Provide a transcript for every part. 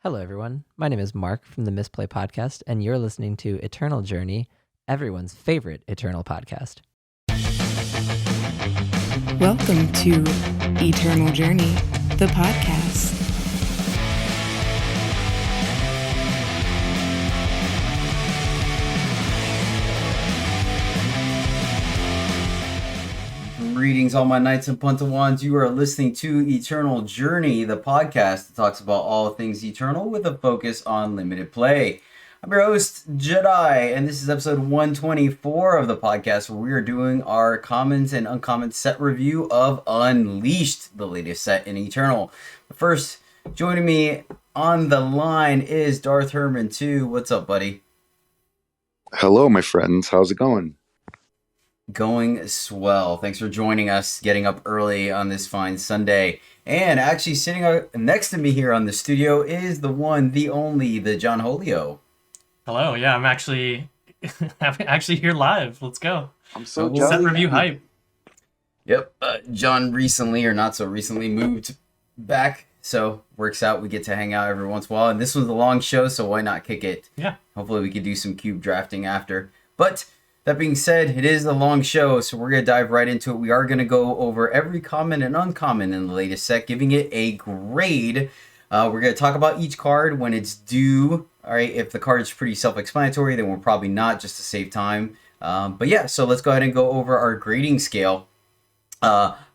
Hello, everyone. My name is Mark from the Misplay Podcast, and you're listening to Eternal Journey, everyone's favorite Eternal podcast. Welcome to Eternal Journey, the podcast. Greetings, all my knights and Puntawans. You are listening to Eternal Journey, the podcast that talks about all things eternal with a focus on limited play. I'm your host, Jedi, and this is episode 124 of the podcast where we are doing our commons and uncommon set review of Unleashed, the latest set in Eternal. But first, joining me on the line is Darth Herman 2. What's up, buddy? Hello, my friends. How's it going? Going swell. Thanks for joining us, getting up early on this fine Sunday. And actually sitting next to me here on the studio is the one, the only, the John Holio. Hello, yeah, I'm actually here live. Let's go. I'm so Set jelly. review hype. Yep, John recently, or not so recently, moved back, so works out. We get to hang out every once in a while, and this was a long show, so why not kick it? Yeah. Hopefully we could do some cube drafting after. But that being said, it is a long show, so we're going to dive right into it. We are going to go over every common and uncommon in the latest set, giving it a grade. We're going to talk about each card when it's due. All right, if the card is pretty self-explanatory, then we're probably not, just to save time. But yeah, so let's go ahead and go over our grading scale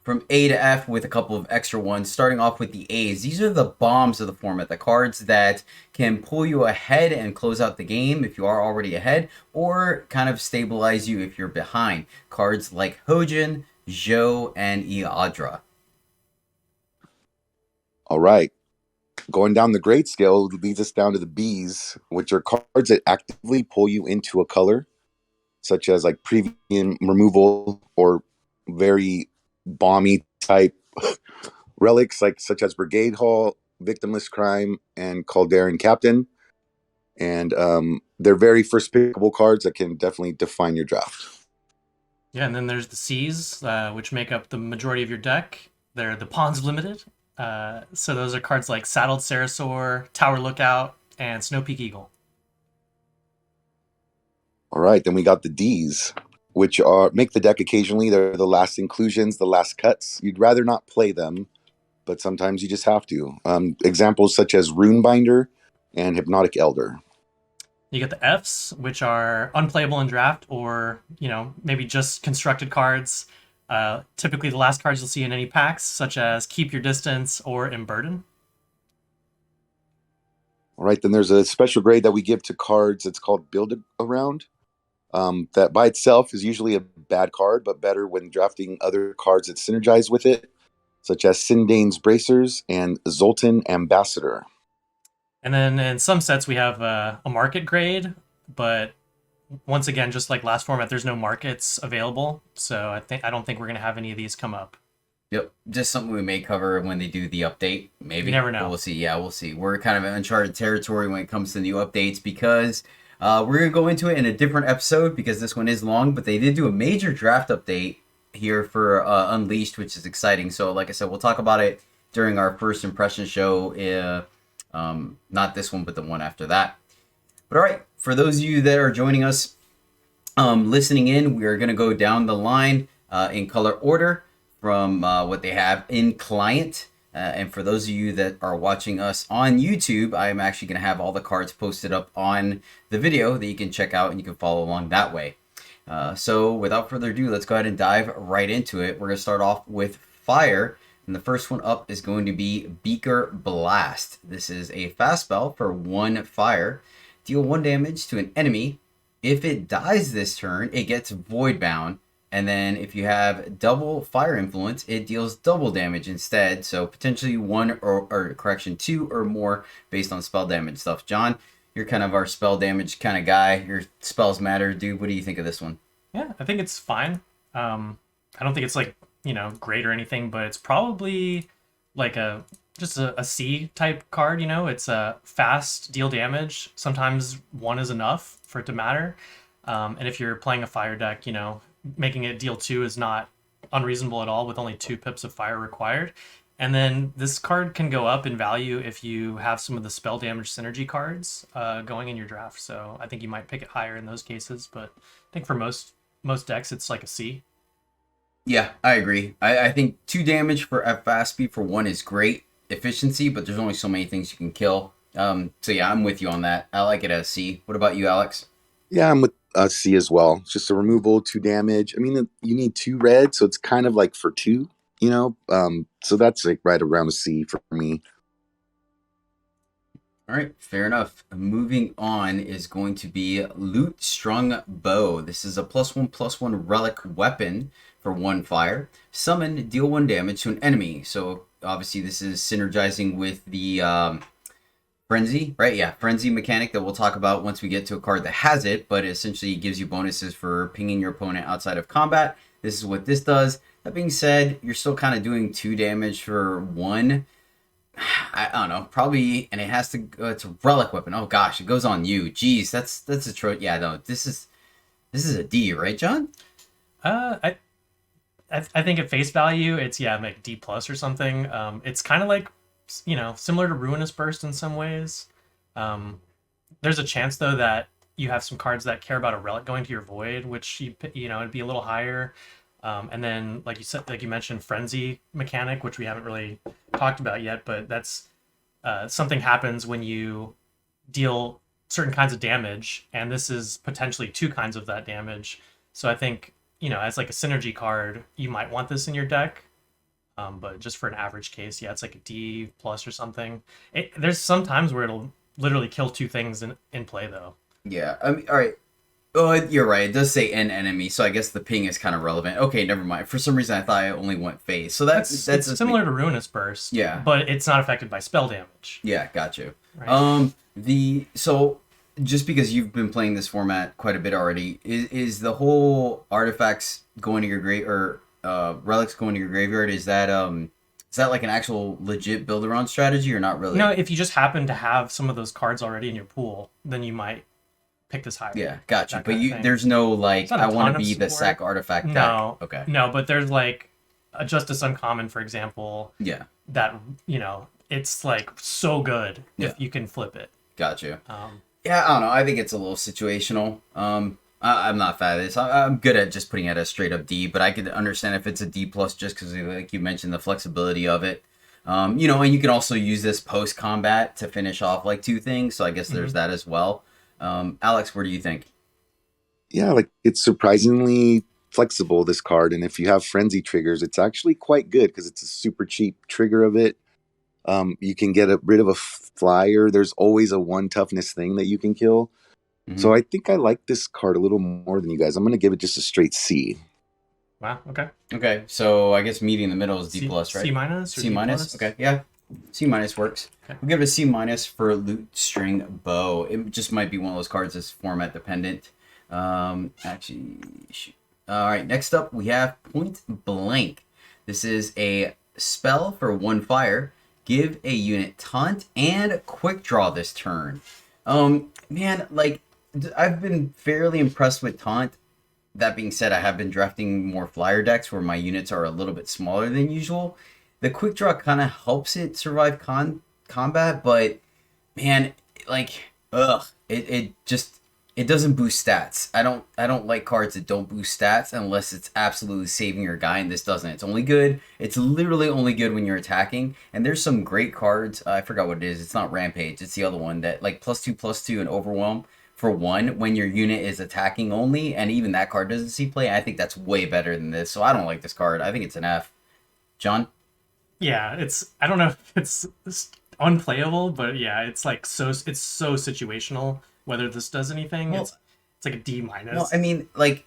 from A to F with a couple of extra ones. Starting off with the A's. These are the bombs of the format, the cards that can pull you ahead and close out the game if you are already ahead, or kind of stabilize you if you're behind. Cards like Hojin, Zhou, and Iadra. All right. Going down the grade scale leads us down to the B's, which are cards that actively pull you into a color, such as like premium removal or very bomby type relics, such as Brigade Hall, Victimless Crime, and Calderan Captain. And they're very first pickable cards that can definitely define your draft. Yeah, and then there's the C's, which make up the majority of your deck. They're the Pawns Limited. So those are cards like Saddled Sarasaur, Tower Lookout, and Snow Peak Eagle. All right, then we got the D's, which make the deck occasionally. They're the last inclusions, the last cuts. You'd rather not play them, but sometimes you just have to. Examples such as Runebinder and Hypnotic Elder. You get the F's, which are unplayable in draft, or maybe just constructed cards. Typically the last cards you'll see in any packs, such as Keep Your Distance or Emburden. All right, then there's a special grade that we give to cards. It's called Build Around. That by itself is usually a bad card, but better when drafting other cards that synergize with it, such as Sindane's Bracers and Zoltan Ambassador. And then in some sets we have a market grade, but once again, just like last format, there's no markets available, so I don't think we're gonna have any of these come up. Yep, just something we may cover when they do the update, maybe. You never know. But we'll see. Yeah, we'll see. We're kind of in uncharted territory when it comes to new updates because we're going to go into it in a different episode because this one is long, but they did do a major draft update here for Unleashed, which is exciting. So like I said, we'll talk about it during our first impression show. Not this one, but the one after that. But all right, for those of you that are joining us, listening in, we are going to go down the line in color order from what they have in client. And for those of you that are watching us on YouTube, I am actually going to have all the cards posted up on the video that you can check out and you can follow along that way. So without further ado, let's go ahead and dive right into it. We're going to start off with fire. And the first one up is going to be Beaker Blast. This is a fast spell for 1 fire. Deal 1 damage to an enemy. If it dies this turn, it gets void bound. And then if you have double fire influence, it deals double damage instead. So potentially 1 or correction 2 or more based on spell damage stuff. John, you're kind of our spell damage kind of guy. Your spells matter, dude. What do you think of this one? Yeah, I think it's fine. I don't think it's like, great or anything, but it's probably like just a C type card. It's a fast, deal damage. Sometimes 1 is enough for it to matter. And if you're playing a fire deck, making it deal 2 is not unreasonable at all with only 2 pips of fire required. And then this card can go up in value if you have some of the spell damage synergy cards going in your draft. So I think you might pick it higher in those cases. But I think for most decks, it's like a C. Yeah, I agree. I think 2 damage for F fast speed for 1 is great efficiency, but there's only so many things you can kill. So yeah, I'm with you on that. I like it as C. What about you, Alex? Yeah, I'm with C as well. It's just a removal, 2 damage. I mean, you need 2 red, so it's kind of like for 2, you know? So that's like right around a C for me. All right, fair enough. Moving on is going to be Loot Strung Bow. This is a +1/+1 relic weapon for 1 fire. Summon, deal 1 damage to an enemy. So obviously this is synergizing with the Frenzy, right? Yeah, Frenzy mechanic that we'll talk about once we get to a card that has it, but it essentially gives you bonuses for pinging your opponent outside of combat. This is what this does. That being said, you're still kind of doing 2 damage for 1. I don't know, probably, and it has to. It's a relic weapon. Oh gosh, it goes on you. Jeez, that's a yeah. No, this is a D, right, John? I think at face value, it's like D plus or something. It's kind of like, similar to Ruinous Burst in some ways. There's a chance though that you have some cards that care about a relic going to your void, which it'd be a little higher. And then, like you mentioned, Frenzy mechanic, which we haven't really talked about yet, but that's something happens when you deal certain kinds of damage, and this is potentially 2 kinds of that damage. So I think, as like a synergy card, you might want this in your deck. But just for an average case, it's like a D plus or something. There's some times where it'll literally kill 2 things in play, though. Yeah, I mean, all right. Oh, you're right. It does say an enemy, so I guess the ping is kind of relevant. Okay, never mind. For some reason, I thought I only went phase. So that's similar to Ruinous Burst. Yeah, but it's not affected by spell damage. Yeah, got you. Right. So just because you've been playing this format quite a bit already, is the whole artifacts going to your grave or relics going to your graveyard? Is that like an actual legit build around strategy or not really? No, if you just happen to have some of those cards already in your pool, then you might pick this higher. Yeah, gotcha. But there's no like, I want to be the sack artifact deck. No. Okay. No, but there's like a Justice Uncommon, for example. Yeah. That, it's like so good if you can flip it. Gotcha. Yeah, I don't know. I think it's a little situational. I'm not fan of this. I'm good at just putting it as straight up D, but I could understand if it's a D plus just because, like you mentioned, the flexibility of it. And you can also use this post combat to finish off like 2 things. So I guess there's that as well. Alex, what do you think? Yeah, like it's surprisingly flexible, this card, and if you have frenzy triggers, it's actually quite good because it's a super cheap trigger of it. You can get rid of a flyer. There's always a 1 toughness thing that you can kill. So I think I like this card a little more than you guys. I'm going to give it just a straight C. Wow, Okay, so I guess meeting in the middle is D plus, right? C minus? C minus? Okay, yeah. C minus works. Okay. We'll give it a C minus for Loot String Bow. It just might be one of those cards that's format dependent. Actually, shoot. All right, next up we have Point Blank. This is a spell for 1 fire. Give a unit taunt and quick draw this turn. Man, like, I've been fairly impressed with taunt. That being said, I have been drafting more flyer decks where my units are a little bit smaller than usual. The quick draw kind of helps it survive combat, but man, like, it doesn't boost stats. I don't like cards that don't boost stats unless it's absolutely saving your guy, and this doesn't. It's only good. It's literally only good when you're attacking. And there's some great cards. I forgot what it is. It's not Rampage. It's the other one that like +2/+2 and Overwhelm for 1 when your unit is attacking only, and even that card doesn't see play. I think that's way better than this. So I don't like this card. I think it's an F. John? Yeah, I don't know if it's unplayable, but yeah, it's like it's so situational whether this does anything. Well, it's like a D minus. Well, I mean, like,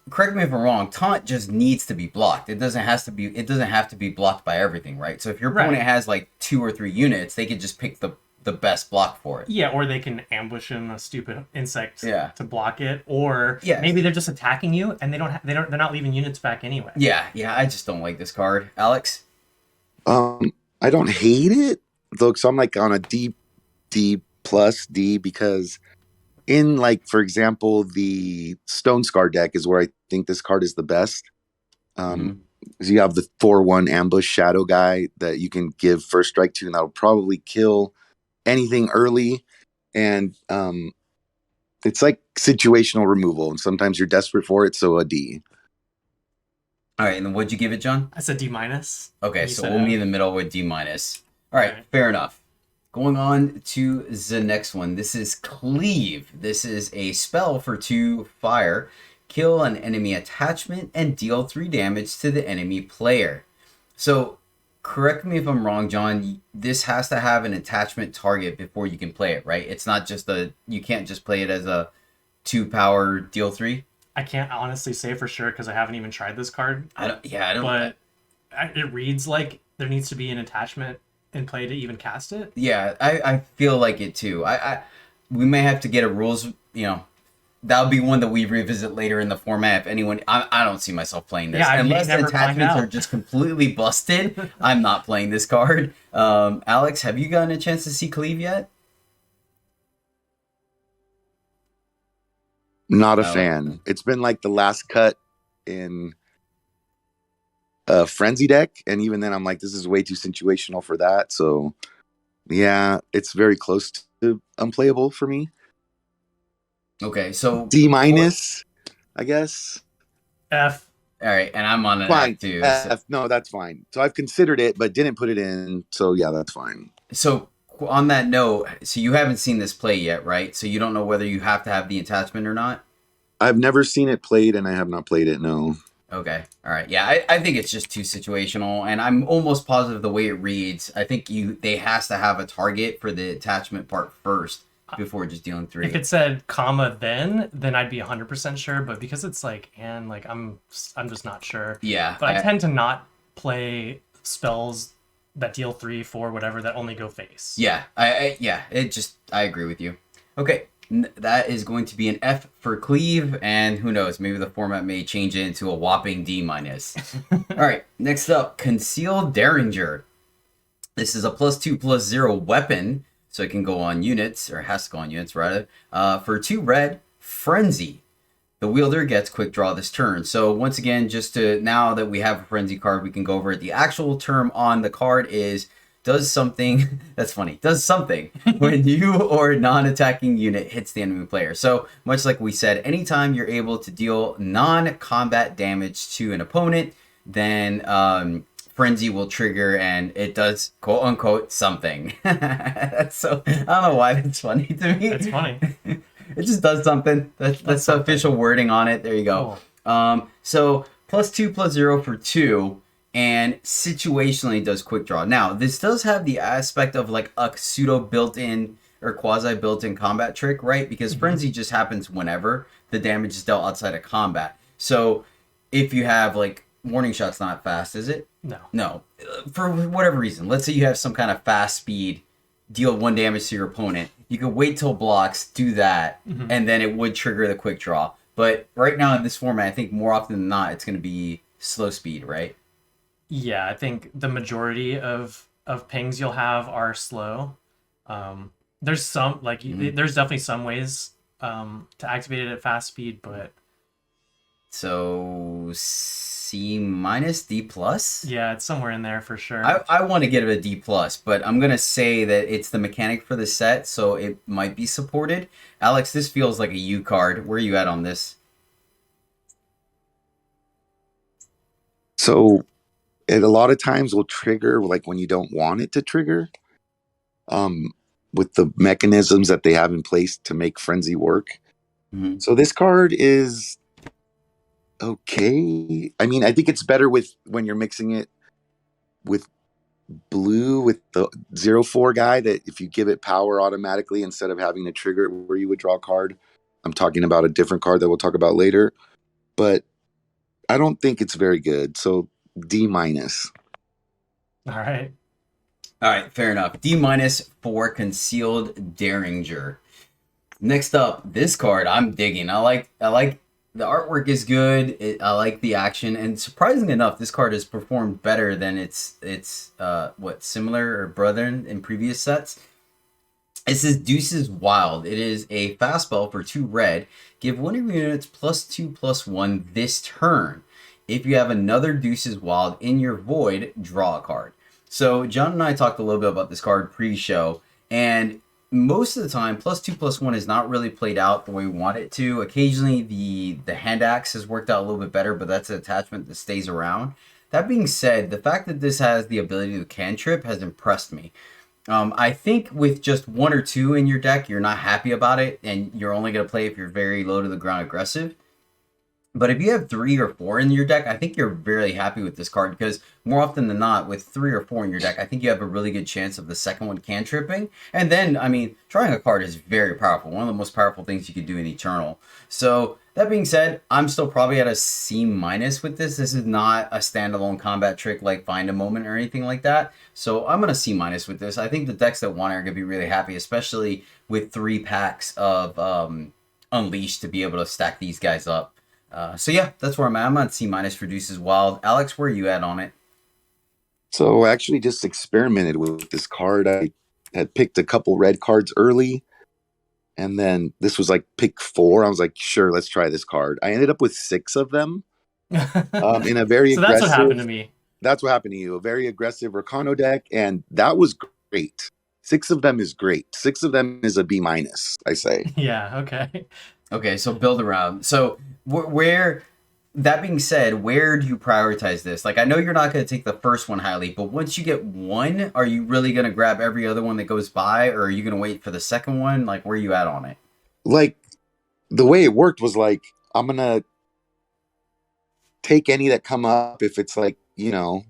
correct me if I'm wrong, taunt just needs to be blocked. It doesn't have to be blocked by everything, right? So if your opponent has like 2 or 3 units, they could just pick the best block for it. Yeah, or they can ambush in a stupid insect to block it, or maybe they're just attacking you and they're not leaving units back anyway. Yeah, I just don't like this card. Alex? I don't hate it though, so I'm like on a D plus D because in, like, for example, the Stone Scar deck is where I think this card is the best. You have the 4/1 ambush shadow guy that you can give first strike to, and that'll probably kill anything early. And it's like situational removal, and sometimes you're desperate for it, so a D. All right, and then what'd you give it, John? I said D minus. Okay, so we'll meet in the middle with D minus. All right, fair enough. Going on to the next one. This is Cleave. This is a spell for 2 fire. Kill an enemy attachment and deal 3 damage to the enemy player. So, correct me if I'm wrong, John. This has to have an attachment target before you can play it, right? It's not just you can't just play it as a 2 power deal 3. I can't honestly say for sure because I haven't even tried this card. I don't. But it reads like there needs to be an attachment in play to even cast it. Yeah, I feel like it too. We may have to get a rules, that'll be one that we revisit later in the format. If anyone, I don't see myself playing this. Yeah, unless the attachments are just completely busted. I'm not playing this card. Alex, have you gotten a chance to see Cleave yet? Not a fan. It's been like the last cut in a Frenzy deck, and even then I'm like, this is way too situational for that. So yeah, it's very close to unplayable for me. Okay, so D minus, I guess. F. All right, and I'm on an Fine. F too. F. No, that's fine. So I've considered it, but didn't put it in. So yeah, that's fine. So on that note, so you haven't seen this play yet, right? So you don't know whether you have to have the attachment or not? I've never seen it played, and I have not played it, no. Okay. All right. Yeah, I think it's just too situational, and I'm almost positive the way it reads, I think they has to have a target for the attachment part first before just dealing 3. If it said comma then I'd be 100% sure, but because it's like and like I'm just not sure. Yeah. But I tend to not play spells that deal 3, 4, whatever that only go face. Yeah. I agree with you. Okay. That is going to be an F for Cleave, and who knows, maybe the format may change it into a whopping D minus. All right, next up, Concealed Derringer. This is a +2/+0 weapon, so it can go on units, or has to go on units, rather. For 2 red, Frenzy. The wielder gets quick draw this turn. So once again, now that we have a Frenzy card, we can go over it. The actual term on the card is does something when you or a non-attacking unit hits the enemy player. So much like we said, anytime you're able to deal non-combat damage to an opponent, then Frenzy will trigger, and it does quote unquote something. So I don't know why that's funny to me. It's funny. It just does something. That's the official wording on it. There you go. Cool. So +2/+0 for 2. And situationally does quick draw. Now, this does have the aspect of like a pseudo built-in or quasi built-in combat trick, right? Because Frenzy just happens whenever the damage is dealt outside of combat. So if you have like Warning Shot's not fast, is it? No. For whatever reason, let's say you have some kind of fast speed, deal 1 damage to your opponent. You could wait till blocks, do that, and then it would trigger the quick draw. But right now in this format, I think more often than not, it's going to be slow speed, right? Yeah, I think the majority of pings you'll have are slow. There's some there's definitely some ways to activate it at fast speed, but so C minus, D plus. Yeah, it's somewhere in there for sure. I want to give it a D plus, but I'm gonna say that it's the mechanic for the set, so it might be supported. Alex, this feels like a U card. Where are you at on this? So it a lot of times will trigger like when you don't want it to trigger, with the mechanisms that they have in place to make Frenzy work. Mm-hmm. So this card is okay. I mean, I think it's better when you're mixing it with blue with the 0/4 guy, that if you give it power automatically instead of having to trigger it where you would draw a card. I'm talking about a different card that we'll talk about later, but I don't think it's very good. So D minus. All right, fair enough. D minus for Concealed Derringer. Next up, this card I'm digging. I like the artwork is good. I like the action, and surprisingly enough, this card has performed better than its similar or brethren in previous sets. This is Deuce's Wild. It is a fast spell for 2 red. Give one of your units +2/+1 this turn. If you have another Deuces Wild in your void, draw a card. So John and I talked a little bit about this card pre-show, and most of the time, +2/+1 is not really played out the way we want it to. Occasionally, the hand axe has worked out a little bit better, but that's an attachment that stays around. That being said, the fact that this has the ability to cantrip has impressed me. I think with just 1 or 2 in your deck, you're not happy about it, and you're only going to play if you're very low to the ground aggressive. But if you have 3 or 4 in your deck, I think you're very happy with this card, because more often than not, with 3 or 4 in your deck, I think you have a really good chance of the second one cantripping. And then, I mean, drawing a card is very powerful. One of the most powerful things you can do in Eternal. So, that being said, I'm still probably at a C- with this. This is not a standalone combat trick like Find a Moment or anything like that. So, I'm going to C- with this. I think the decks that want it are going to be really happy, especially with 3 packs of Unleashed to be able to stack these guys up. So yeah, that's where I'm at. I'm on C- for Deuces Wild. Alex, where are you at on it? So I actually just experimented with this card. I had picked a couple red cards early, and then this was like pick 4. I was like, sure, let's try this card. I ended up with 6 of them in a very So aggressive. that's what happened to me. That's what happened to you. A very aggressive Rakano deck, and that was great. 6 of them is great. 6 of them is a B-, I say. Yeah, okay. Okay, so build around. So where, that being said, where do you prioritize this? Like, I know you're not going to take the first one highly, but once you get 1, are you really going to grab every other one that goes by, or are you going to wait for the second one? Like, where are you at on it? Like, the way it worked was like, I'm going to take any that come up if it's like, you know,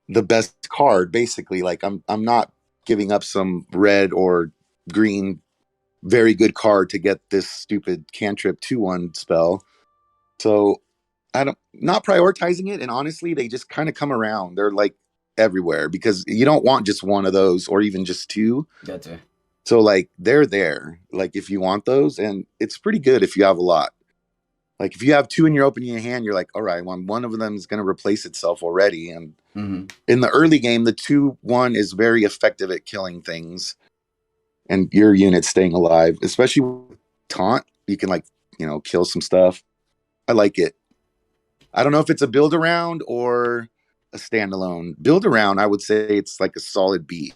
the best card, basically. Like, I'm not giving up some red or green very good card to get this stupid cantrip 2/1 spell. So not prioritizing it, and honestly, they just kind of come around. They're like everywhere, because you don't want just 1 of those or even just 2. Gotcha. So like they're there, like if you want those, and it's pretty good if you have a lot. Like if you have 2 in your opening hand, you're like, all right, well, one of them is going to replace itself already. And in the early game, the 2/1 is very effective at killing things and your unit staying alive, especially with taunt. You can, like, you know, kill some stuff. I like it. I don't know if it's a build around or a standalone. Build around, I would say it's like a solid B,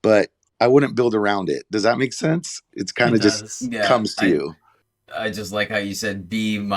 but I wouldn't build around it. Does that make sense? It's kind of just comes to you. I just like how you said B- in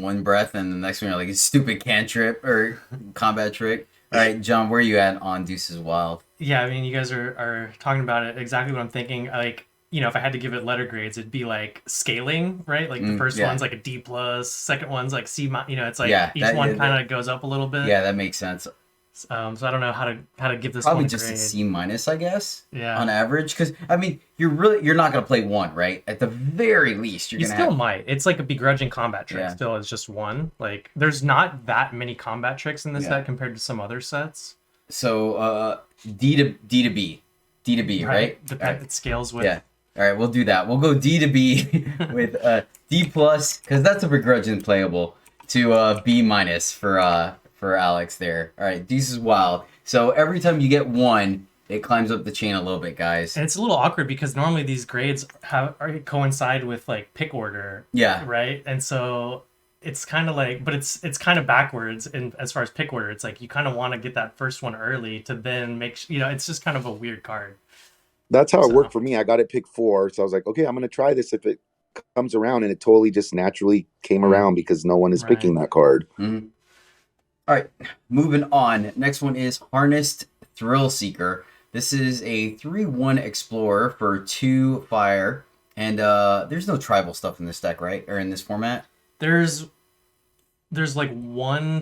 one breath, and the next one you're like, a stupid cantrip or combat trick. All right, John, where are you at on Deuces Wild? Yeah, I mean, you guys are talking about it exactly what I'm thinking. Like, you know, if I had to give it letter grades, it'd be like scaling, right? Like the first one's like a D+, second one's like C-, you know, it's like each one kind of goes up a little bit. Yeah, that makes sense. So I don't know how to give this probably one a just grade. a C-, I guess. Yeah. On average, because I mean, you're not gonna play 1, right? At the very least, you still might. It's like a begrudging combat trick. Still, it's just 1. Like, there's not that many combat tricks in this set compared to some other sets. So D to B, right? It scales with. Yeah. All right, we'll do that. We'll go D to B with D+, because that's a begrudging playable, to B- for Alex there. All right, Deuces Wild. So every time you get 1, it climbs up the chain a little bit, guys. And it's a little awkward because normally these grades coincide with like pick order. Yeah. Right, and so it's kind of like, but it's kind of backwards in as far as pick order. It's like you kind of want to get that first one early to then make, you know, it's just kind of a weird card. That's how it worked for me. I got it pick 4, so I was like, okay, I'm going to try this if it comes around, and it totally just naturally came around because no one is picking that card. All right, moving on. Next one is Harnessed Thrill Seeker. This is a 3/1 Explorer for 2 fire, and there's no tribal stuff in this deck, right? Or in this format? There's like one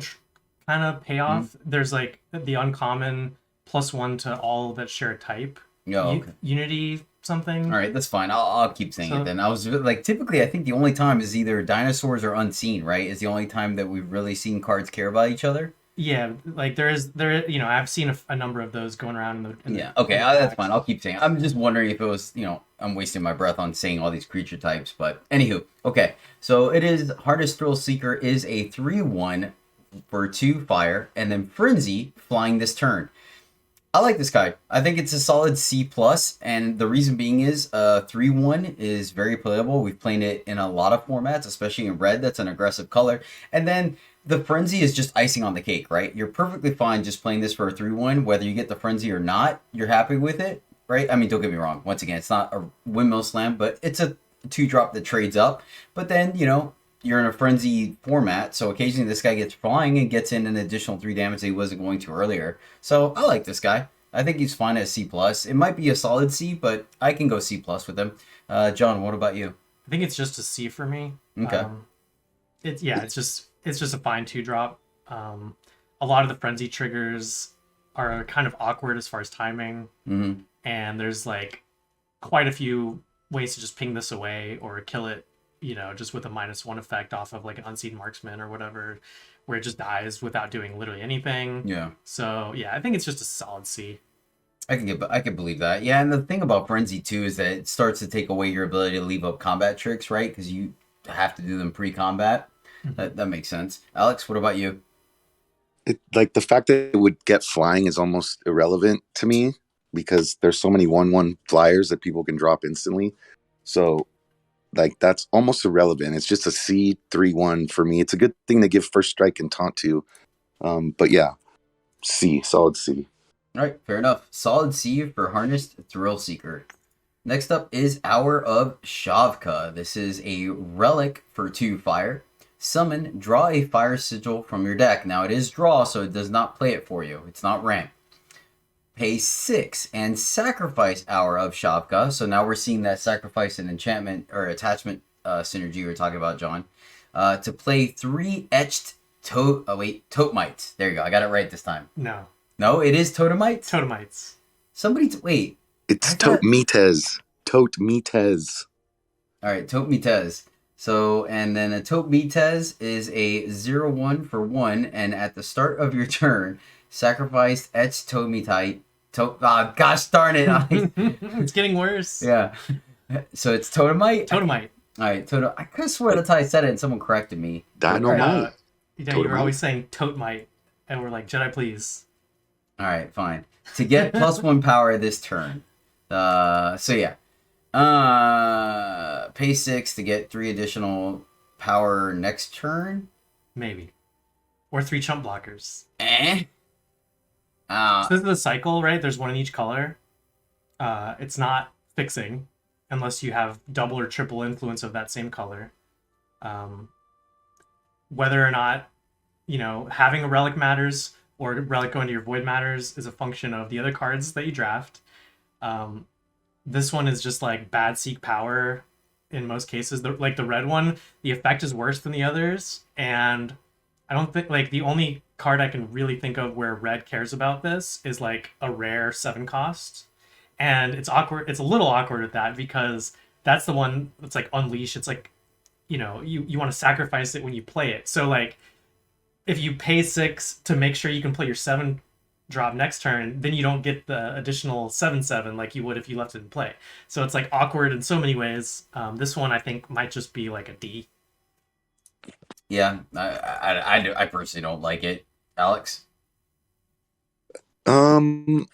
kind of payoff. There's like the uncommon +1 to all that share a type. Okay. Unity something. All right, that's fine. I'll keep saying it then. I was like, typically, I think the only time is either dinosaurs or unseen, right? Is the only time that we've really seen cards care about each other. Yeah, like there, you know, I've seen a number of those going around. Okay, that's fine. I'll keep saying it. I'm just wondering if it was, you know, I'm wasting my breath on saying all these creature types, but anywho, okay. So it is Harnessed Thrill Seeker is a 3/1 for 2 fire, and then Frenzy flying this turn. I like this guy. I think it's a solid C plus, and the reason being is 3/1 is very playable. We've played it in a lot of formats, especially in red. That's an aggressive color, and then the frenzy is just icing on the cake, right? You're perfectly fine just playing this for a 3/1, whether you get the frenzy or not. You're happy with it, right? I mean, don't get me wrong. Once again, it's not a windmill slam, but it's a 2-drop that trades up. But then you're in a frenzy format, so occasionally this guy gets flying and gets in an additional 3 damage that he wasn't going to earlier. So I like this guy. I think he's fine at C plus. It might be a solid C, but I can go C plus with him. John, what about you? I think it's just a C for me. Okay. It's just a fine 2-drop. A lot of the frenzy triggers are kind of awkward as far as timing, and there's like quite a few ways to just ping this away or kill it, just with a -1 effect off of like an unseen marksman or whatever, where it just dies without doing literally anything. Yeah. So yeah, I think it's just a solid C. I can believe that. Yeah, and the thing about frenzy too is that it starts to take away your ability to leave up combat tricks, right? Because you have to do them pre-combat. That makes sense. Alex, what about you? Like the fact that it would get flying is almost irrelevant to me because there's so many 1/1 flyers that people can drop instantly. So like that's almost irrelevant. It's just a C 3/1 for me. It's a good thing to give first strike and taunt to. But yeah, C, solid C. All right, fair enough. Solid C for Harnessed Thrill Seeker. Next up is Hour of Shavka. This is a relic for 2 fire. Summon, draw a fire sigil from your deck. Now it is draw, so it does not play it for you. It's not ramp. Pay 6 and sacrifice Hour of Shavka. So now we're seeing that sacrifice and enchantment or attachment synergy we were talking about, John. To play 3 etched Totemites. There you go. I got it right this time. No, it is Totemites? Totemites. Wait. It's Totemites. Totemites. All right, Totemites. So, and then a Totemites is a 0/1 for 1, and at the start of your turn, sacrifice etched Totemitite. Gosh darn it. It's getting worse. Yeah. So it's Totemite? Totemite. All right, I could have sworn that's how I said it and someone corrected me. Dynamite. You were always saying Totemite, and we're like, Jedi, please. All right, fine. To get +1 power this turn. So yeah. Pay 6 to get 3 additional power next turn? Maybe. Or 3 chump blockers. So this is the cycle, right? There's 1 in each color. It's not fixing unless you have double or triple influence of that same color. Whether or not, having a relic matters or a relic going to your void matters is a function of the other cards that you draft. This one is just like bad seek power in most cases. The red one, the effect is worse than the others, and I don't think the only card I can really think of where red cares about this is like a rare 7 cost, and it's awkward. It's a little awkward at that because that's the one that's like unleash. It's like you want to sacrifice it when you play it. So like if you pay 6 to make sure you can play your 7 drop next turn, then you don't get the additional 7/7 like you would if you left it in play. So it's like awkward in so many ways. This one I think might just be like a D. yeah, I personally don't like it. Alex? I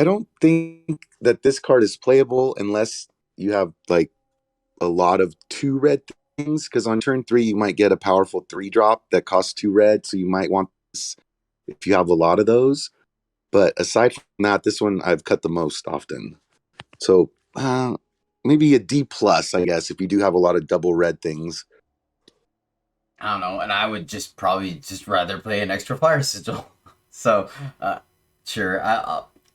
don't think that this card is playable unless you have like a lot of 2 red things, because on turn 3 you might get a powerful 3-drop that costs 2 red, so you might want this if you have a lot of those. But aside from that, this one I've cut the most often. So maybe a D plus, I guess, if you do have a lot of double red things. I don't know, and I would probably rather play an extra fire sigil. So, sure.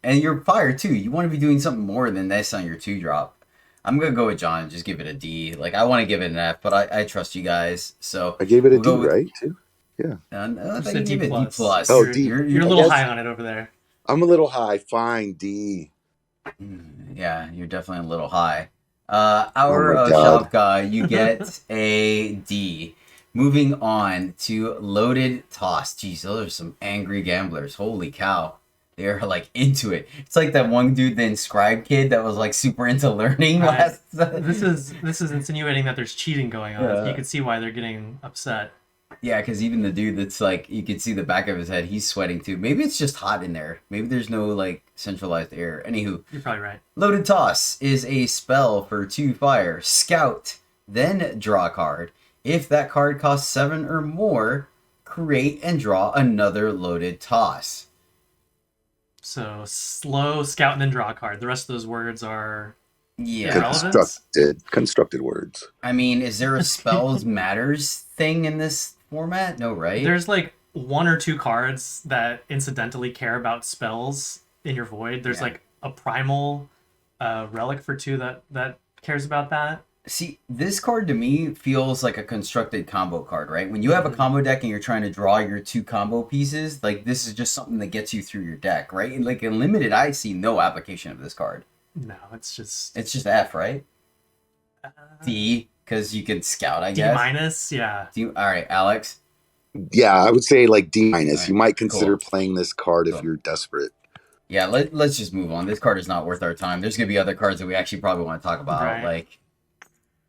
And your fire too. You want to be doing something more than this on your 2-drop. I'm gonna go with John and just give it a D. Like I want to give it an F, but I trust you guys. So I gave it a D, right? Too. Yeah. I think you give it D plus. Oh, D. You're a little high on it over there. I'm a little high. Fine, D. Yeah, you're definitely a little high. Hour of Shavka, you get a D. Moving on to Loaded Toss. Jeez, those are some angry gamblers. Holy cow. They're like into it. It's like that one dude, the Inscribe kid, that was like super into learning. This is insinuating that there's cheating going on. Yeah. You can see why they're getting upset. Yeah, because even the dude that's like, you can see the back of his head, he's sweating too. Maybe it's just hot in there. Maybe there's no like centralized air. Anywho, You're probably right. Loaded Toss is a spell for 2 fire. Scout, then draw a card. If that card costs 7 or more, create and draw another Loaded Toss. So slow, scout, and then draw a card. The rest of those words are Yeah. irrelevant. Constructed words. I mean, is there a spells matters thing in this format? No, right? There's like 1 or 2 cards that incidentally care about spells in your void. There's Yeah. like a primal relic for 2 that cares about that. See, this card to me feels like a constructed combo card, right? When you have a combo deck and you're trying to draw your 2 combo pieces, like this is just something that gets you through your deck, right? And like in limited, I see no application of this card. No, it's just F, right? D, because you can scout, I guess. D minus. Yeah. All right, Alex. Yeah, I would say like D minus. Alright, You might consider cool. playing this card if Cool. you're desperate. Yeah, let's just move on. This card is not worth our time. There's gonna be other cards that we actually probably want to talk about, Right. like,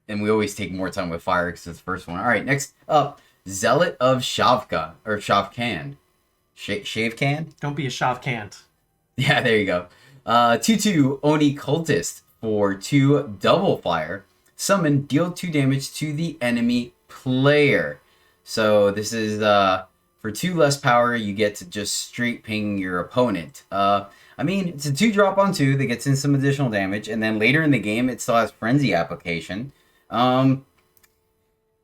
and we always take more time with fire because it's the first one. All right, next up, Zealot of Chavka or Shavkan, Shave Can. Don't be a shav can't. Yeah, there you go. 2/2 Oni Cultist for 2 double fire. Summon, deal 2 damage to the enemy player. So this is for 2 less power, you get to just straight ping your opponent. I mean, it's a 2-drop on 2 that gets in some additional damage, and then later in the game, it still has frenzy application. It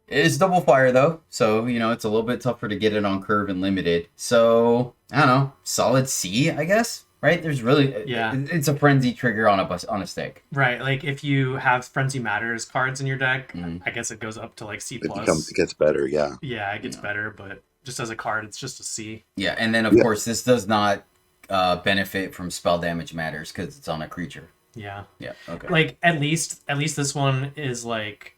is double fire though, so you know it's a little bit tougher to get it on curve and limited. So I don't know, solid C, I guess. Right? There's really it's a frenzy trigger on a stick. Right, like if you have Frenzy Matters cards in your deck, I guess it goes up to like C+. It gets better, yeah. Yeah, it gets better, but just as a card, it's just a C. Yeah, and then of course this does not benefit from spell damage matters because it's on a creature. Yeah. Yeah. Okay. Like at least this one is like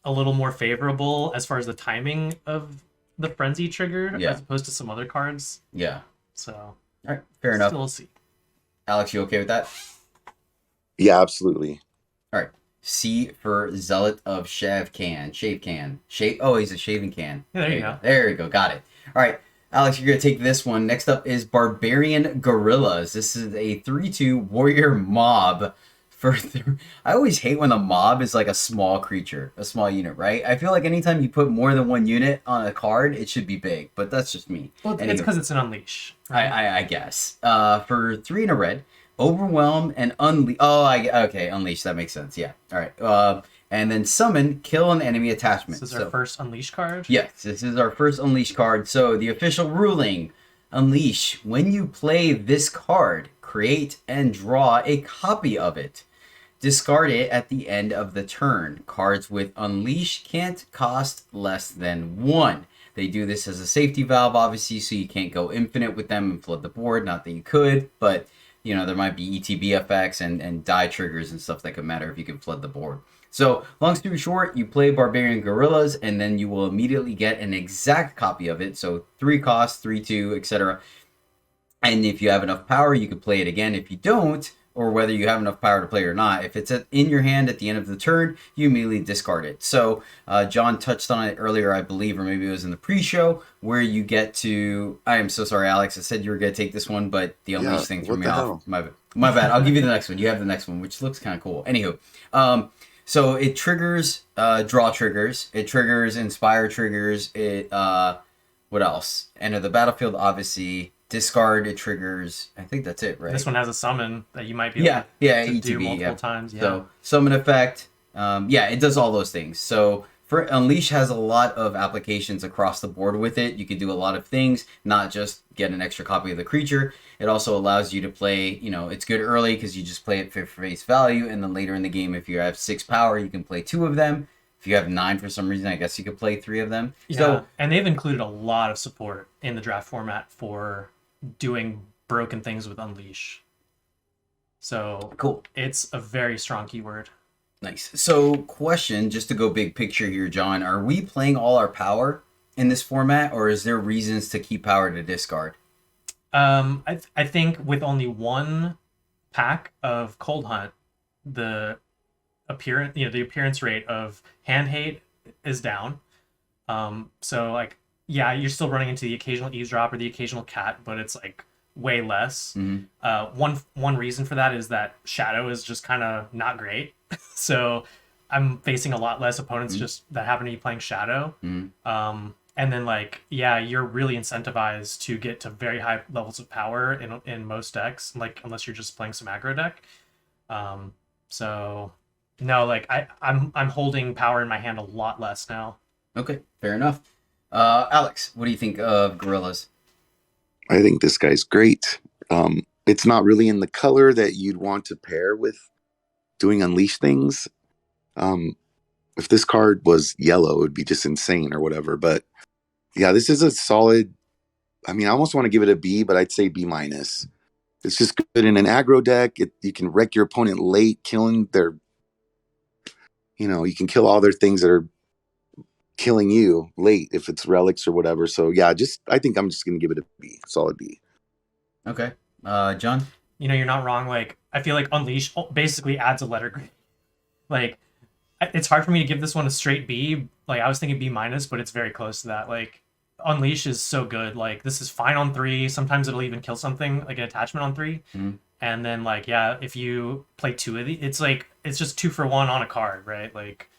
a little more favorable as far as the timing of the frenzy trigger as opposed to some other cards. Yeah. So All right. Fair enough. Still a C. Alex, you okay with that? Yeah, absolutely. All right. C for Zealot of Shavkan. Oh, he's a shaving can. Yeah, there you go. There you go. Got it. All right. Alex, you're going to take this one. Next up is Barbarian Gorillas. This is a 3/2 warrior mob. I always hate when a mob is like a small creature, a small unit, right? I feel like anytime you put more than 1 unit on a card, it should be big, but that's just me. Well, it's because it's an unleash. Right? I guess. For 3 in a red, Overwhelm and Unleash. Oh, okay, Unleash. That makes sense. Yeah. All right. And then Summon, kill an enemy attachment. This is our first Unleash card? Yes, this is our first Unleash card. So the official ruling, Unleash. When you play this card, create and draw a copy of it. Discard it at the end of the turn. Cards with Unleash can't cost less than 1. They do this as a safety valve, obviously, so you can't go infinite with them and flood the board. Not that you could, but you know there might be ETB effects and die triggers and stuff that could matter if you can flood the board. So, long story short, you play Barbarian Gorillas, and then you will immediately get an exact copy of it. So 3 costs, 3/2, etc. And if you have enough power, you can play it again. If you don't, or whether you have enough power to play it or not, if it's in your hand at the end of the turn, you immediately discard it. So John touched on it earlier, I believe, or maybe it was in the pre-show, where you get to... I am so sorry, Alex. I said you were going to take this one, but the Unleash thing threw me off. My bad. I'll give you the next one. You have the next one, which looks kind of cool. Anywho, so it triggers draw triggers. It triggers inspire triggers. It what else? Enter the battlefield, obviously. Discard, it triggers. I think that's it, right? This one has a summon that you might be able to ETB, do multiple times. Yeah. So summon effect. It does all those things. So for Unleash has a lot of applications across the board with it. You can do a lot of things, not just get an extra copy of the creature. It also allows you to play, it's good early because you just play it for face value, and then later in the game, if you have 6 power, you can play 2 of them. If you have 9 for some reason, I guess you could play 3 of them. Yeah, so, and they've included a lot of support in the draft format for doing broken things with Unleash. So cool. It's a very strong keyword. Nice. So question, just to go big picture here, John, are we playing all our power in this format, or is there reasons to keep power to discard? I think with only 1 pack of Cold Hunt, the appearance rate of hand hate is down. So like yeah, you're still running into the occasional eavesdrop or the occasional cat, but it's like way less. One reason for that is that Shadow is just kind of not great. So I'm facing a lot less opponents just that happen to be playing Shadow. And then like, yeah, you're really incentivized to get to very high levels of power in most decks, like unless you're just playing some aggro deck. So no, like I'm holding power in my hand a lot less now. Okay, fair enough. Alex, what do you think of Gorillas? I think this guy's great. It's not really in the color that you'd want to pair with doing Unleash things. If this card was yellow, it would be just insane or whatever. But yeah, this is a solid. I mean, I almost want to give it a B, but I'd say B minus. It's just good in an aggro deck. You can wreck your opponent late, killing their. You can kill all their things that are killing you late if it's relics or whatever. So yeah, I think I'm just gonna give it a B, solid B. Okay, John. You're not wrong. Like I feel like Unleash basically adds a letter grade. Like it's hard for me to give this one a straight B. Like I was thinking B minus, but it's very close to that. Like Unleash is so good. Like this is fine on 3. Sometimes it'll even kill something like an attachment on 3. And then like, yeah, if you play 2 of these, it's just 2 for 1 on a card, right? Like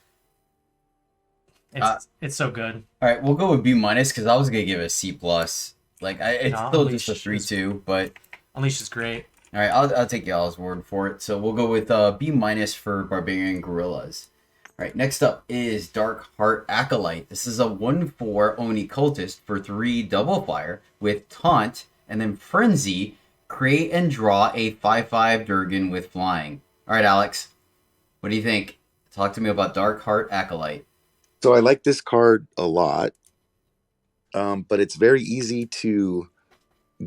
it's so good. All right, we'll go with B minus because I was gonna give it a C plus. Like it's still just a 3-2, but Unleash is great. All right, I'll take y'all's word for it. So we'll go with B minus for Barbarian Gorillas. All right, next up is Dark Heart Acolyte. This is a 1/4 Oni cultist for 3 double fire with Taunt and then Frenzy. Create and draw a 5/5 Durgan with flying. All right, Alex, what do you think? Talk to me about Dark Heart Acolyte. So I like this card a lot, but it's very easy to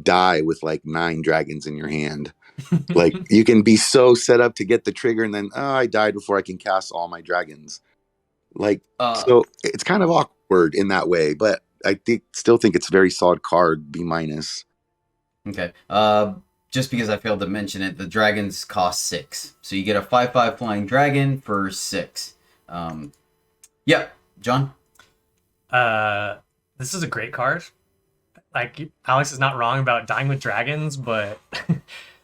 die with like 9 dragons in your hand. Like you can be so set up to get the trigger and then I died before I can cast all my dragons. Like so it's kind of awkward in that way, but I still think it's a very solid card, B minus. Okay. Just because I failed to mention it, the dragons cost 6. So you get a 5/5 flying dragon for 6. Yeah, John? This is a great card. Like Alex is not wrong about dying with dragons, but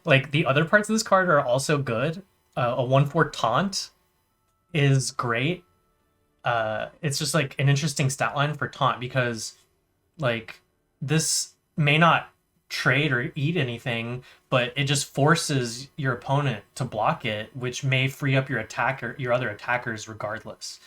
like the other parts of this card are also good. A 1/4 taunt is great. It's just like an interesting stat line for taunt because like this may not trade or eat anything, but it just forces your opponent to block it, which may free up your other attackers regardless.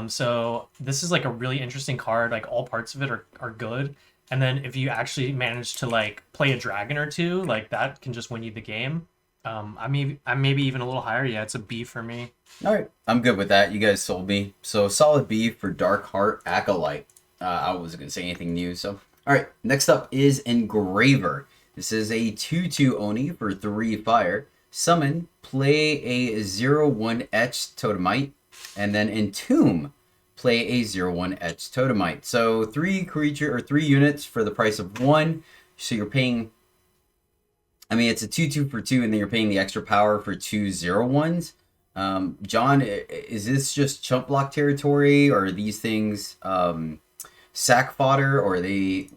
So this is like a really interesting card. Like all parts of it are good. And then if you actually manage to like play a dragon or 2, like that can just win you the game. I'm maybe even a little higher. Yeah, it's a B for me. All right, I'm good with that. You guys sold me. So solid B for Dark Heart Acolyte. I wasn't going to say anything new. So, all right, next up is Engraver. This is a 2/2 Oni for 3 fire. Summon, play a 0/1 Etched Totemite, and then Entomb, play a 0/1 Etched Totemite. So 3 units for the price of 1. So you're paying, I mean, it's a 2/2 for 2, and then you're paying the extra power for 2 0/1s. John, is this just chump block territory, or are these things sack fodder, or are they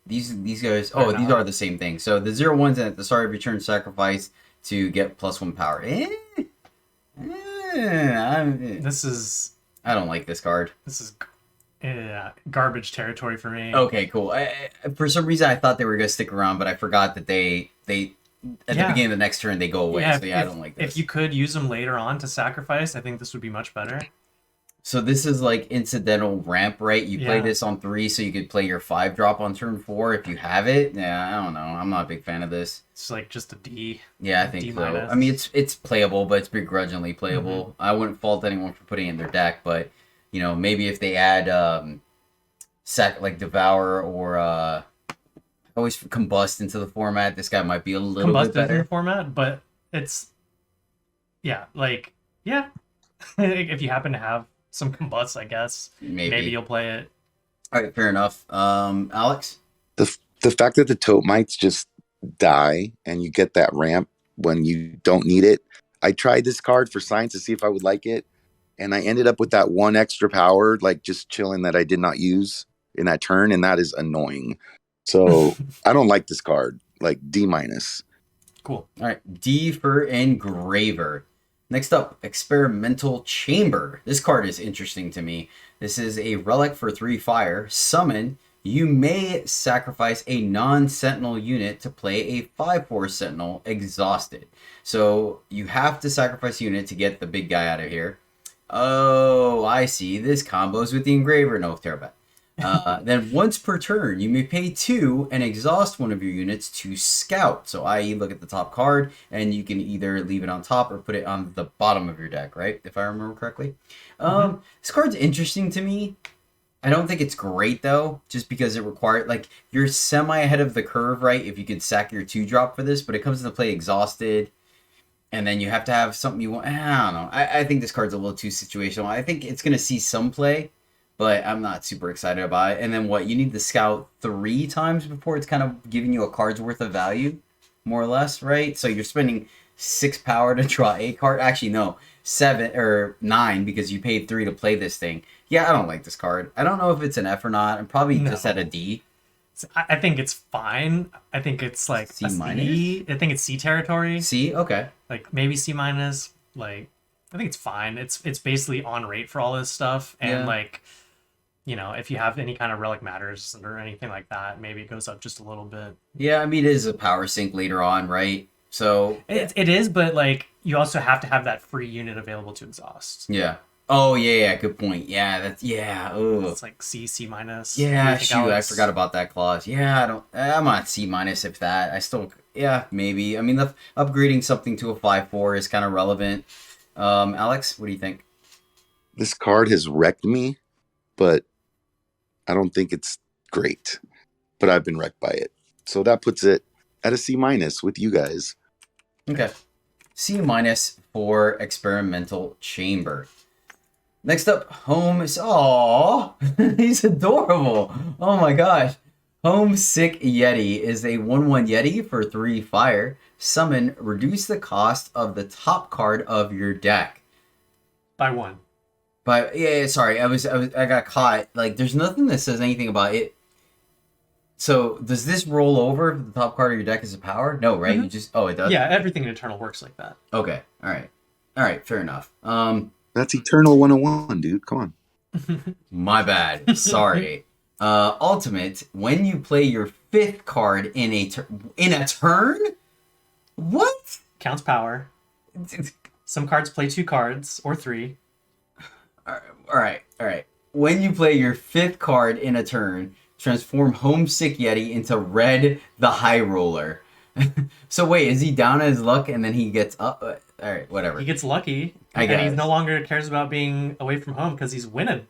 these guys? Oh, these are the same thing. So the 0/1s at the start of your turn sacrifice to get +1 power. I don't like this card. This is garbage territory for me. Okay, cool. For some reason, I thought they were going to stick around, but I forgot that they at the beginning of the next turn, they go away. Yeah, so I don't like this. If you could use them later on to sacrifice, I think this would be much better. So this is like incidental ramp, right? You play this on 3, so you could play your 5-drop on turn 4 if you have it. Yeah, I don't know. I'm not a big fan of this. It's like just a D. Yeah, I think D-. So. I mean, it's playable, but it's begrudgingly playable. Mm-hmm. I wouldn't fault anyone for putting it in their deck, but maybe if they add like Devour or always Combust into the format, this guy might be a little bit better. Combust in the format, but it's if you happen to have some Combust, I guess maybe you'll play it. All right, fair enough. Alex, the fact that the Totemites just die and you get that ramp when you don't need it. I tried this card for science to see if I would like it, and I ended up with that 1 extra power, like just chilling, that I did not use. in that turn, and that is annoying. So I don't like this card. Like D-. Cool. All right, D for Engraver. Next up, Experimental Chamber. This card is interesting to me. This is a relic for 3 fire. Summon. You may sacrifice a non-sentinel unit to play a 5/4 sentinel exhausted. So you have to sacrifice a unit to get the big guy out of here. Oh, I see. This combos with the Engraver. No, terrible. Then once per turn, you may pay 2 and exhaust one of your units to scout. So i.e. look at the top card, and you can either leave it on top or put it on the bottom of your deck, right? If I remember correctly. This card's interesting to me. I don't think it's great, though, just because it requires, like, you're semi ahead of the curve, right? If you could sack your 2-drop for this, but it comes into play exhausted, and then you have to have something you want. I don't know. I think this card's a little too situational. I think it's going to see some play, but I'm not super excited about it. And then what? You need to scout 3 times before it's kind of giving you a card's worth of value, more or less, right? So you're spending 6 power to draw a card. Actually, no, 7 or 9 because you paid 3 to play this thing. Yeah, I don't like this card. I don't know if it's an F or not. I'm probably just at a D. I think it's fine. I think it's like C-? I think it's C territory. C? Okay. Like maybe C-. Like I think it's fine. It's basically on rate for all this stuff. And like, you know, if you have any kind of relic matters or anything like that, maybe it goes up just a little bit. Yeah, I mean, it is a power sink later on, right? So it is, but like you also have to have that free unit available to exhaust. yeah. Oh yeah, good point. Yeah, that's Ugh. It's like C-. Yeah, shoot, I forgot about that clause. Yeah, I'm on C- if that. I still, maybe. I mean, upgrading something to a 5/4 is kind of relevant. Alex, what do you think? This card has wrecked me, but I don't think it's great. But I've been wrecked by it. So that puts it at a C- with you guys. Okay. C- for Experimental Chamber. Next up, he's adorable. Oh my gosh. Homesick Yeti is a 1/1 Yeti for 3 fire. Summon, reduce the cost of the top card of your deck. By 1. Sorry, I got caught. Like, there's nothing that says anything about it. So, does this roll over if the top card of your deck is a power? No, right? Mm-hmm. You just, it does? Yeah, everything in Eternal works like that. Okay, alright, fair enough. That's Eternal 101, dude. Come on. My bad. Sorry. Ultimate, when you play your 5th card in a turn? What? Counts power. Some cards play 2 cards or 3. All right. When you play your 5th card in a turn, transform Homesick Yeti into Red the High Roller. So wait, is he down on his luck and then he gets up? All right, whatever. He gets lucky, I guess. And he no longer cares about being away from home because he's winning.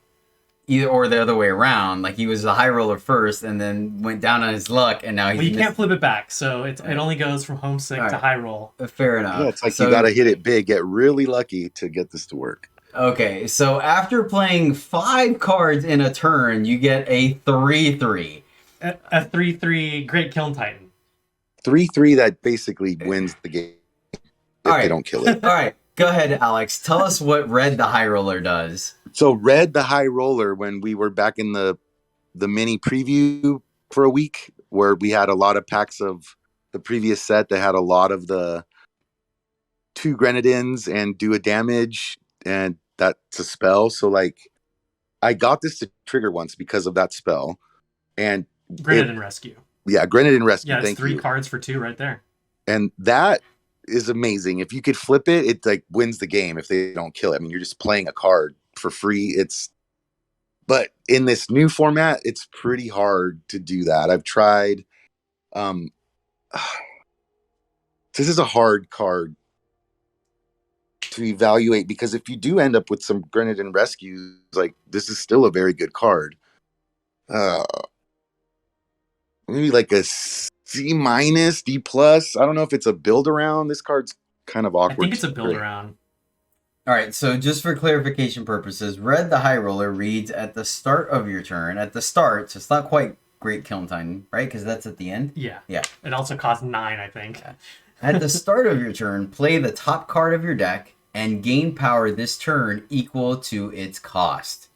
Either or the other way around. Like he was a high roller first and then went down on his luck and now he's... Well, you can't flip it back, so it only goes from homesick to high roll. Fair enough. Yeah, it's like you gotta hit it big, get really lucky to get this to work. Okay, so after playing 5 cards in a turn, you get a 3/3. A 3/3 Great Kiln Titan. 3/3 that basically wins the game if they don't kill it. All right, go ahead, Alex. Tell us what Red the High Roller does. So Red the High Roller, when we were back in the mini preview for a week, where we had a lot of packs of the previous set that had a lot of the 2 Grenadins and do a damage, and that's a spell. So like, I got this to trigger once because of that spell, and Grenadin Rescue. Yeah, Grenadin Rescue. Yeah, it's thank 3 you. cards for 2 right there. And that is amazing. If you could flip it, it like wins the game if they don't kill it. I mean, you're just playing a card for free. But in this new format, it's pretty hard to do that. I've tried. This is a hard card to evaluate because if you do end up with some Grenadin Rescues, like this is still a very good card. Maybe like a C-, D+. I don't know if it's a build around. This card's kind of awkward. I think it's a build around. All right, so just for clarification purposes, Red the High Roller reads at the start of your turn. At the start, so it's not quite Great Kiln Titan, right? Because that's at the end? Yeah. Yeah. It also costs 9, I think. At the start of your turn, play the top card of your deck and gain power this turn equal to its cost.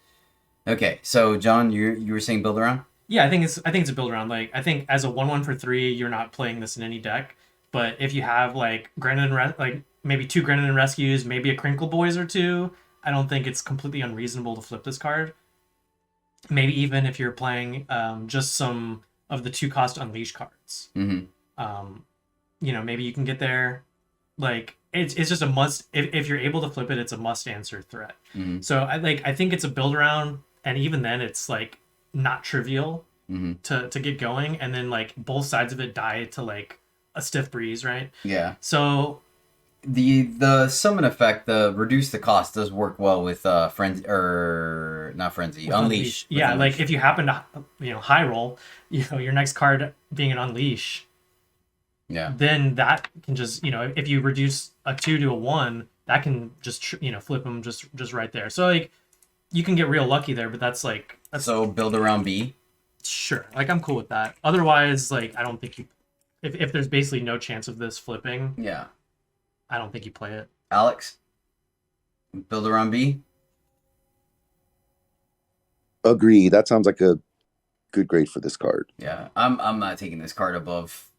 Okay, so John, you were saying build around? Yeah, I think it's a build around. Like, I think as a 1/1 for 3, you're not playing this in any deck. But if you have like like maybe 2 Grenadin Rescues, maybe a Krinkle Boys or 2, I don't think it's completely unreasonable to flip this card. Maybe even if you're playing just some of the 2-cost Unleash cards. You know, maybe you can get there. Like, it's just a must. If you're able to flip it, it's a must answer threat. So I think it's a build around, and even then it's like not trivial to get going, and then like both sides of it die to like a stiff breeze, right? Yeah. So the summon effect, the reduce the cost, does work well with frenzy, or not frenzy, unleash. Yeah, Unleash. like if you happen to high roll, your next card being an unleash. Yeah. Then that can just, if you reduce a 2 to a 1, that can just flip them just right there. So like you can get real lucky there, but that's so build around B. Sure, like I'm cool with that. Otherwise, like I don't think you, if there's basically no chance of this flipping, Yeah. I don't think you play it. Alex, build around B. Agree. That sounds like a good grade for this card. Yeah, I'm not taking this card above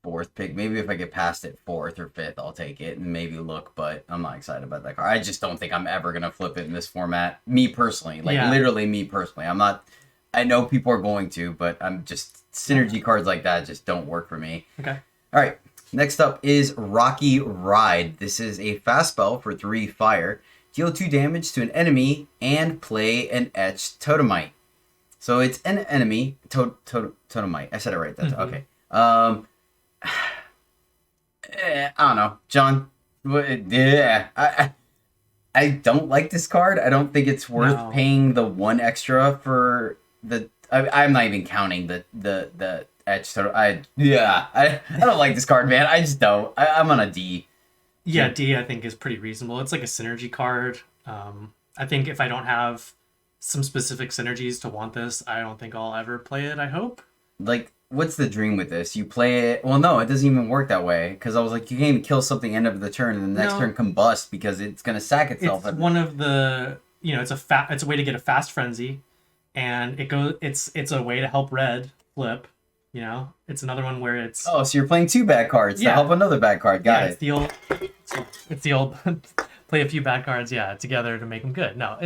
4th pick. Maybe if I get past it 4th or 5th, I'll take it and maybe look. But I'm not excited about that card. I just don't think I'm ever gonna flip it in this format. Me personally, literally me personally. I'm not. I know people are going to, but I'm just synergy cards like that just don't work for me. Okay. All right. Next up is Rocky Ride. This is a fast spell for 3 fire. Deal 2 damage to an enemy and play an Etched Totemite. So it's an enemy Totemite. I said it right. That's okay. I don't know, John. Yeah, I don't like this card. I don't think it's worth paying the 1 extra for the. I'm not even counting the etch. So I don't like this card, man. I just don't. I'm on a D. Yeah, D I think is pretty reasonable. It's like a synergy card. I think if I don't have some specific synergies to want this, I don't think I'll ever play it. I hope. Like, what's the dream with this? You play it. Well, no, it doesn't even work that way. Because I was like, you can't even kill something end of the turn, and the next turn combust because it's gonna sack itself. It's one of the it's a way to get a fast frenzy, and it's a way to help red flip. It's another one where it's so you're playing 2 bad cards to help another bad card. Got it. It's the old play a few bad cards together to make them good. No,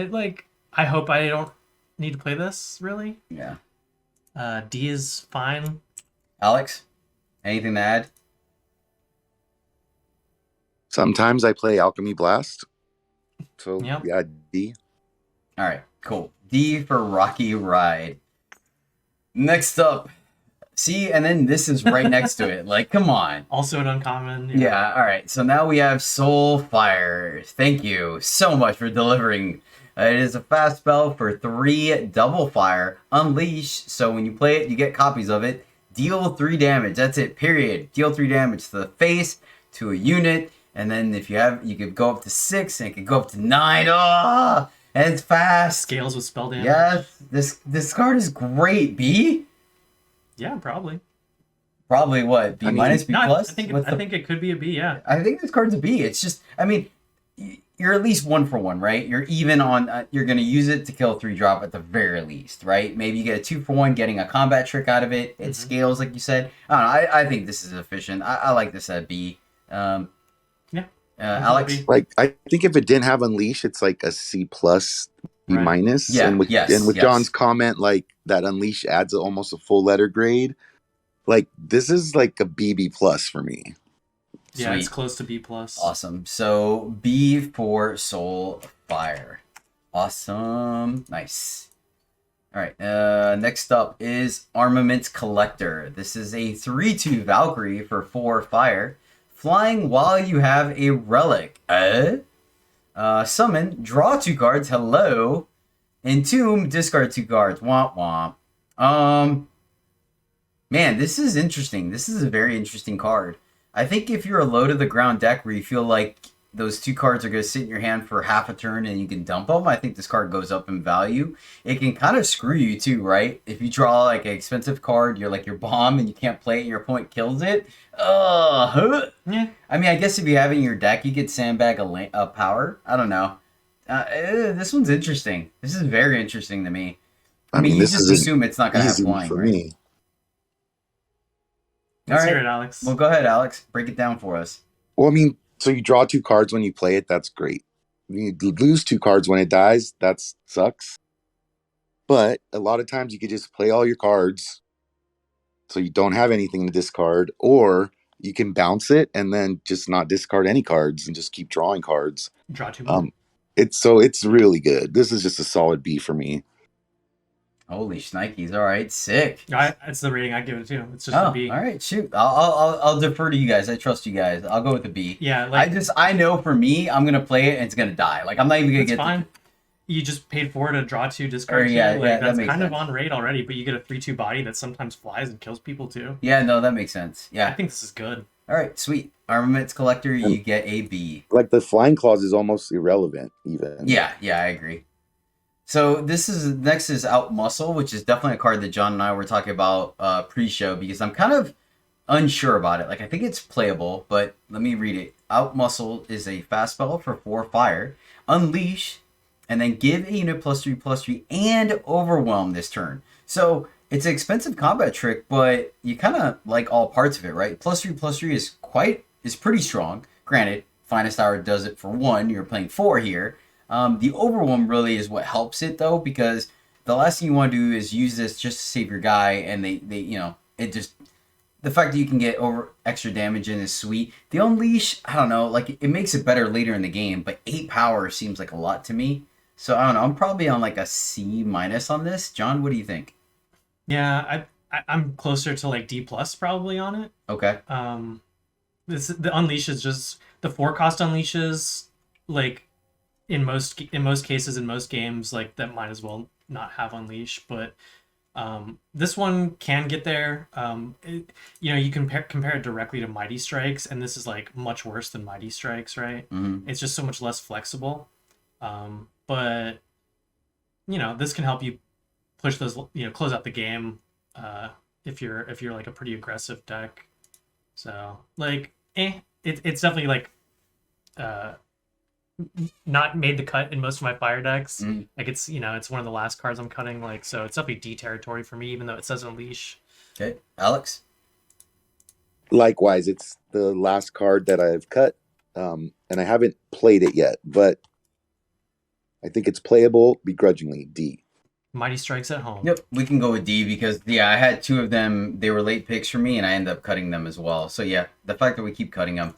I hope I don't need to play this really. Yeah. D is fine. Alex, anything to add? Sometimes I play Alchemy Blast. So, yeah, D. All right, cool. D for Rocky Ride. Next up. See, and then this is right next to it. Like, come on. Also an uncommon. Yeah, all right. So now we have Soul Fire. Thank you so much for delivering. It is a fast spell for 3 double fire. Unleash. So when you play it, you get copies of it. Deal 3 damage. That's it, period. Deal 3 damage to the face, to a unit. And then if you have, you could go up to 6, and it could go up to 9. Oh, and it's fast. Scales with spell damage. Yes, this card is great. B? Yeah, probably. Probably what? B minus, B plus? I think it could be a B, yeah. I think this card's a B. It's just, I mean, you're at least 1 for 1, right? You're even on, you're going to use it to kill 3 drop at the very least, right? Maybe you get a 2 for 1, getting a combat trick out of it. It scales, like you said. I don't know. I think this is efficient. I like this at B. Alex? I think if it didn't have Unleash, it's like a C plus, B minus. Yeah, and with John's comment, like that Unleash adds almost a full letter grade. Like this is like a BB plus for me. Yeah, Sweet. It's close to B plus. Awesome. So B for Soul Fire. Awesome. Nice. All right. Next up is Armament Collector. This is a 3/2 Valkyrie for 4 fire. Flying while you have a relic. Summon, draw 2 cards. Hello. Entomb, discard 2 cards. Womp womp. Man, this is interesting. This is a very interesting card. I think if you're a low to the ground deck where you feel like those 2 cards are going to sit in your hand for half a turn and you can dump them, I think this card goes up in value. It can kind of screw you too, right? If you draw like an expensive card, you're like your bomb and you can't play it and your opponent kills it. Yeah. I mean, I guess if you have it in your deck, you could sandbag a power. I don't know. This one's interesting. This is very interesting to me. I mean, you this just is assume it's not going to have easy flying, for right? me. Let's All hear right. it, Alex. Well, go ahead, Alex. Break it down for us. Well, I mean, so you draw 2 cards when you play it. That's great. You lose 2 cards when it dies. That sucks. But a lot of times you could just play all your cards, so you don't have anything to discard, or you can bounce it and then just not discard any cards and just keep drawing cards. Draw 2 more. It's really good. This is just a solid B for me. Holy shnikes! All right, sick. It's the rating I give it too. It's just Oh, a B. all right, shoot. I'll defer to you guys. I trust you guys. I'll go with the B. Yeah, like I know for me, I'm gonna play it and it's gonna die. Like I'm not even gonna it's get. fine. You just paid for it to draw 2, discard 2. Yeah, Like, that that's makes kind of sense. on rate already, but you get a 3/2 body that sometimes flies and kills people too. Yeah, no, that makes sense. I Yeah. think this is good. All right, sweet. Armament Collector, you get a B. Like the flying clause is almost irrelevant, even. Yeah, I agree. So next is Out Muscle, which is definitely a card that John and I were talking about pre-show because I'm kind of unsure about it. Like I think it's playable, but let me read it. Out Muscle is a fast spell for 4 fire. Unleash, and then give a unit +3/+3 and overwhelm this turn. So it's an expensive combat trick, but you kind of like all parts of it, right? +3/+3 is pretty strong. Granted, Finest Hour does it for 1. You're playing 4 here. The overwhelm really is what helps it though, because the last thing you want to do is use this just to save your guy, and they it just, the fact that you can get over extra damage in is sweet. The Unleash, I don't know, like it makes it better later in the game, but 8 power seems like a lot to me. So I don't know, I'm probably on like a C- on this. John, what do you think? Yeah, I'm closer to like D+ probably on it. Okay. The Unleash is just the 4-cost unleashes, like in most cases in most games, like that might as well not have Unleash, but this one can get there. You compare it directly to Mighty Strikes, and this is like much worse than Mighty Strikes, right? Mm-hmm. It's just so much less flexible. But this can help you push those, close out the game if you're like a pretty aggressive deck. So like it's definitely like not made the cut in most of my fire decks. Mm. Like it's one of the last cards I'm cutting, like, so it's definitely D territory for me, even though it says Unleash. Okay, Alex. Likewise, it's the last card that I've cut, and I haven't played it yet, but I think it's playable begrudgingly. D. Mighty Strikes at home. Yep, we can go with D because I had 2 of them. They were late picks for me, and I ended up cutting them as well. So yeah, the fact that we keep cutting them.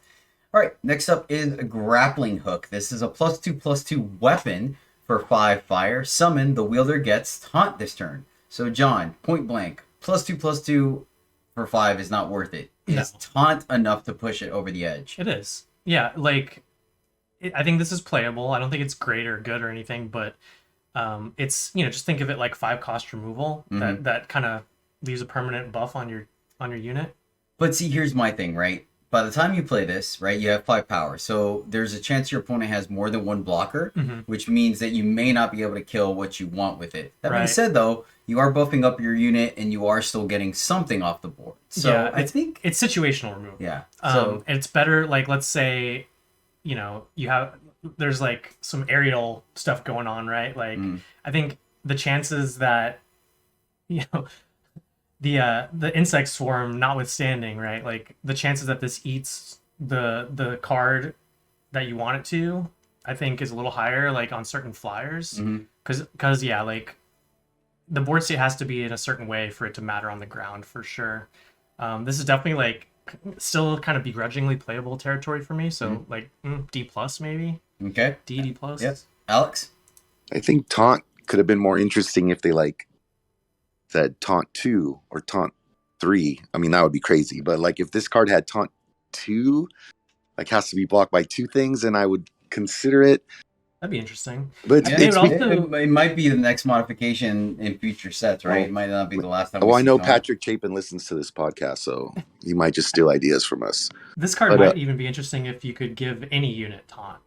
All right, next up is a Grappling Hook. This is a +2/+2 weapon for 5 fire. Summon, the wielder gets taunt this turn. So John, point blank, +2/+2 for 5 is not worth it. Is taunt enough to push it over the edge? It is. Yeah, like I think this is playable. I don't think it's great or good or anything, but it's just think of it like 5-cost removal that kind of leaves a permanent buff on your unit. But see, here's my thing, right? By the time you play this, right, you have 5 power. So there's a chance your opponent has more than 1 blocker, which means that you may not be able to kill what you want with it. That being said, though, you are buffing up your unit and you are still getting something off the board. So yeah, I think it's situational removal. Yeah. So it's better, like, let's say, there's like some aerial stuff going on, right? Like I think the chances that the insect swarm notwithstanding, right? Like the chances that this eats the card that you want it to, I think is a little higher, like on certain flyers. Because yeah, like the board state has to be in a certain way for it to matter on the ground for sure. This is definitely like still kind of begrudgingly playable territory for me. So like D+ maybe. Okay. D+. Yes. Alex? I think taunt could have been more interesting if they like said taunt 2 or taunt 3. I mean, that would be crazy. But like if this card had taunt 2, like has to be blocked by 2 things, and I would consider it. That'd be interesting. But it might be the next modification in future sets, right? It might not be the last time. I know Patrick Chapin listens to this podcast, so he might just steal ideas from us. This card might even be interesting if you could give any unit taunt.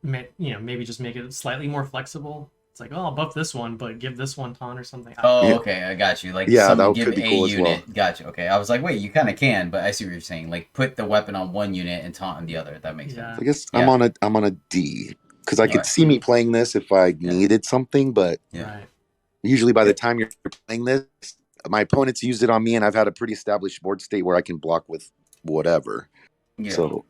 Maybe just make it slightly more flexible. It's like, I'll buff this one, but give this one taunt or something. Okay, I got you. Like, that give could be a cool unit. as well. Got you. Okay, I was like, wait, you kind of can, but I see what you're saying. Like, put the weapon on one unit and taunt on the other. That makes sense. I guess I'm on a D. because I could Right. see me playing this if I needed something, but Yeah. Right. usually by the time you're playing this, my opponents used it on me, and I've had a pretty established board state where I can block with whatever. Yeah. So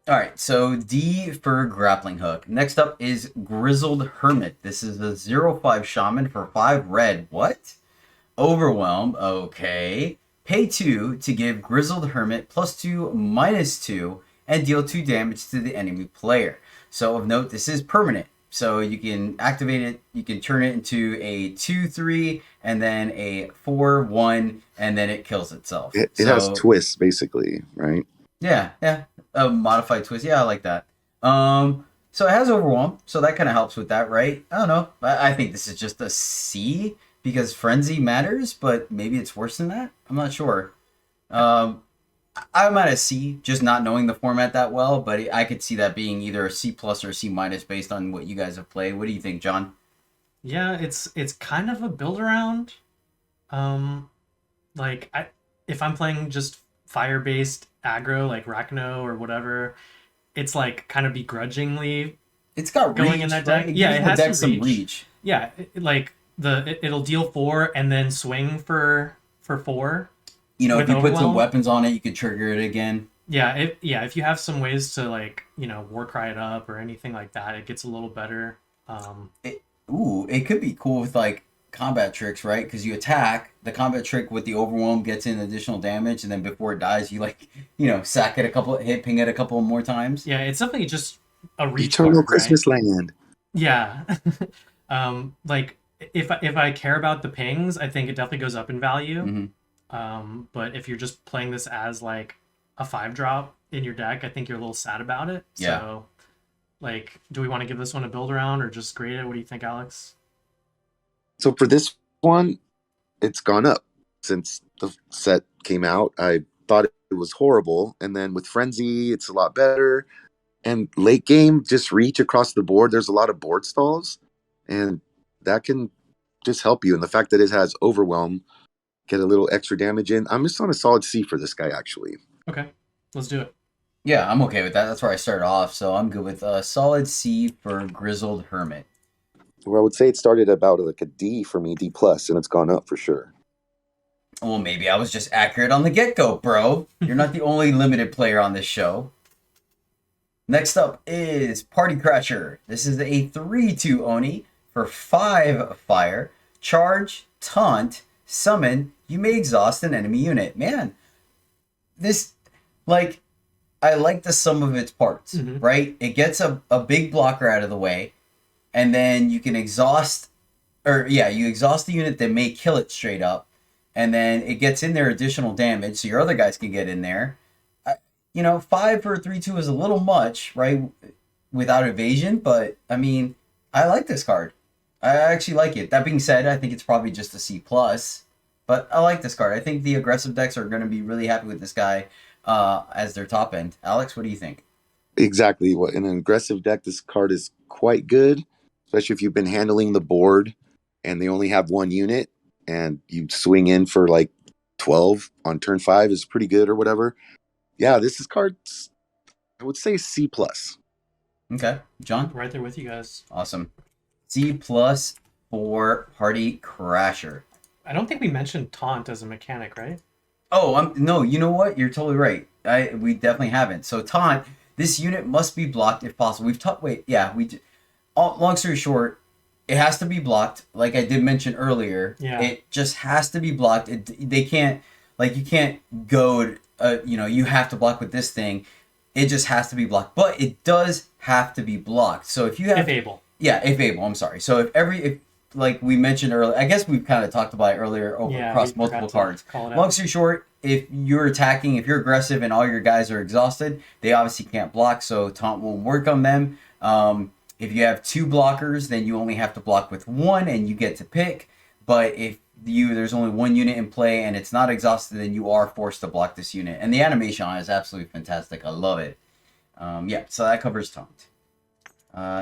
All right, so D for grappling hook. Next up is Grizzled Hermit. This is a 0/5 shaman for 5 red. What? Overwhelm. Okay. Pay 2 to give Grizzled Hermit +2, -2, and deal 2 damage to the enemy player. So of note, this is permanent. So you can activate it, you can turn it into a 2/3, and then a 4/1, and then it kills itself. it has twists, basically, right? Yeah. A modified twist. Yeah, I like that. So it has Overwhelm, so that kind of helps with that, right? I don't know. I think this is just a C because Frenzy matters, but maybe it's worse than that. I'm not sure. I'm at a C, just not knowing the format that well, but I could see that being either a C plus or a C minus based on what you guys have played. What do you think, John? Yeah, it's kind of a build around. Like if I'm playing just fire-based aggro like Rakno or whatever, it's like kind of begrudgingly It's got going reach, in that deck. right? Yeah, it has deck some reach. Yeah, it'll deal 4 and then swing for 4. You know, if With you put some Overwhelm? weapons on it, you could trigger it again. Yeah, if you have some ways to like, war cry it up or anything like that, it gets a little better. It could be cool with like combat tricks, right? Because you attack, the combat trick with the Overwhelm gets in additional damage, and then before it dies, you sack it ping it a couple more times. Yeah, it's definitely just a reach Eternal card, right? Christmas Land. Yeah. Like if I care about the pings, I think it definitely goes up in value. Mm-hmm. But if you're just playing this as like a 5-drop in your deck, I think you're a little sad about it. Yeah. So like, do we want to give this one a build around or just grade it? What do you think, Alex? So for this one, it's gone up since the set came out. I thought it was horrible, and then with Frenzy, it's a lot better. And late game, just reach across the board. There's a lot of board stalls, and that can just help you. And the fact that it has Overwhelm, get a little extra damage in. I'm just on a solid C for this guy, actually. Okay, let's do it. Yeah, I'm okay with that. That's where I started off, so I'm good with a solid C for Grizzled Hermit. Well, I would say it started about like a D for me, D+, and it's gone up for sure. Well, maybe I was just accurate on the get-go, bro. You're not the only limited player on this show. Next up is Party Crasher. This is a 3/2 Oni for 5 fire. Charge, taunt, summon. You may exhaust an enemy unit. Man, this, like, I like the sum of its parts, right? It gets a big blocker out of the way, and then you can exhaust, you exhaust the unit that may kill it straight up, and then it gets in there additional damage, so your other guys can get in there. 5 for a 3/2 is a little much, right? Without evasion, but I mean, I like this card. I actually like it. That being said, I think it's probably just a C+, but I like this card. I think the aggressive decks are going to be really happy with this guy as their top end. Alex, what do you think? Exactly. In an aggressive deck, this card is quite good, especially if you've been handling the board and they only have one unit and you swing in for like 12 on turn 5 is pretty good or whatever. Yeah, this is cards, I would say C+. Okay. John? Right there with you guys. Awesome. C+ for Party Crasher. I don't think we mentioned taunt as a mechanic, right? Oh, no, you know what? You're totally right. We definitely haven't. So taunt, this unit must be blocked if possible. Long story short, it has to be blocked. Like I did mention earlier, It just has to be blocked. You can't go, you have to block with this thing. It just has to be blocked. But it does have to be blocked. So if you have... If able. Yeah, if able, I'm sorry. So if like we mentioned earlier, I guess we've kind of talked about it earlier across multiple cards. Long story short, if you're attacking, if you're aggressive and all your guys are exhausted, they obviously can't block, so taunt won't work on them. If you have 2 blockers, then you only have to block with 1 and you get to pick. But if there's only 1 unit in play and it's not exhausted, then you are forced to block this unit. And the animation on it is absolutely fantastic. I love it. So that covers taunt.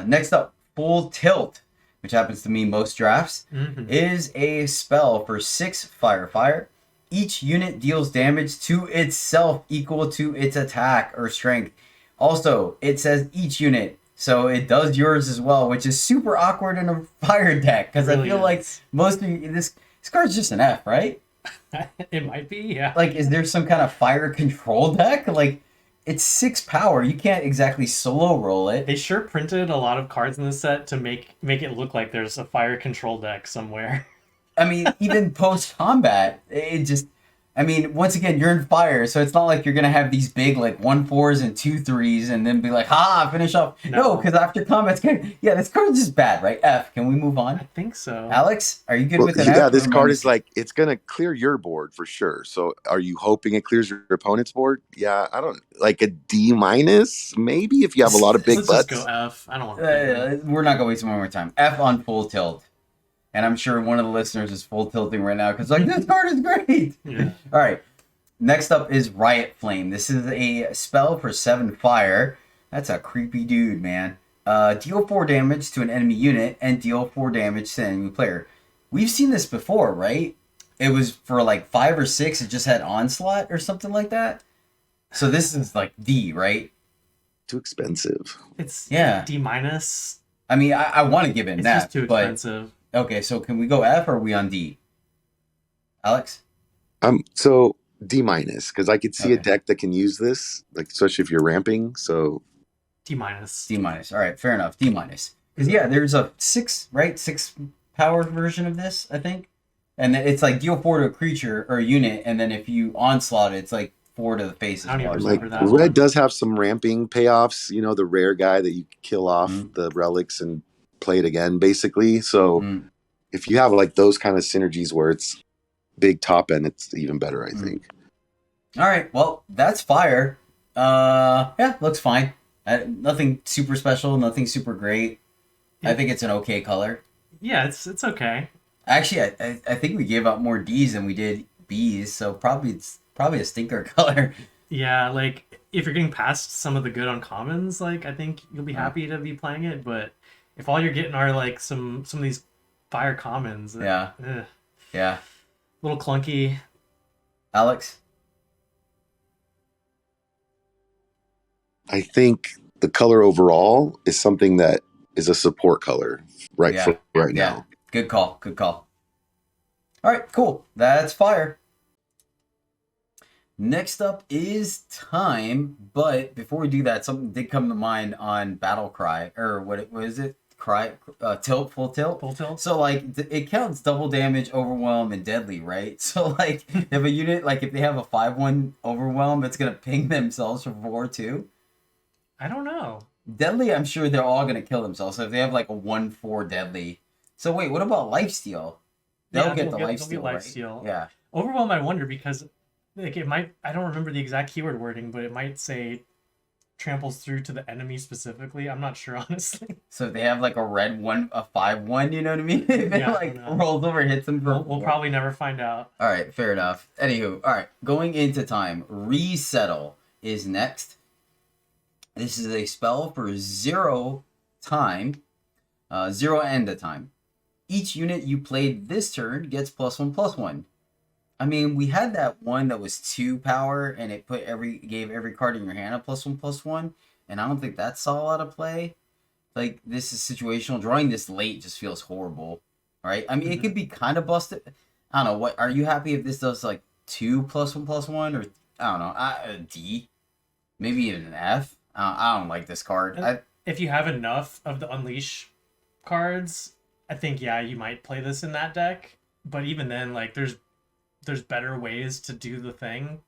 Next up, Full Tilt, which happens to me most drafts, is a spell for 6 fire. Each unit deals damage to itself equal to its attack or strength. Also, it says each unit, So it does yours as well, which is super awkward in a fire deck because Really I feel like is. most of this card's just an F, right? It might be, yeah. Like, is there some kind of fire control deck? Like, it's 6 power. You can't exactly solo roll it. They sure printed a lot of cards in this set to make it look like there's a fire control deck somewhere. I mean, even post combat, it just. I mean, once again, you're in fire, so it's not like you're gonna have these big like 1/4s and 2/3s, and then be like, "Ha, finish off." No, because after combat's good. Yeah, this card's just bad, right? F. Can we move on? I think so. Alex, are you good Well, with an yeah, F? this or card am I- is like, it's going to clear your board for sure. So are you hoping it clears your opponent's board? Yeah, I don't, like a D minus, maybe, if you have a lot of big Let's butts. just go F. I don't want to. We're not gonna waste more time. F on full tilt, and I'm sure one of the listeners is full tilting right now because like this card is great. Yeah. All right. Next up is Riot Flame. This is a spell for 7 fire. That's a creepy dude, man. Deal 4 damage to an enemy unit and deal 4 damage to an enemy player. We've seen this before, right? It was for like 5 or 6. It just had Onslaught or something like that. So this is like D, right? Too expensive. It's Yeah. D minus. I mean, I want to give it It's that, just too but expensive. okay. So can we go F or are we on D? Alex? So D minus, because I could see a Okay. deck that can use this, like especially if you're ramping. So D minus. D minus. All right, fair enough. D minus. Because yeah, there's a 6, right? 6 power version of this, I think. And it's like deal 4 to a creature or a unit, and then if you onslaught it, it's like 4 to the face as I don't well. even like remember that red one. does have some ramping payoffs. You know, the rare guy that you kill off Mhm. the relics and play it again, basically. So Mm. if you have like those kind of synergies where it's big top end, it's even better, I Mm. think. All right, well, that's fire. Yeah, looks fine. Nothing super special, nothing super great. I think it's an okay color. Yeah, it's okay. Actually, I think we gave out more D's than we did B's, so it's probably a stinker color. Yeah, like if you're getting past some of the good uncommons, like I think you'll be Yeah. happy to be playing it. But if all you're getting are like some of these fire commons, Yeah. a Yeah. little clunky. Alex? I think the color overall is something that is a support color right Yeah. for right Yeah. now. Good call. Good call. All right, cool. That's fire. Next up is time, but before we do that, something did come to mind on Battle Cry, or what is it? Tilt, full tilt. Full tilt. So like it counts double damage, overwhelm, and deadly, right? So like if a unit, like if they have a 5/1 overwhelm, it's gonna ping themselves for 4 too. I don't know. Deadly, I'm sure they're all gonna kill themselves. So if they have like a 1/4 deadly. So wait, what about lifesteal? They'll Yeah, get the they'll lifesteal, get right? lifesteal. Yeah. Overwhelm, I wonder because like it might. I don't remember the exact keyword wording, but it might say tramples through to the enemy specifically. I'm not sure honestly. So if they have like a red one, a 5/1, you know what I mean? If it Yeah, I like don't know. rolls over, hits them for. We'll probably never find out. All right, fair enough. Anywho, all right, going into time, Resettle is next. This is a spell for 0 time, 0 end of time. Each unit you played this turn gets +1/+1. I mean, we had that one that was 2 power, and it gave every card in your hand a +1/+1, and I don't think that saw a lot of play. Like, this is situational. Drawing this late just feels horrible, right? I mean, it could be kind of busted. I don't know. What are you happy if this does like 2 +1/+1, or I don't know, a D, maybe even an F? I don't like this card. If you have enough of the Unleash cards, I think yeah, you might play this in that deck. But even then, like there's better ways to do the thing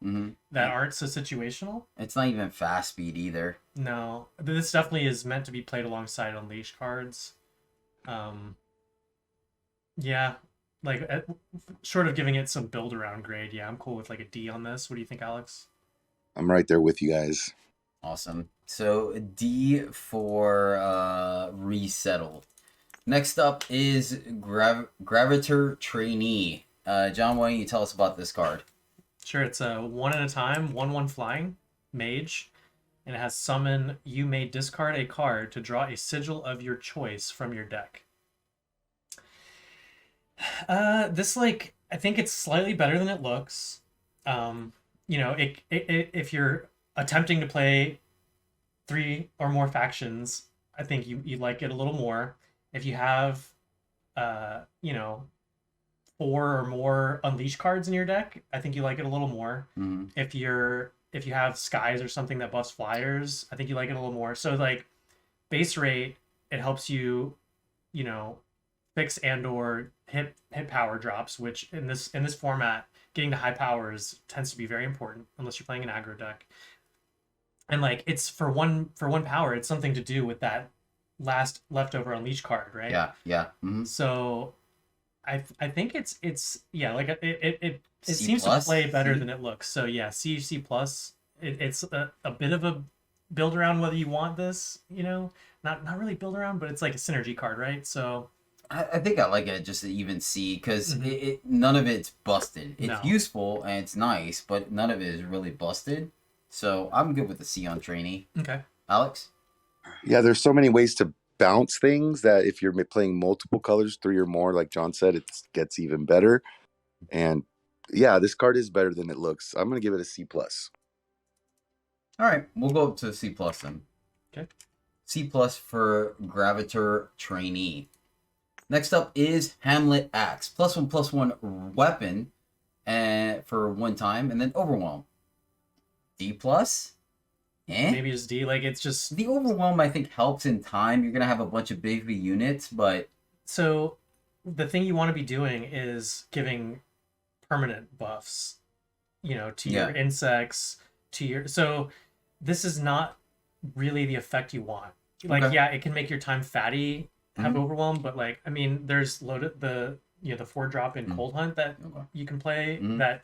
that aren't so situational. It's not even fast speed either. No, but this definitely is meant to be played alongside Unleash cards. Yeah, like short of giving it some build around grade, yeah, I'm cool with like a D on this. What do you think, Alex? I'm right there with you guys. Awesome. So a D for Resettle. Next up is Gravitor Trainee. John, why don't you tell us about this card? Sure, it's a 1 at a time, 1/1 flying mage, and it has summon. You may discard a card to draw a sigil of your choice from your deck. This like I think it's slightly better than it looks. You know, if you're attempting to play 3 or more factions, I think you like it a little more. If you have, you know, 4 or more Unleash cards in your deck, I think you like it a little more. Mhm. If you have Skies or something that buffs flyers, I think you like it a little more. So like base rate, it helps you, you know, fix and or hit power drops, which in this format, getting to high powers tends to be very important unless you're playing an aggro deck. And like it's for one power, it's something to do with that last leftover Unleash card, right? Yeah. So I think it's yeah, like it C seems to plus, play better C? than it looks. So yeah, C plus. It's a bit of a build around whether you want this, you know, not really build around, but it's like a synergy card, right? So I think I like it just to even see because Mhm. it none of it's busted. It's No. useful and it's nice, but none of it is really busted. So I'm good with the C on Trainee. Okay. Alex? Yeah, there's so many ways to bounce things that if you're playing multiple colors, 3 or more, like John said, it gets even better. And yeah, this card is better than it looks. I'm gonna give it a C plus. All right, we'll go up to C plus then. Okay. C plus for Gravitor Trainee. Next up is Hamlet Axe. +1/+1 weapon and for 1 time, and then Overwhelm. D plus? Eh? Maybe just D. Like it's just The Overwhelm I think helps in time. You're gonna have a bunch of big units, but so the thing you want to be doing is giving permanent buffs, you know, to your Yeah. insects, to your so this is not really the effect you want. Like Okay. yeah, it can make your time fatty, have Mhm. overwhelm, but like I mean, there's loaded the 4-drop in Mhm. Cold Hunt that Okay. you can play Mhm. that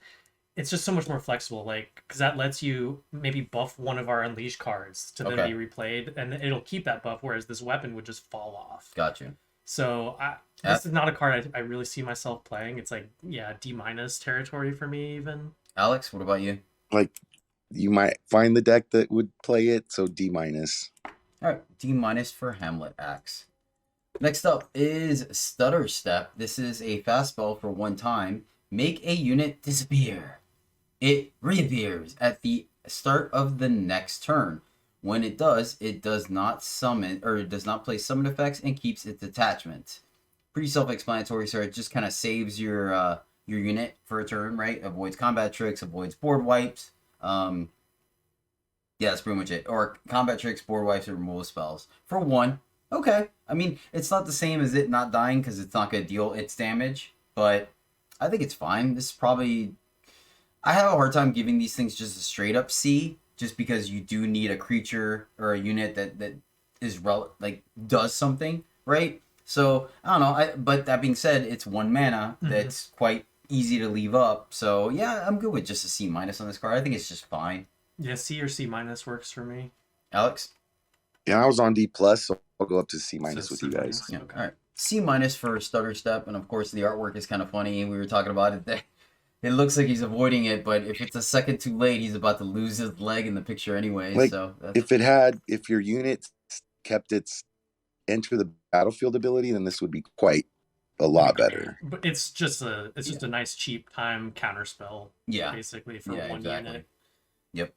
it's just so much more flexible, like because that lets you maybe buff one of our Unleash cards to then Okay. be replayed, and it'll keep that buff, whereas this weapon would just fall off. Gotcha. So this is not a card I really see myself playing. It's like yeah, D- territory for me even. Alex, what about you? Like, you might find the deck that would play it, so D minus. All right, D- for Hamlet Axe. Next up is Stutter Step. This is a fast spell for 1 time. Make a unit disappear. It reappears at the start of the next turn. When it does not summon or it does not play summon effects and keeps its attachment. Pretty self-explanatory, so it just kind of saves your unit for a turn, right? Avoids combat tricks, avoids board wipes. Yeah, that's pretty much it. Or combat tricks, board wipes, or removal spells. For 1, okay. I mean, it's not the same as it not dying because it's not going to deal its damage, but I think it's fine. This is probably... I have a hard time giving these things just a straight up C, just because you do need a creature or a unit that is does something, right? So I don't know. But that being said, it's 1 mana that's quite easy to leave up. So yeah, I'm good with just a C minus on this card. I think it's just fine. Yeah, C or C minus works for me. Alex? Yeah, I was on D plus, so I'll go up to C minus So with C you guys. minus. Yeah. Okay. All right. C minus for Stutter Step, and of course the artwork is kind of funny. We were talking about it there. It looks like he's avoiding it, but if it's a second too late, he's about to lose his leg in the picture anyway. Like, so that's... if your unit kept its enter the battlefield ability, then this would be quite a lot better. But it's just a nice cheap time counter spell. Yeah. Basically for 1 unit. Yep.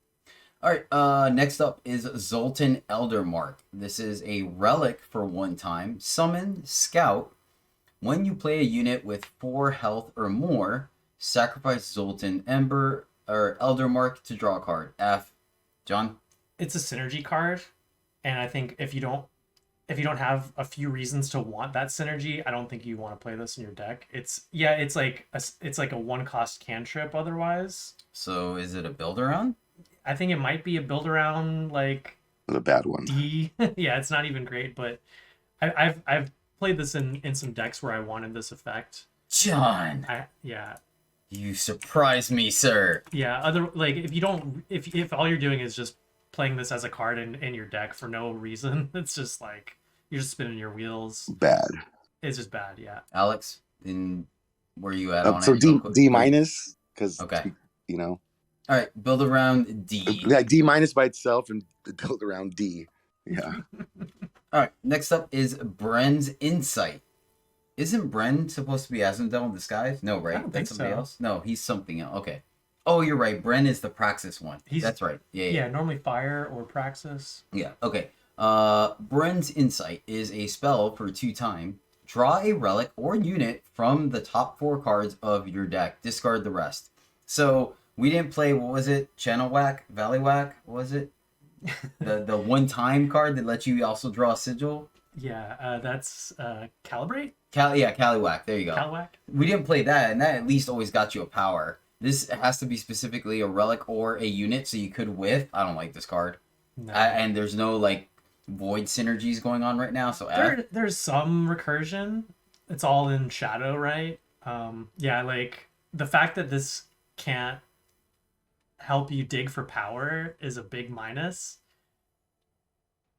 All right. Next up is Zoltan Eldermark. This is a relic for 1 time. Summon Scout. When you play a unit with 4 health or more, sacrifice Zoltan Ember or Eldermark to draw a card. F. John? It's a synergy card, and I think if you don't have a few reasons to want that synergy, I don't think you want to play this in your deck. It's like a 1 cost cantrip otherwise. So is it a build around? I think it might be a build around like The bad one. D. Yeah, it's not even great, but I've played this in some decks where I wanted this effect. John, Yeah. you surprise me, sir. Yeah, if all you're doing is just playing this as a card in your deck for no reason, it's just like you're just spinning your wheels. Bad. It's just bad, yeah. Alex, where are you at on So it? D minus, because Okay. you know. All right, build around D. Like D minus by itself and build around D. Yeah. All right, next up is Bren's Insight. Isn't Bren supposed to be Azumdale in disguise? No, right? I don't That's think somebody so. else? No, he's something else. Okay. Oh, you're right. Bren is the Praxis one. That's right. Yeah. Yeah, normally Fire or Praxis. Yeah. Okay. Bren's Insight is a spell for 2 time. Draw a relic or unit from the top 4 cards of your deck. Discard the rest. So we didn't play, what was it? Channel Whack? Valley Whack? What was it? The 1-time card that lets you also draw a sigil? Yeah, that's Calibrate? Callywhack. There you go. Caliwhack? We didn't play that, and that at least always got you a power. This has to be specifically a relic or a unit, so you could whiff. I don't like this card. No. And there's no, like, void synergies going on right now, so There's some recursion. It's all in shadow, right? Yeah, like, the fact that this can't help you dig for power is a big minus.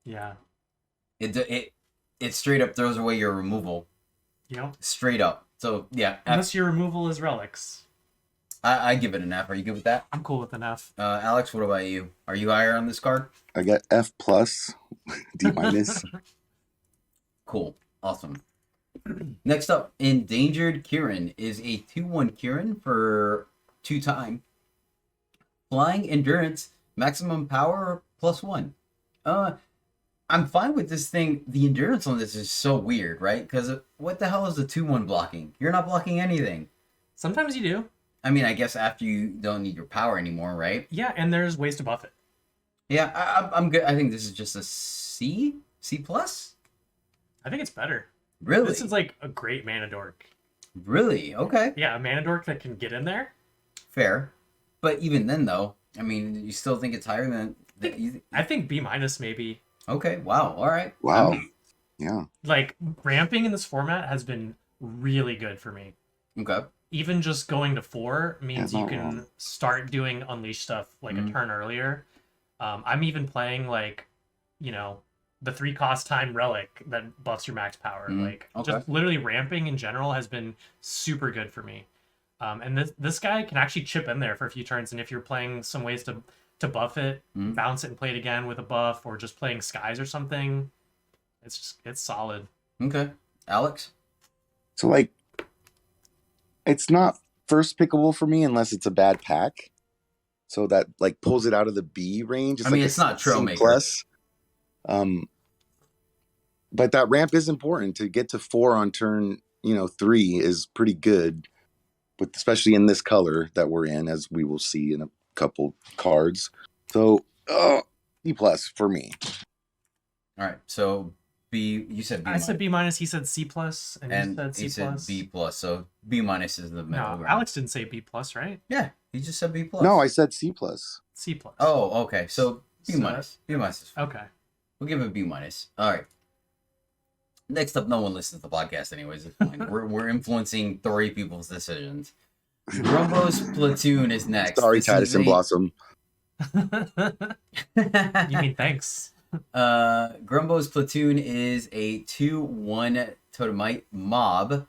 Yeah. It straight up throws away your removal. You know? Straight up. So, yeah. Unless your removal is relics. I give it an F. Are you good with that? I'm cool with an F. Alex, what about you? Are you higher on this card? I got F plus, D minus. Cool. Awesome. Next up, Endangered Kieran is a 2-1 Kieran for 2-time. Flying Endurance, maximum power +1. I'm fine with this thing. The endurance on this is so weird, right? Because what the hell is the 2-1 blocking? You're not blocking anything. Sometimes you do. I mean, I guess after you don't need your power anymore, right? Yeah, and there's ways to buff it. Yeah, I'm good. I think this is just a C? C+? I think it's better. Really? This is like a great mana dork. Really? Okay. Yeah, a mana dork that can get in there. Fair. But even then, though, I mean, you still think it's higher than... I think B- maybe. Okay, wow, all right. Wow. Yeah. Like, ramping in this format has been really good for me. Okay. Even just going to 4 means Yeah, you not can wrong. start doing Unleash stuff like a turn earlier. I'm even playing, like, you know, the 3-cost time relic that buffs your max power. Like, just literally ramping in general has been super good for me. And this guy can actually chip in there for a few turns, and if you're playing some ways to buff it, bounce it and play it again with a buff, or just playing skies or something, it's solid. Okay. Alex? So, like, it's not first pickable for me unless it's a bad pack. So that, like, pulls it out of the B range. I mean, it's not Trailmaker. Plus. But that ramp is important. To get to 4 on turn, 3 is pretty good. But especially in this color that we're in, as we will see in a couple cards. So, B plus for me. All right, so B, you said B. I said B-, he said C+, and you said C+. B+, so B- is the middle. No, Alex didn't say B+, right? Yeah, he just said B+. No, I said C plus. C+. Oh, okay, so B-. So- B- is fine. Okay. We'll give it B-. All right. Next up, no one listens to the podcast anyways. It's fine. we're influencing 3 people's decisions. Rombo's Platoon is next. Sorry, This Titus is and a- Blossom. You mean thanks? Grumbo's Platoon is a 2-1 Totemite mob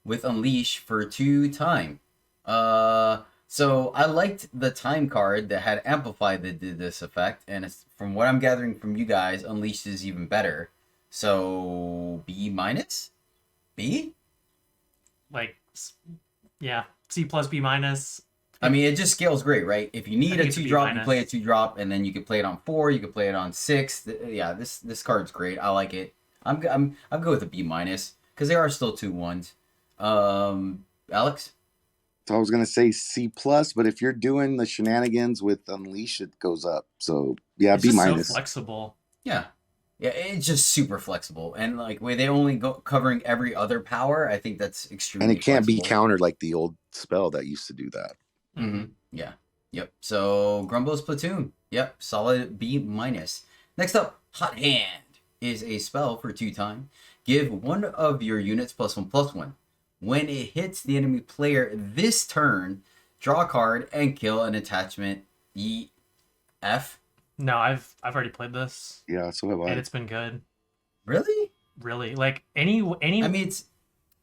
with Unleash for 2-time. So I liked the time card that had Amplify that did this effect, and from what I'm gathering from you guys, Unleashed is even better. So B-? B? Like, yeah, C+, B-. I mean, it just scales great, right? If you need think a it's a 2-drop, B-. you play a 2-drop, and then you can play it on 4. You can play it on 6. Yeah, this card's great. I like it. I'm good with a B- because they are still 2-1s. Alex? So I was gonna say C plus, but if you're doing the shenanigans with Unleash, it goes up. So yeah, It's B just minus. so flexible. Yeah, it's just super flexible, and like where they only go covering every other power. I think that's extremely. And it can't be flexible. countered like the old spell that used to do that. Mm-hmm. Yeah. Yep. So Grumbo's Platoon. Yep. Solid B-. Next up, Hot Hand is a spell for 2-time. Give one of your units +1/+1. When it hits the enemy player this turn, draw a card and kill an attachment EF. No, I've already played this, Yeah, so have I. and it's been good. Really? Really, like any. I mean, it's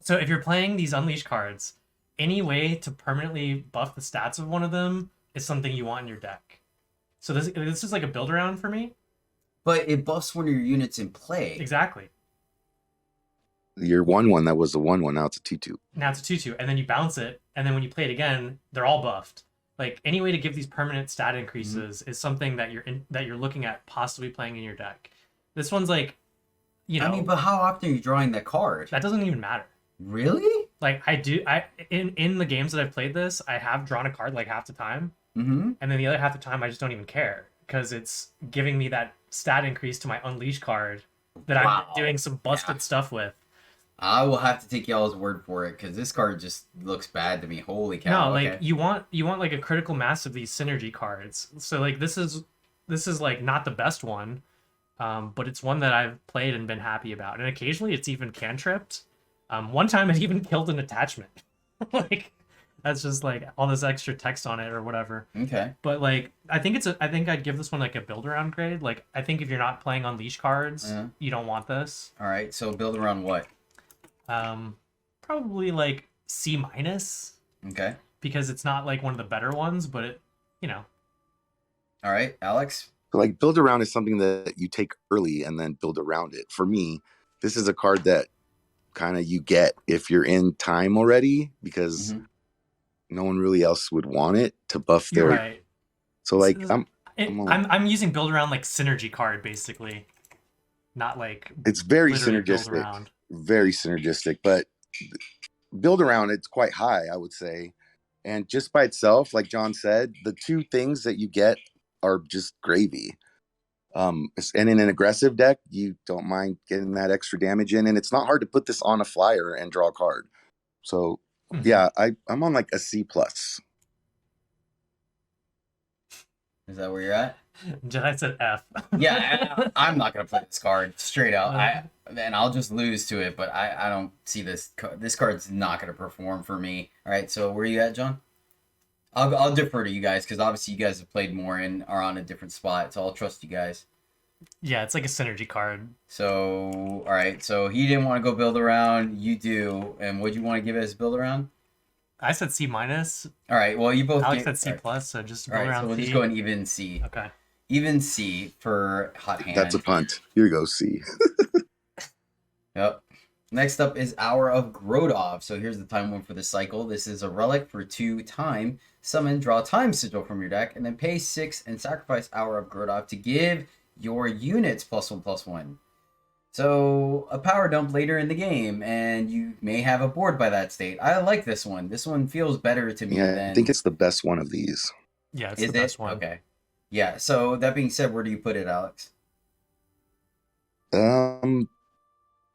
So if you're playing these Unleash cards, any way to permanently buff the stats of one of them is something you want in your deck. So this is like a build around for me. but it buffs one of your units in play. Exactly. Your 1/1 that was a 1/1. Now it's a 2/2. Now it's a 2/2, and then you bounce it, and then when you play it again, they're all buffed. Like any way to give these permanent stat increases is something that you're looking at possibly playing in your deck. This one's like, you know, I mean, but how often are you drawing that card? that doesn't even matter. Really? Like in the games that I've played this, I have drawn a card like half the time, Mm-hmm. and then the other half the time I just don't even care because it's giving me that stat increase to my Unleash card that I'm doing some busted stuff with. I will have to take y'all's word for it because this card just looks bad to me. Holy cow! No, like okay. you want like a critical mass of these synergy cards. So like this is like not the best one, but it's one that I've played and been happy about. And occasionally it's even cantripped. One time it even killed an attachment. Like that's just like all this extra text on it or whatever. Okay. But like I think I'd give this one like a build around grade. Like I think if you're not playing Unleash cards, you don't want this. All right. So build around what? Probably like C minus. Okay. Because it's not like one of the better ones, but it, you know. All right, Alex. So like build around is something that you take early and then build around it. For me, this is a card that kind of you get if you're in time already because no one really else would want it to buff their. You're right. So like I'm using build around like synergy card basically, not like it's very synergistic. Very synergistic, but build around it's quite high, I would say. And just by itself, like John said, the two things that you get are just gravy. And in an aggressive deck, you don't mind getting that extra damage in, and it's not hard to put this on a flyer and draw a card. So yeah, I'm on like a C plus. Is that where you're at? Jedi said F. Yeah, I'm not gonna play this card straight out. I'll just lose to it. But I don't see this. This card's not gonna perform for me. All right, so where are you at, John? I'll defer to you guys because obviously you guys have played more and are on a different spot. So I'll trust you guys. Yeah, it's like a synergy card. So all right, so he didn't want to go build around. You do, and what do you want to give it as build around? I said C minus. All right, well you both. Alex said C plus, so just build around. So we'll C. just go an even C. Okay. Even C for hot hand. That's a punt. Here you go, C. Yep. Next up is Hour of Grodov. So here's the time one for the cycle. This is a relic for 2 time. Summon, draw time sigil from your deck, and then pay 6 and sacrifice Hour of Grodov to give your units +1/+1. So a power dump later in the game, and you may have a board by that state. I like this one. This one feels better to me than... I think it's the best one of these. Yeah, it's the best one. Okay. Yeah, so that being said, where do you put it, Alex?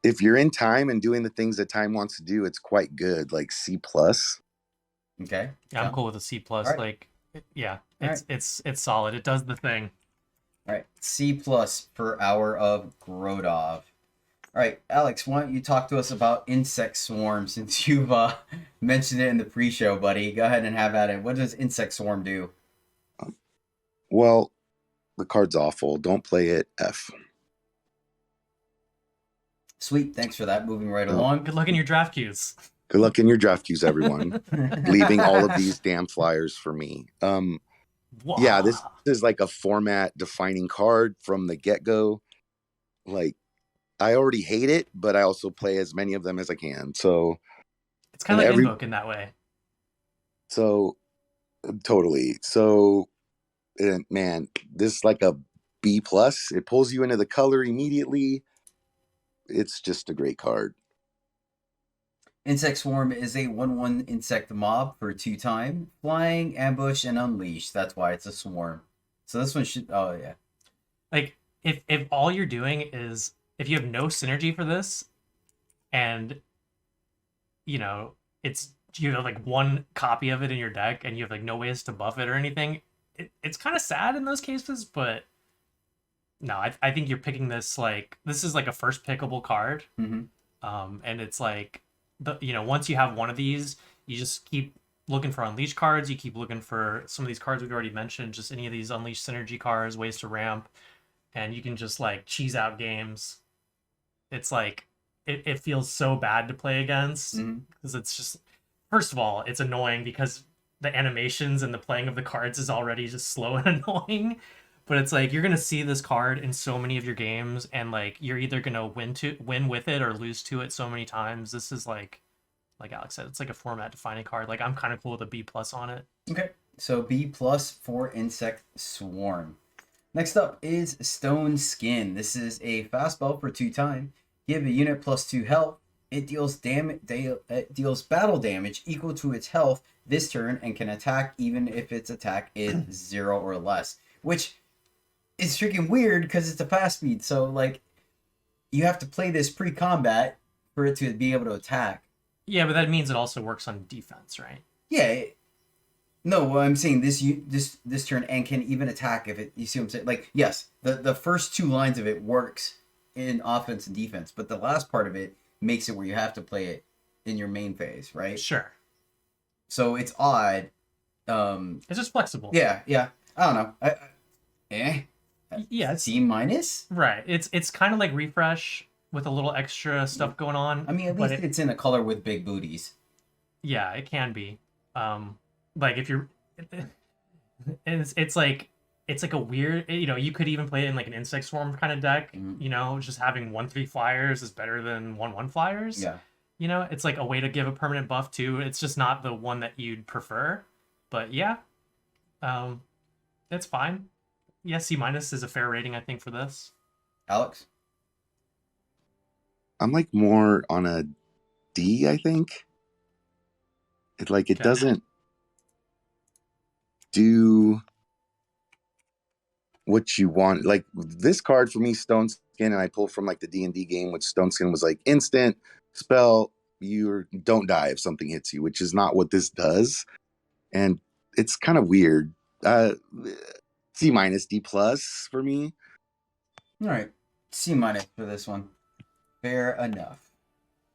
If you're in time and doing the things that time wants to do, it's quite good, like C plus. Okay. Yeah, I'm cool with a C plus. Right. Like, yeah, it's solid. It does the thing. All right, C plus for Hour of Grodov. All right, Alex, why don't you talk to us about Insect Swarm since you've mentioned it in the pre-show, buddy? Go ahead and have at it. What does Insect Swarm do? Well, the card's awful. Don't play it. F. Sweet, thanks for that. Moving right along. Good luck in your draft queues. Good luck in your draft queues, everyone. Leaving all of these damn flyers for me. Yeah, this is like a format defining card from the get-go. Like, I already hate it, but I also play as many of them as I can. So it's kind of like Invoke in that way. So totally. So man, this is like a B plus. It pulls you into the color immediately. It's just a great card. Insect Swarm is a 1/1 insect mob for 2 time. Flying, ambush, and unleash. That's why it's a swarm. So this one should... Oh, yeah. Like, if all you're doing is... If you have no synergy for this, and, you know, you have, like, 1 copy of it in your deck, and you have, like, no ways to buff it or anything, it's kind of sad in those cases, but... No, I think you're picking this, like... This is, like, a first pickable card. Mm-hmm. And it's, like... once you have one of these, you just keep looking for Unleash cards. You keep looking for some of these cards we've already mentioned, just any of these Unleash synergy cards, ways to ramp, and you can just like cheese out games. It's like it feels so bad to play against because it's just, first of all, it's annoying because the animations and the playing of the cards is already just slow and annoying. But it's like you're gonna see this card in so many of your games, and like you're either gonna win with it or lose to it so many times. This is like Alex said, it's like a format defining card. Like I'm kind of cool with a B plus on it. Okay, so B plus for Insect Swarm. Next up is Stone Skin. This is a fast spell for 2 time. Give a unit +2 health. It deals battle damage equal to its health this turn and can attack even if its attack is 0 or less. Which is freaking weird because it's a fast speed. So like, you have to play this pre-combat for it to be able to attack. Yeah, but that means it also works on defense, right? Yeah. No, well, I'm saying this turn and can even attack if it. You see what I'm saying? Like, yes, the first 2 lines of it works in offense and defense, but the last part of it makes it where you have to play it in your main phase, right? Sure. So it's odd. It's just flexible. Yeah. I don't know. Yeah. C minus. Right. It's kind of like Refresh with a little extra stuff going on. I mean, at least it's in a color with big booties. Yeah, it can be. Like if you're, it's like a weird. You could even play it in like an Insect Swarm kind of deck. Just having 1/3 flyers is better than 1/1 flyers. Yeah. It's like a way to give a permanent buff too. It's just not the one that you'd prefer, but yeah, that's fine. Yeah, C- is a fair rating, I think, for this. Alex? I'm like more on a D, I think. It Okay. doesn't do what you want. Like this card for me, Stone Skin, and I pulled from like the D&D game, which Stone Skin was like instant spell, you don't die if something hits you, which is not what this does. And it's kind of weird. C minus, D plus for me. All right. C minus for this one. Fair enough.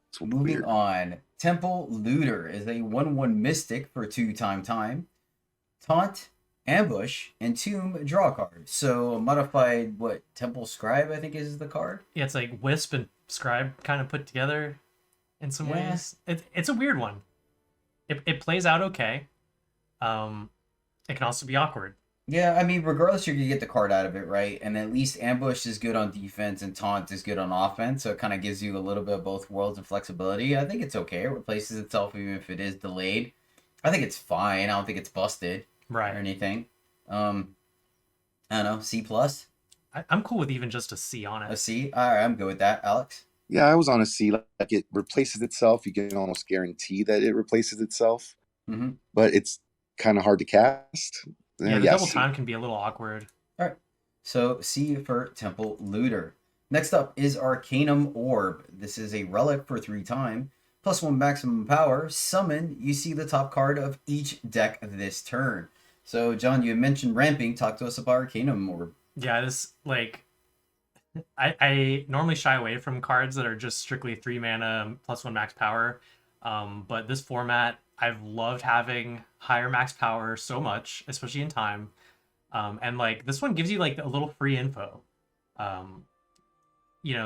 It's Moving weird. on. Temple Looter is a 1/1 mystic for 2 time. Taunt, Ambush, and Tomb draw a card. So a modified, Temple Scribe, I think is the card? Yeah, it's like Wisp and Scribe kind of put together in some ways. It's a weird one. It plays out okay. It can also be awkward. Yeah, I mean, regardless, you're going to get the card out of it, right? And at least Ambush is good on defense and Taunt is good on offense. So it kind of gives you a little bit of both worlds and flexibility. I think it's okay. It replaces itself even if it is delayed. I think it's fine. I don't think it's busted or Right. anything. I don't know. C plus? I'm cool with even just a C on A it. C? All right, I'm good with that. Alex? Yeah, I was on a C. Like it replaces itself. You can almost guarantee that it replaces itself. Mm-hmm. But it's kind of hard to cast. Yeah, the double C. time can be a little awkward. All right. So C for Temple Looter. Next up is Arcanum Orb. This is a relic for 3 time. +1 maximum power. Summon. You see the top card of each deck this turn. So, John, you had mentioned ramping. Talk to us about Arcanum Orb. Yeah, this I normally shy away from cards that are just strictly 3 mana +1 max power. But this format, I've loved having higher max power so much, especially in time. And like this one gives you like a little free info.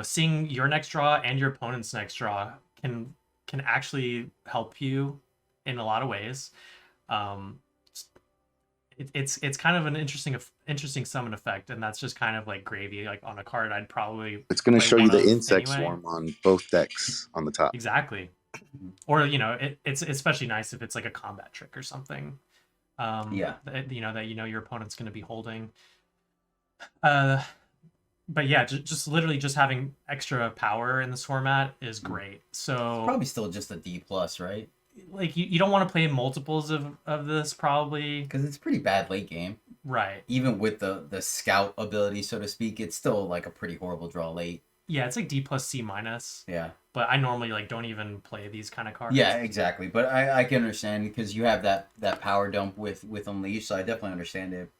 Seeing your next draw and your opponent's next draw can actually help you in a lot of ways. It's kind of an interesting summon effect, and that's just kind of like gravy. Like on a card, I'd probably It's going to play show you one the of insect anyway. swarm on both decks on the top. Exactly. Or it's especially nice if it's like a combat trick or something. Yeah. That your opponent's going to be holding. But yeah, just literally just having extra power in this format is great. So Probably still just a D plus, right? like you don't want to play multiples of this probably. Because it's pretty bad late game. Right. Even with the scout ability, so to speak, it's still like a pretty horrible draw late. Yeah, it's like D plus C minus. Yeah. But I normally like don't even play these kind of cards. Yeah, exactly. But I can understand because you have that power dump with Unleash, so I definitely understand it.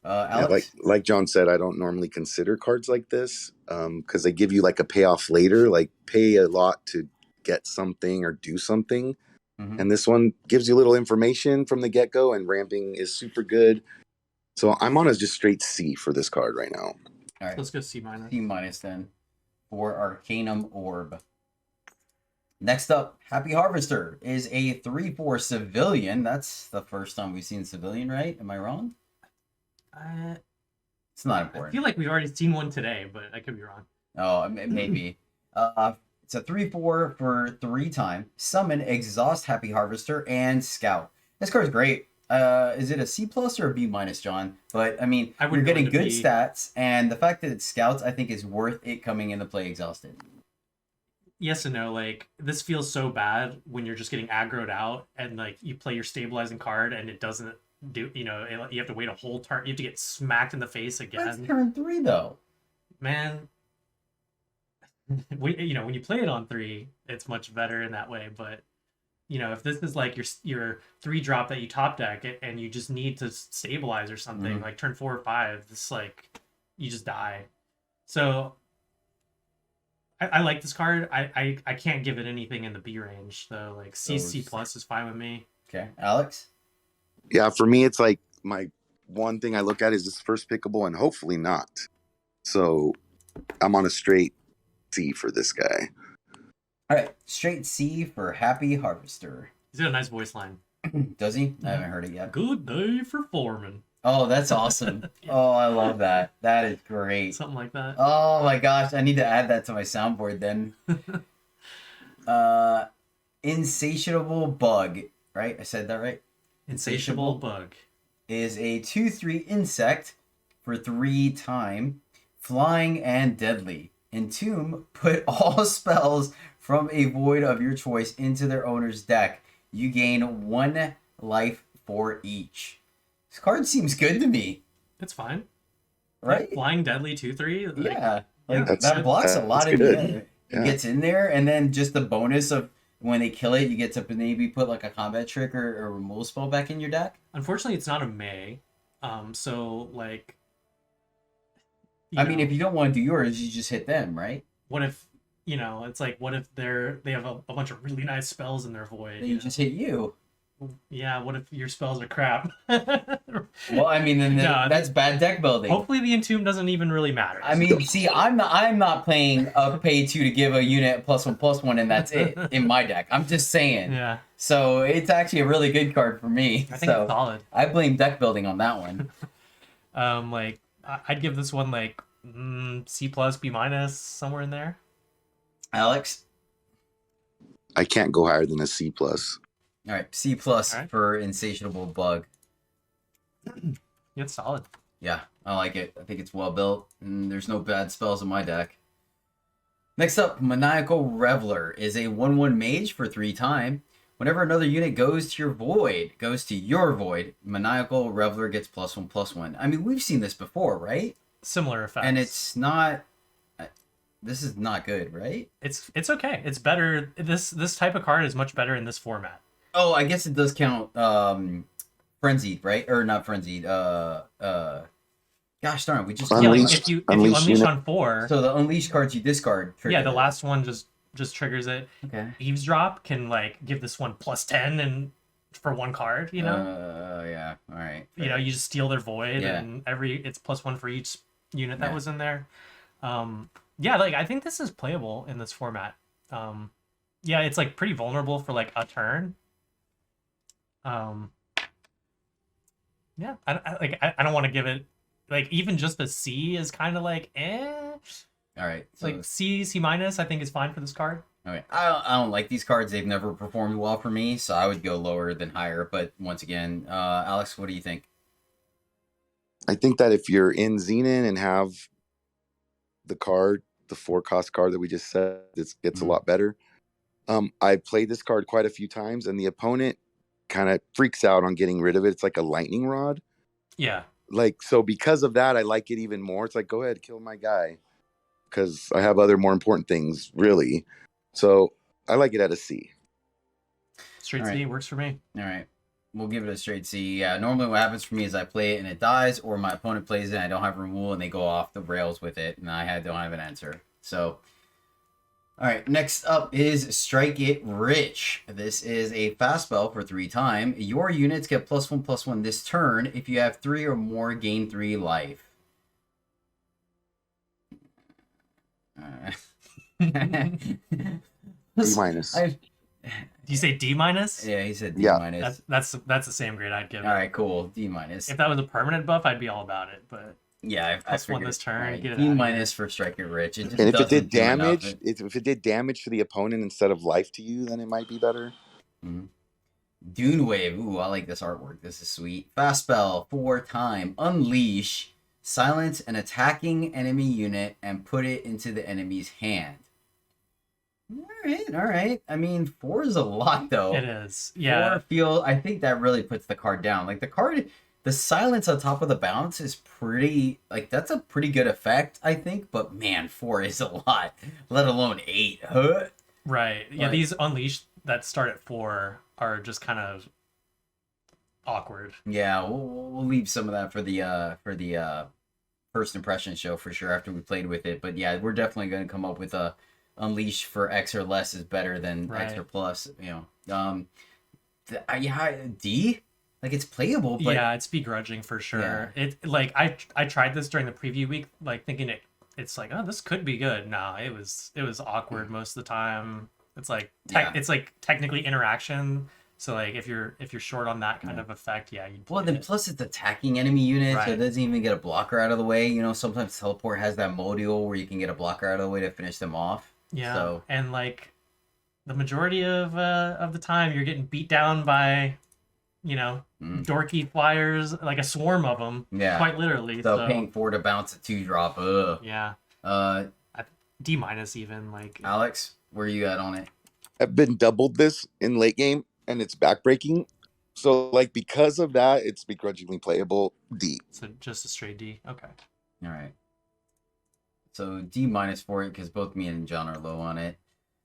Yeah, Alex? like John said, I don't normally consider cards like this because they give you like a payoff later, like pay a lot to get something or do something. Mhm. And this one gives you little information from the get-go, and ramping is super good. So I'm on a just straight C for this card right now. All right. Let's go C minus. C minus then for Arcanum Orb. Next up, Happy Harvester is a 3/4 civilian. That's the first time we've seen civilian, right? Am I wrong? It's not I important. feel like we've already seen one today, but I could be wrong. Oh, maybe. It's a 3/4 for 3 time. Summon, Exhaust Happy Harvester, and Scout. This card's great. Is it a C plus or a B minus, John? But I mean, I would you're go getting into good B. stats, and the fact that it's scouts, I think, is worth it coming into play exhausted. Yes and no. Like, this feels so bad when you're just getting aggroed out and like you play your stabilizing card and it doesn't do. You have to wait a whole turn. You have to get smacked in the face again. That's turn 3 though. Man, when you play it on 3, it's much better in that way. But if this is like your 3-drop that you top deck and you just need to stabilize or something, like turn 4 or 5, this like you just die. So I like this card. I can't give it anything in the B range though. Like C plus is fine with me. Okay, Alex. Yeah, for me, it's like my one thing I look at is this first pickable, and hopefully not. So I'm on a straight C for this guy. All right, straight C for Happy Harvester. He's got a nice voice line. Does he? I haven't heard it yet. Good day for foreman. Oh, that's awesome. Oh, I love that. That is great. Something like that. Oh my gosh, I need to add that to my soundboard then. Insatiable Bug, right? I said that right? Insatiable Bug is a 2/3 insect for 3 time, flying and deadly. Entomb, put all spells from a void of your choice into their owner's deck. You gain 1 life for each. This card seems good to me. It's fine. Right? Like, flying deadly 2/3. Like, Yeah. yeah, That blocks a lot of good. It gets in there, and then just the bonus of when they kill it, you get to maybe put like a combat trick or a removal spell back in your deck. Unfortunately, it's not a May. So like. I mean, if you don't want to do yours, you just hit them, right? What if it's like what if they have a bunch of really nice spells in their void? Then you just hit you. Yeah. What if your spells are crap? Well, I mean, then that's bad deck building. Hopefully, the Entomb doesn't even really matter. I mean, see, I'm not playing a pay 2 to give a unit +1/+1, and that's it in my deck. I'm just saying. Yeah. So it's actually a really good card for me. I think it's solid. I blame deck building on that one. Like I'd give this one like C plus, B minus, somewhere in there. Alex? I can't go higher than a C plus. All right, C plus All right. for Insatiable Bug. It's solid. Yeah, I like it. I think it's well built, and there's no bad spells in my deck. Next up, Maniacal Reveller is a 1/1 mage for 3 time. Whenever another unit goes to your void, Maniacal Reveller gets +1/+1. I mean, we've seen this before, right? Similar effects. And it's not. This is not good, right? It's okay. It's better. This type of card is much better in this format. Oh, I guess it does count. Frenzied, right? Or not frenzied. Gosh darn, we just Unleashed. If you Unleashed unleash unit. on 4. So the unleashed cards you discard. Yeah, the trigger last one just triggers it. Okay. Eavesdrop can like give this one +10 and for 1 card. Yeah. All right. You just steal their void, Yeah. and it's +1 for each unit that Yeah. was in there. Yeah, like I think this is playable in this format. Yeah, it's like pretty vulnerable for like a turn. Yeah, I don't want to give it like even just a C is kind of like All right. It's like C minus I think is fine for this card. Okay. I don't like these cards. They've never performed well for me, so I would go lower than higher. But once again, Alex, what do you think? I think that if you're in Xenon and have the card, the 4-cost card that we just said, it gets a lot better. I played this card quite a few times, and the opponent kind of freaks out on getting rid of it. It's like a lightning rod. Yeah. Like, so because of that, I like it even more. It's like, go ahead, kill my guy, because I have other more important things, really. So I like it at a C. Straight All C right. works for me. All right. We'll give it a straight C. Yeah, normally what happens for me is I play it and it dies, or my opponent plays it and I don't have removal and they go off the rails with it, and I don't have an answer. So, all right. Next up is Strike It Rich. This is a fast spell for 3 time. Your units get +1/+1 this turn. If you have 3 or more, gain 3 life. B minus. Do you say D minus? Yeah, he said D Yeah. minus. That's the same grade I'd give it. All right, cool. D minus. If that was a permanent buff, I'd be all about it. But Yeah, I +1 figured. this turn, All right, get it D out of minus for Strike It Rich. It just And if it doesn't did do enough. damage, if it did damage to the opponent instead of life to you, then it might be better. Mhm. Dune Wave. Ooh, I like this artwork. This is sweet. Fast spell, 4-time. Unleash. Silence an attacking enemy unit and put it into the enemy's hand. All right. I mean, 4 is a lot, though. It is. Yeah. I think that really puts the card down. Like, the silence on top of the bounce is pretty, like, that's a pretty good effect, I think. But, man, 4 is a lot, let alone 8. Right. Yeah, these Unleashed that start at 4 are just kind of awkward. Yeah, we'll leave some of that for the first impression show for sure after we played with it. But yeah, we're definitely going to come up with a Unleash for X or less is better than X or plus. You know, yeah, D, like it's playable, but yeah, it's begrudging for sure. Yeah. It like I tried this during the preview week, like thinking it's like, oh, this could be good. No, it was awkward most of the time. It's like it's like technically interaction. So like if you're short on that kind of effect, plus it's attacking enemy units, so it doesn't even get a blocker out of the way. You know, sometimes teleport has that module where you can get a blocker out of the way to finish them off. Yeah, so. And like the majority of the time, you're getting beat down by, you know, dorky flyers, like a swarm of them. Yeah, quite literally. So paying 4 to bounce a 2-drop. Ugh. Yeah. D- even like. Alex, where are you at on it? I've been doubled this in late game. And it's backbreaking. So, like, because of that, it's begrudgingly playable. D. So, just a straight D? Okay. All right. So, D- for it, because both me and John are low on it.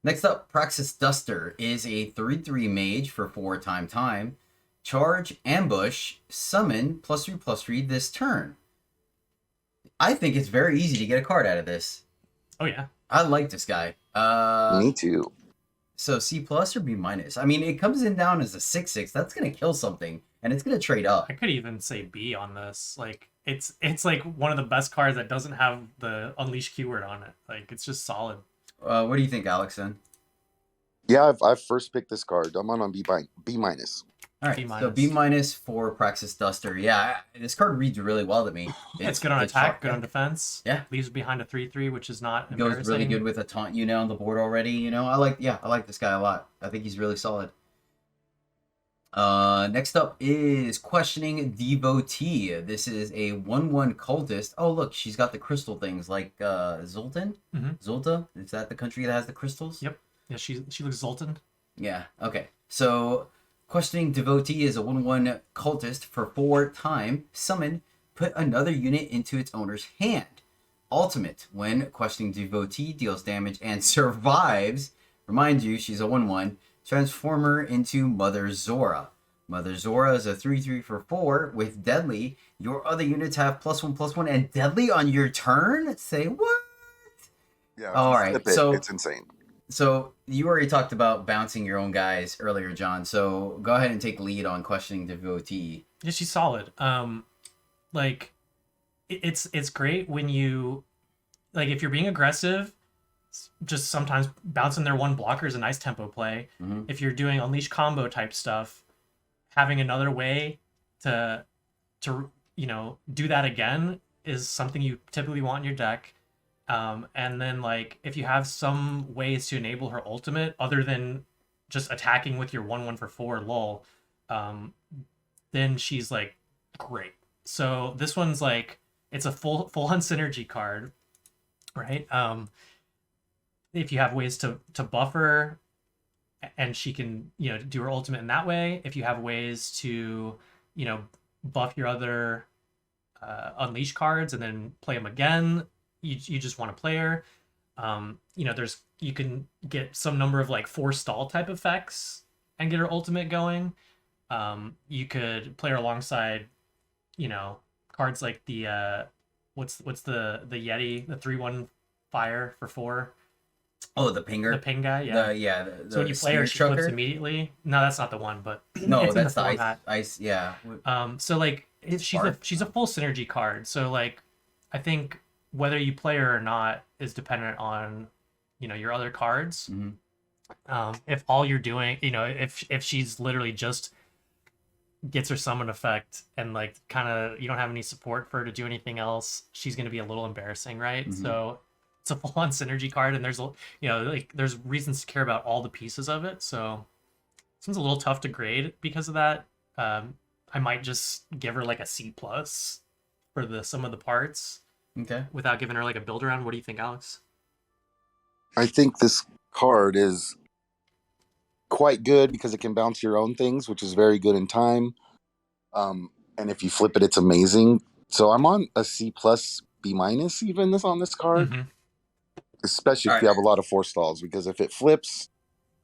Next up, Praxis Duster is a 3/3 mage for 4-time. Charge, ambush, summon, +3/+3 this turn. I think it's very easy to get a card out of this. Oh, yeah. I like this guy. Me too. So C+ or B-? I mean, it comes in down as a 6/6. That's gonna kill something, and it's gonna trade up. I could even say B on this. Like it's like one of the best cards that doesn't have the Unleash keyword on it. Like it's just solid. What do you think, Alex? Then? Yeah, I've first picked this card. I'm on B-. All right, so B- for Praxis Duster. Yeah, this card reads really well to me. It's good on attack, good on defense. Yeah, leaves behind a 3/3, which is not it goes really good with a taunt unit on the board already. You know, I like this guy a lot. I think he's really solid. Next up is Questioning Devotee. This is a 1/1 cultist. Oh, look, she's got the crystal things like Zoltan. Zolta, is that the country that has the crystals? Yep. Yeah, she looks Zoltan. Yeah. Okay. So. Questioning Devotee is a 1/1 cultist for 4-time. Summon, put another unit into its owner's hand. Ultimate, when Questioning Devotee deals damage and survives, remind you she's a 1/1, transform her into Mother Zora. Mother Zora is a 3/3 for 4 with Deadly. Your other units have +1/+1 and Deadly on your turn? Say what? Yeah. All right. So it's insane. So you already talked about bouncing your own guys earlier, John. So go ahead and take lead on Questioning Devotee. Yeah, she's solid. Like it's great when you like if you're being aggressive, just sometimes bouncing their 1 blocker is a nice tempo play. If you're doing Unleash combo type stuff, having another way to you know do that again is something you typically want in your deck. And then like if you have some ways to enable her ultimate other than just attacking with your 1/1 for 4 lol, then she's like great. So this one's like it's a full on synergy card, right? If you have ways to buff her and she can, you know, do her ultimate in that way, if you have ways to, you know, buff your other Unleash cards and then play them again, you just want to play her. You know, you can get some number of like 4 stall type effects and get her ultimate going. You could play her alongside, you know, cards like the what's the Yeti, the 3/1 fire for 4. Oh, the pinger. The ping guy, yeah. The so when you play her, she flips immediately. No, that's not the one, but no, that's the ice. Yeah. So like she's a full synergy card. So like, I think whether you play her or not is dependent on, you know, your other cards. If all you're doing, you know, if she's literally just gets her summon effect and like kind of you don't have any support for her to do anything else, she's going to be a little embarrassing, right? So it's a full-on synergy card, and there's, you know, like there's reasons to care about all the pieces of it. So this one's a little tough to grade because of that. I might just give her like a C plus for the sum of the parts. Okay. Without giving her like a build around. What do you think, Alex? I think this card is quite good because it can bounce your own things, which is very good in time. And if you flip it, it's amazing. So I'm on a C plus, B minus even on this card, especially if you have a lot of forestalls. Because if it flips,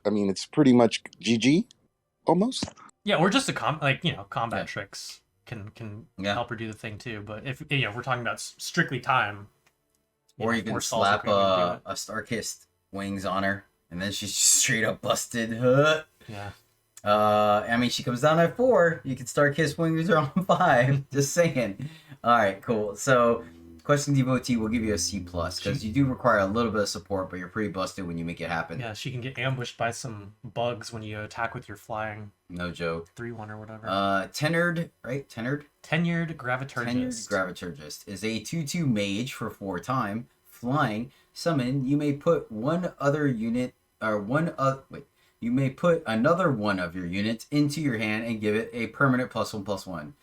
I mean, it's pretty much GG almost. Yeah, or just combat tricks can help her do the thing too. But if we're talking about strictly time, or you can slap a Star-Kissed wings on her, and then she's just straight up busted. Yeah. I mean, she comes down at 4. You can Star-Kissed wings her on 5. Just saying. All right, cool. So, Questing Devotee will give you a C plus because you do require a little bit of support, but you're pretty busted when you make it happen. Yeah, she can get ambushed by some bugs when you attack with your flying. No joke. 3/1 or whatever. Tenured, right? Tenured Graviturgist. Tenured Graviturgist is a 2/2 mage for 4 time flying summon. You may put You may put another one of your units into your hand and give it a permanent +1/+1.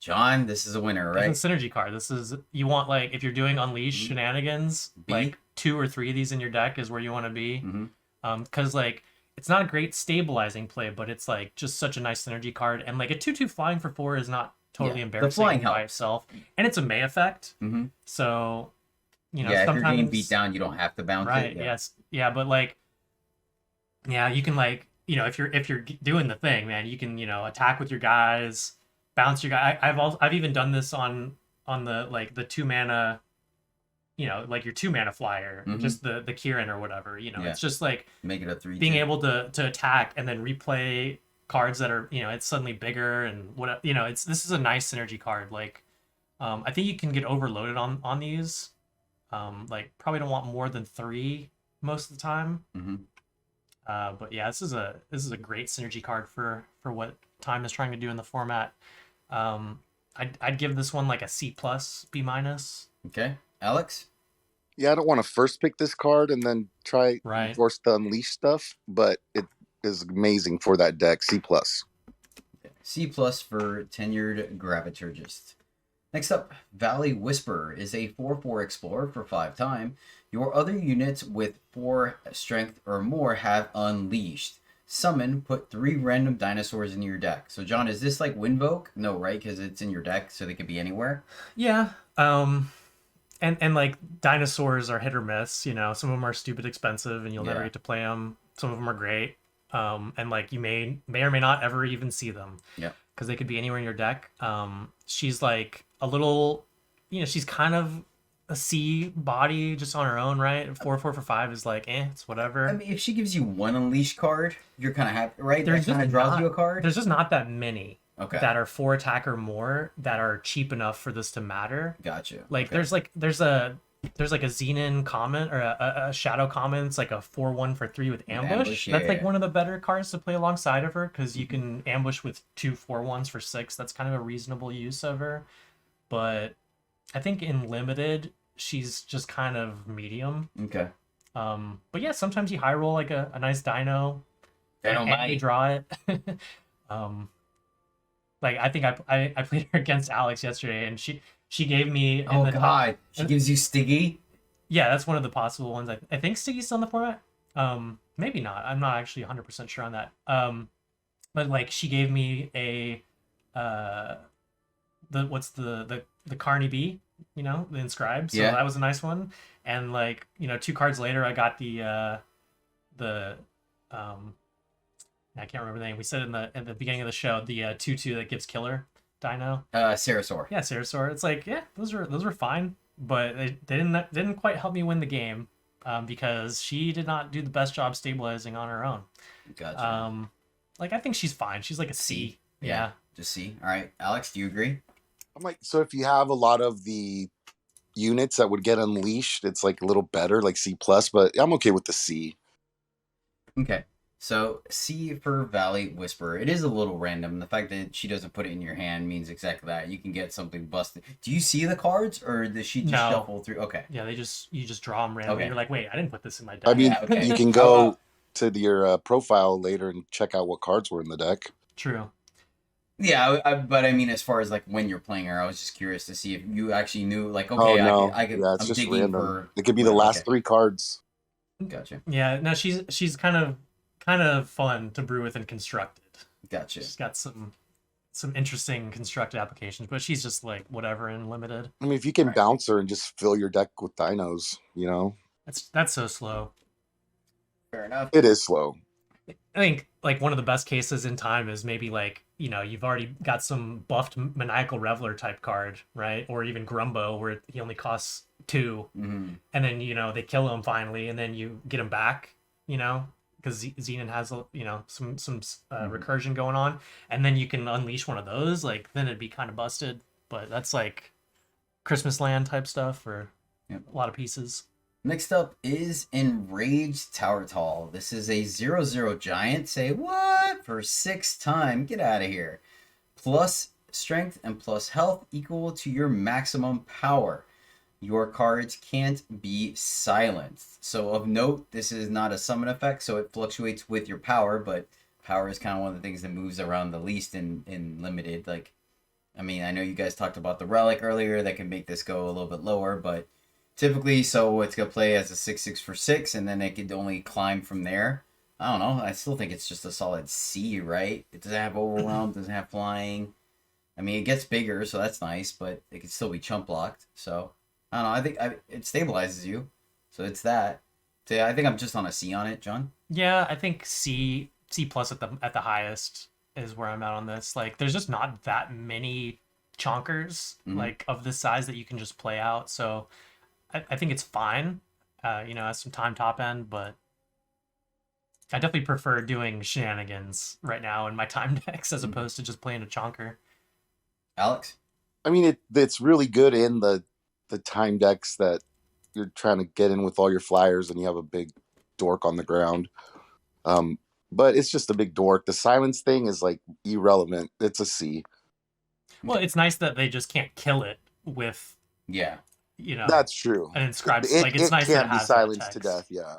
John, this is a winner, right? It's a synergy card. This is, you want, like, if you're doing Unleash shenanigans, like 2 or 3 of these in your deck is where you want to be. Because, like, it's not a great stabilizing play, but it's, like, just such a nice synergy card. And, like, a 2/2 flying for 4 is not totally embarrassing by itself. And it's a May effect. So, sometimes... if you're getting beat down, you don't have to bounce it. Right, yes. Yeah, but, like, you can, like, if you're doing the thing, man, you can, attack with your guys, bounce your guy. I've even done this on the, like, the 2 mana, like your 2 mana flyer, just the Kieran or whatever. It's just like make it a 3. Being able to attack and then replay cards that are, it's suddenly bigger and what, this is a nice synergy card. Like, I think you can get overloaded on these. Like, probably don't want more than 3 most of the time. But yeah, this is a great synergy card for what Time is trying to do in the format. I'd give this one like a C plus, B minus. Okay, Alex. Yeah, I don't want to first pick this card and then try force the Unleash stuff, but it is amazing for that deck. C plus. C plus for Tenured Graviturgist. Next up, Valley Whisperer is a 4/4 explorer for 5 time. Your other units with 4 strength or more have Unleashed. Summon, put 3 random dinosaurs in your deck. So, John, is this like Windvoke? No, right? Because it's in your deck, so they could be anywhere. Yeah. And like, dinosaurs are hit or miss. Some of them are stupid expensive, and you'll never get to play them. Some of them are great. And like, you may or may not ever even see them. Yeah. Because they could be anywhere in your deck. She's like a little, she's kind of a C body just on her own, right? 4/4 for 5 is like, it's whatever. I mean, if she gives you 1 Unleash card, you're kind of happy, right? That kind of draws you a card. There's just not that many that are 4 attack or more that are cheap enough for this to matter. Gotcha. Like, there's like a Xenon comment or a Shadow comment. It's like a 4/1 for 3 with ambush. That's like one of the better cards to play alongside of her, because you can ambush with 2 4/1s for 6. That's kind of a reasonable use of her. But I think in limited, she's just kind of medium. Okay. But yeah, sometimes you high roll like a nice dino. And you draw it. Like, I think I played her against Alex yesterday, and she gave me she gives you Stiggy. Yeah, that's one of the possible ones. I think Stiggy's still in the format. Maybe not. I'm not actually 100% sure on that. But like, she gave me a the Carney B, the Inscribe. So that was a nice one. And like, 2 cards later, I got the I can't remember the name. We said at the beginning of the show, the 2/2 that gives killer dino. Sarasaur. Yeah, Sarasaur. It's like, those were fine, but they didn't quite help me win the game, because she did not do the best job stabilizing on her own. Gotcha. Like, I think she's fine. She's like a C. Yeah. Just C. All right, Alex, do you agree? I'm like, so if you have a lot of the units that would get Unleashed, it's like a little better, like C plus, but I'm okay with the C. Okay. So, C for Valley Whisperer. It is a little random. The fact that she doesn't put it in your hand means exactly that. You can get something busted. Do you see the cards, or does she just shuffle through? Okay. Yeah, you just draw them randomly. Okay. You're like, wait, I didn't put this in my deck. I mean, okay. you can go to your profile later and check out what cards were in the deck. True. Yeah, but I mean, as far as like when you're playing her, I was just curious to see if you actually knew. Like, Oh okay, no, I could. yeah, it's I'm just digging random. for. It could be the well, last okay. 3 cards. Gotcha. Yeah, no, she's kind of fun to brew with and constructed. Gotcha. She's got some interesting constructed applications, but she's just like whatever and limited. I mean, if you can Right. bounce her and just fill your deck with dinos, That's so slow. Fair enough. it is slow. I think like one of the best cases in time is maybe like, you've already got some buffed Maniacal Reveller type card, right? Or even Grumbo where he only costs 2, Mm-hmm. and then they kill him finally, and then you get him back, because Xenon has some recursion going on, and then you can unleash one of those. Like then it'd be kind of busted, but that's like Christmas Land type stuff for Yep. a lot of pieces. Next up is Enraged Tower Tall. This is a 0/0 giant. Say what? For 6 time. Get out of here. Plus strength and plus health equal to your maximum power. Your cards can't be silenced. So of note, this is not a summon effect, so it fluctuates with your power, but power is kind of one of the things that moves around the least in limited. Like, I mean, I know you guys talked about the relic earlier that can make this go a little bit lower, but typically, so it's going to play as a 6/6 for 6, and then it could only climb from there. I don't know. I still think it's just a solid C, right? It doesn't have overwhelm, doesn't have flying. I mean, it gets bigger, so that's nice, but it can still be chump blocked. So, I don't know. I think it stabilizes you. So it's that. So I think I'm just on a C on it, John. Yeah, I think C plus at the highest is where I'm at on this. Like, there's just not that many chonkers like of this size that you can just play out. So I think it's fine. Has some time top end, but I definitely prefer doing shenanigans right now in my time decks as opposed to just playing a chonker. Alex? I mean, it's really good in the time decks that you're trying to get in with all your flyers and you have a big dork on the ground. But it's just a big dork. The silence thing is like irrelevant. It's a C. Well, it's nice that they just can't kill it with, Yeah. That's true. an inscribed. It, Like, it's it nice that can't it be has that silenced to text. death, yeah.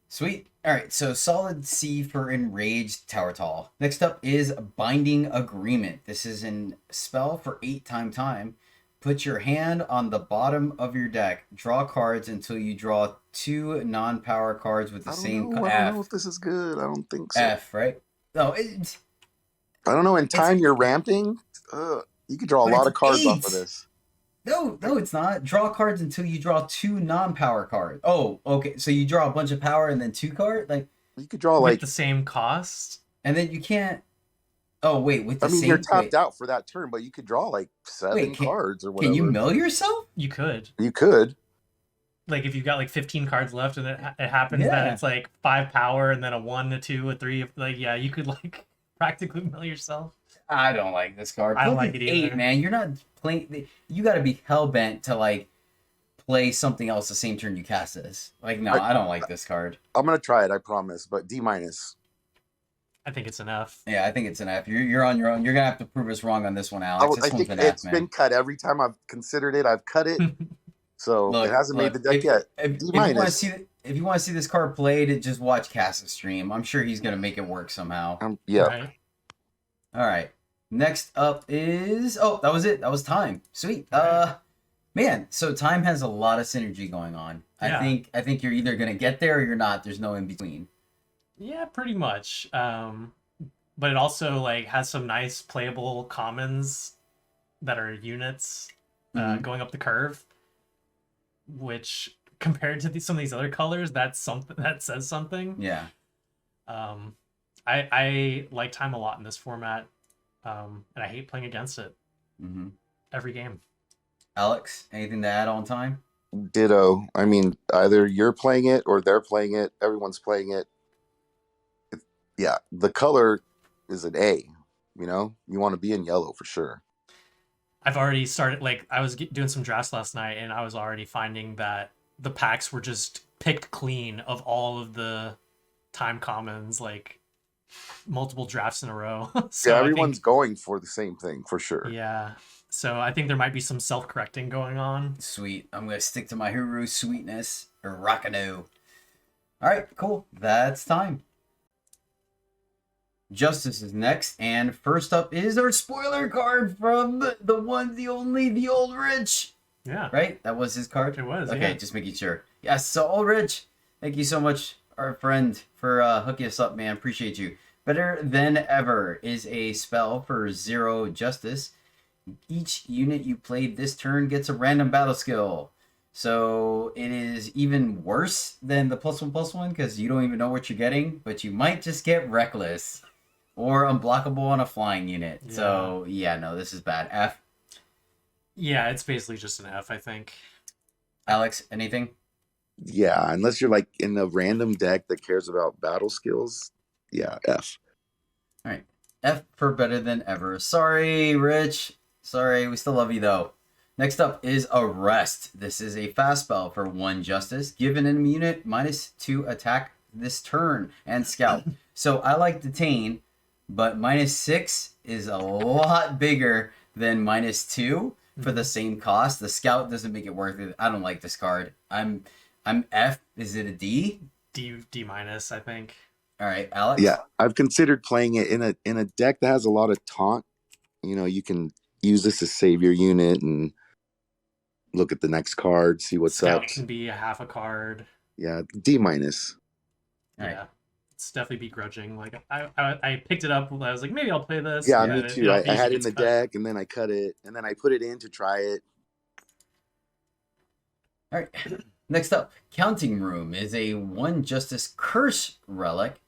Sweet. All right, so solid C for Enraged Tower Tall. Next up is Binding Agreement. This is a spell for 8 time. Put your hand on the bottom of your deck. Draw cards until you draw 2 non-power cards with the same I don't know F. if this is good. I don't think so. F, right? No, it's I don't know. In time, you're ramping. You could draw a But lot it's of cards 8. off of this. no, it's not. Draw cards until you draw 2 non-power cards. Oh, okay. So you draw a bunch of power and then 2 cards, like, You could draw With like. the same cost. and then you can't. Oh wait, with the I mean, same. you're tapped wait, out for that turn, but you could draw like 7 cards or whatever. Can you mill yourself? You could. You could. Like, if you've got like 15 cards left and it happens that it's like 5 power and then a 1, a 2, a 3, like, yeah, you could like practically mill yourself. I don't like this card. I don't Look like at it either. 8, man. You're not playing. You got to be hell bent to like play something else the same turn you cast this. Like, no, I don't like this card. I'm gonna try it, I promise. But D-. I think it's an F. Yeah, I think it's an F. You're on your own. You're gonna have to prove us wrong on this one, Alex. This I one's think an it's F, been man. cut every time I've considered it. I've cut it, so Look, it hasn't made the deck if, yet. If D-. you want to see, if you want to see this card played, just watch Cass's stream. I'm sure he's gonna make it work somehow. Yeah. Right? All right. Next up is that was it. That was time. Sweet. Right. Man, so time has a lot of synergy going on. Yeah. I think you're either gonna get there or you're not. There's no in between. Yeah, pretty much. But it also like has some nice playable commons that are units going up the curve, which compared to some of these other colors, that's something that says something. Yeah. I like time a lot in this format, and I hate playing against it every game. Alex, anything to add on time? Ditto. I mean, either you're playing it or they're playing it. Everyone's playing it. Yeah, the color is an A. You want to be in yellow for sure. I've already started, like, I was doing some drafts last night, and I was already finding that the packs were just picked clean of all of the time commons, like, multiple drafts in a row. So yeah, everyone's going for the same thing for sure. Yeah. So I think there might be some self-correcting going on. Sweet. I'm gonna stick to my Huru sweetness or Rakano. All right, cool. That's time. Justice is next, and first up is our spoiler card from the one, the only, the Old Rich. Yeah. Right? That was his card? It was, Okay, yeah. just making sure. Yes, so Old Rich, thank you so much, our friend, for hooking us up, man. Appreciate you. Better Than Ever is a spell for 0 Justice. Each unit you played this turn gets a random battle skill. So it is even worse than the +1/+1 because you don't even know what you're getting, but you might just get Reckless or Unblockable on a flying unit. Yeah. So yeah, no, this is bad. F. Yeah, it's basically just an F, I think. Alex, anything? Yeah, unless you're like in a random deck that cares about battle skills. Yeah, F. All right. F for Better Than Ever. Sorry, Rich. Sorry, we still love you though. Next up is Arrest. This is a fast spell for 1 Justice. Give an enemy unit -2 attack this turn and Scout. So I like Detain, but -6 is a lot bigger than -2 for the same cost. The Scout doesn't make it worth it. I don't like this card. I'm F. Is it a D? D minus, I think. All right, Alex. Yeah, I've considered playing it in a deck that has a lot of taunt. You know, you can use this to save your unit and look at the next card, see what's Scout up. can be a half a card. Yeah, D minus. All right. Yeah. It's definitely begrudging. Like I picked it up. I was like, maybe I'll play this. Yeah, and me it- too. I usually had it in gets the cut. deck, and then I cut it, and then I put it in to try it. All right. Next up, Counting Room is a 1 Justice Curse relic.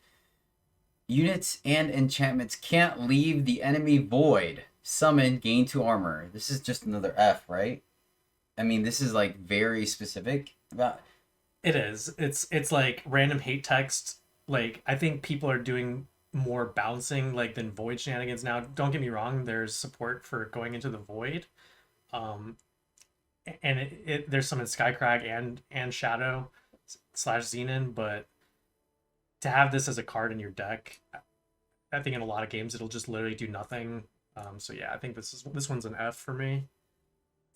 Units and enchantments can't leave the enemy void. Summon, gain 2 armor. This is just another F, right? I mean, this is like very specific about. It is. It's like random hate text. Like I think people are doing more bouncing like than void shenanigans now. Don't get me wrong. There's support for going into the void, and there's some in Skycrag and Shadow / Xenon, but to have this as a card in your deck, I think in a lot of games it'll just literally do nothing. So yeah, I think this one's an F for me.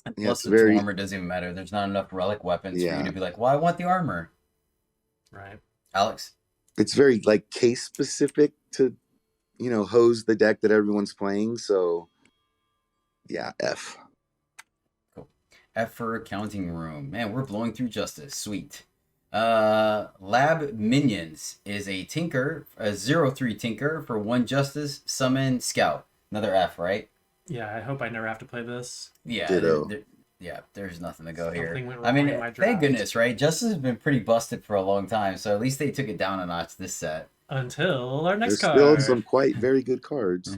Yeah, Plus, it's the very. armor doesn't even matter. There's not enough relic weapons for Yeah. you to be like, well, I want the armor. Right. Alex. It's very like case specific to, hose the deck that everyone's playing. So, yeah, F. Cool. F for Counting Room. Man, we're blowing through Justice. Sweet. Lab Minions is a Tinker, a 0/3 Tinker for 1 Justice, Summon, Scout. Another F, right? Yeah, I hope I never have to play this. Yeah. Ditto. Yeah, there's nothing to go here. Something went I mean, wrong in my thank draft. goodness, right? Justice has been pretty busted for a long time, so at least they took it down a notch this set. Until our next There's card. still some quite very good cards.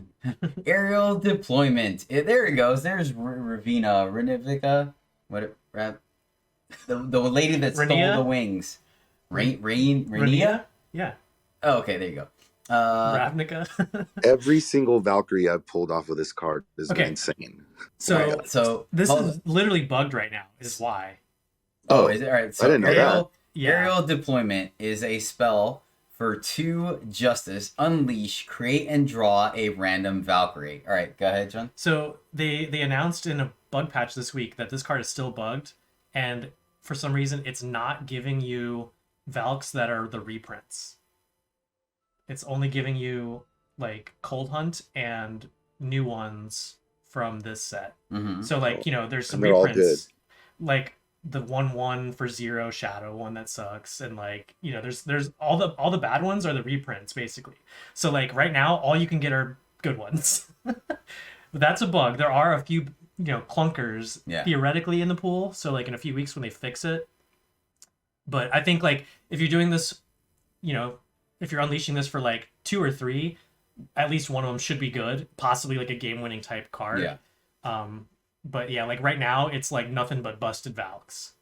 Aerial Deployment. There it goes. There's Ravina. Renivica. What? The lady that stole Rania? the wings. Rania? Yeah. Oh, okay, there you go. Ravnica. Every single Valkyrie I've pulled off of this card has Okay. been insane. So this hold is literally bugged right now, is why. Oh, is it all right? So I didn't know that. Yeah. Aerial Deployment is a spell for 2 Justice. Unleash, create, and draw a random Valkyrie. All right, go ahead, John. So they announced in a bug patch this week that this card is still bugged, and for some reason it's not giving you Valks that are the reprints. It's only giving you like Cold Hunt and new ones from this set. Mm-hmm. So like, there's some And they're all reprints. Like the 1/1 for 0 Shadow one that sucks, and like, there's all the bad ones are the reprints basically. So like right now all you can get are good ones. But that's a bug. There are a few, clunkers theoretically in the pool. So like in a few weeks when they fix it. But I think like if you're doing this, if you're unleashing this for like 2 or 3, at least one of them should be good, possibly like a game-winning type card. Yeah. But yeah, like right now it's like nothing but busted Valks.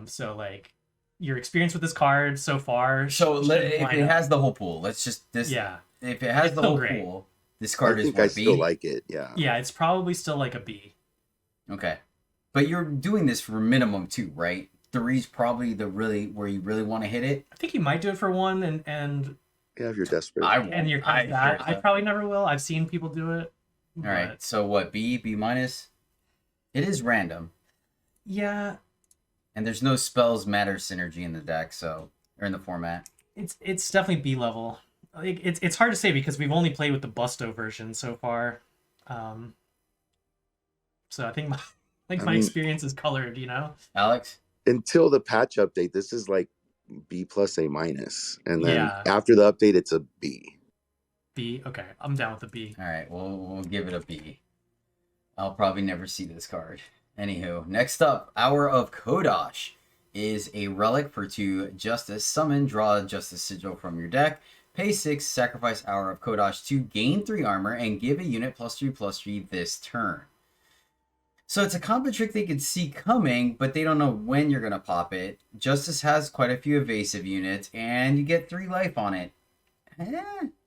So like your experience with this card so far. So should if line it up. has the whole pool, let's just this. Yeah. If it has It's the still whole great. pool, this I card is think I what, still B? like it. Yeah. Yeah, it's probably still like a B. Okay, but you're doing this for minimum 2, right? 3's probably where you really want to hit it. I think you might do it for 1 and Yeah, if you're desperate. I won't. and you're kind of that. I probably never will. I've seen people do it. All right. So what? B minus. It is random, Yeah. and there's no spells matter synergy in the deck. So or in the format? It's definitely B level. Like, it's hard to say because we've only played with the Busto version so far. So I think my experience is colored, you know. Alex? Until the patch update, this is like B plus A minus, and then Yeah. after the update, it's a B. B. Okay, I'm down with the B. All right, we'll give it a B. I'll probably never see this card. Anywho, next up, Hour of Kodosh is a relic for 2 Justice. Summon, draw a Justice Sigil from your deck. Pay 6, sacrifice Hour of Kodosh to gain 3 armor and give a unit +3/+3 this turn. So it's a combo trick they could see coming, but they don't know when you're going to pop it. Justice has quite a few evasive units, and you get 3 life on it.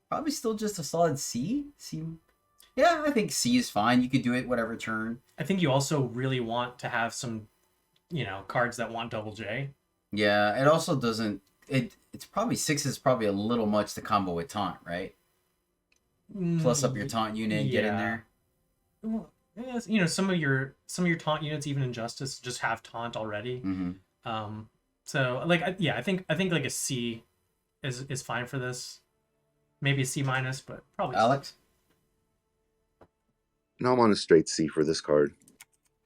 Probably still just a solid C. Yeah, I think C is fine. You could do it whatever turn. I think you also really want to have some, cards that want double J. Yeah, it also doesn't... It's probably 6 is probably a little much to combo with Taunt, right? Plus up your Taunt unit and get in there. Well, some of your Taunt units, even in Justice, just have Taunt already. Mm-hmm. So I think like a C is fine for this. Maybe a C minus, but probably Alex? No, I'm on a straight C for this card.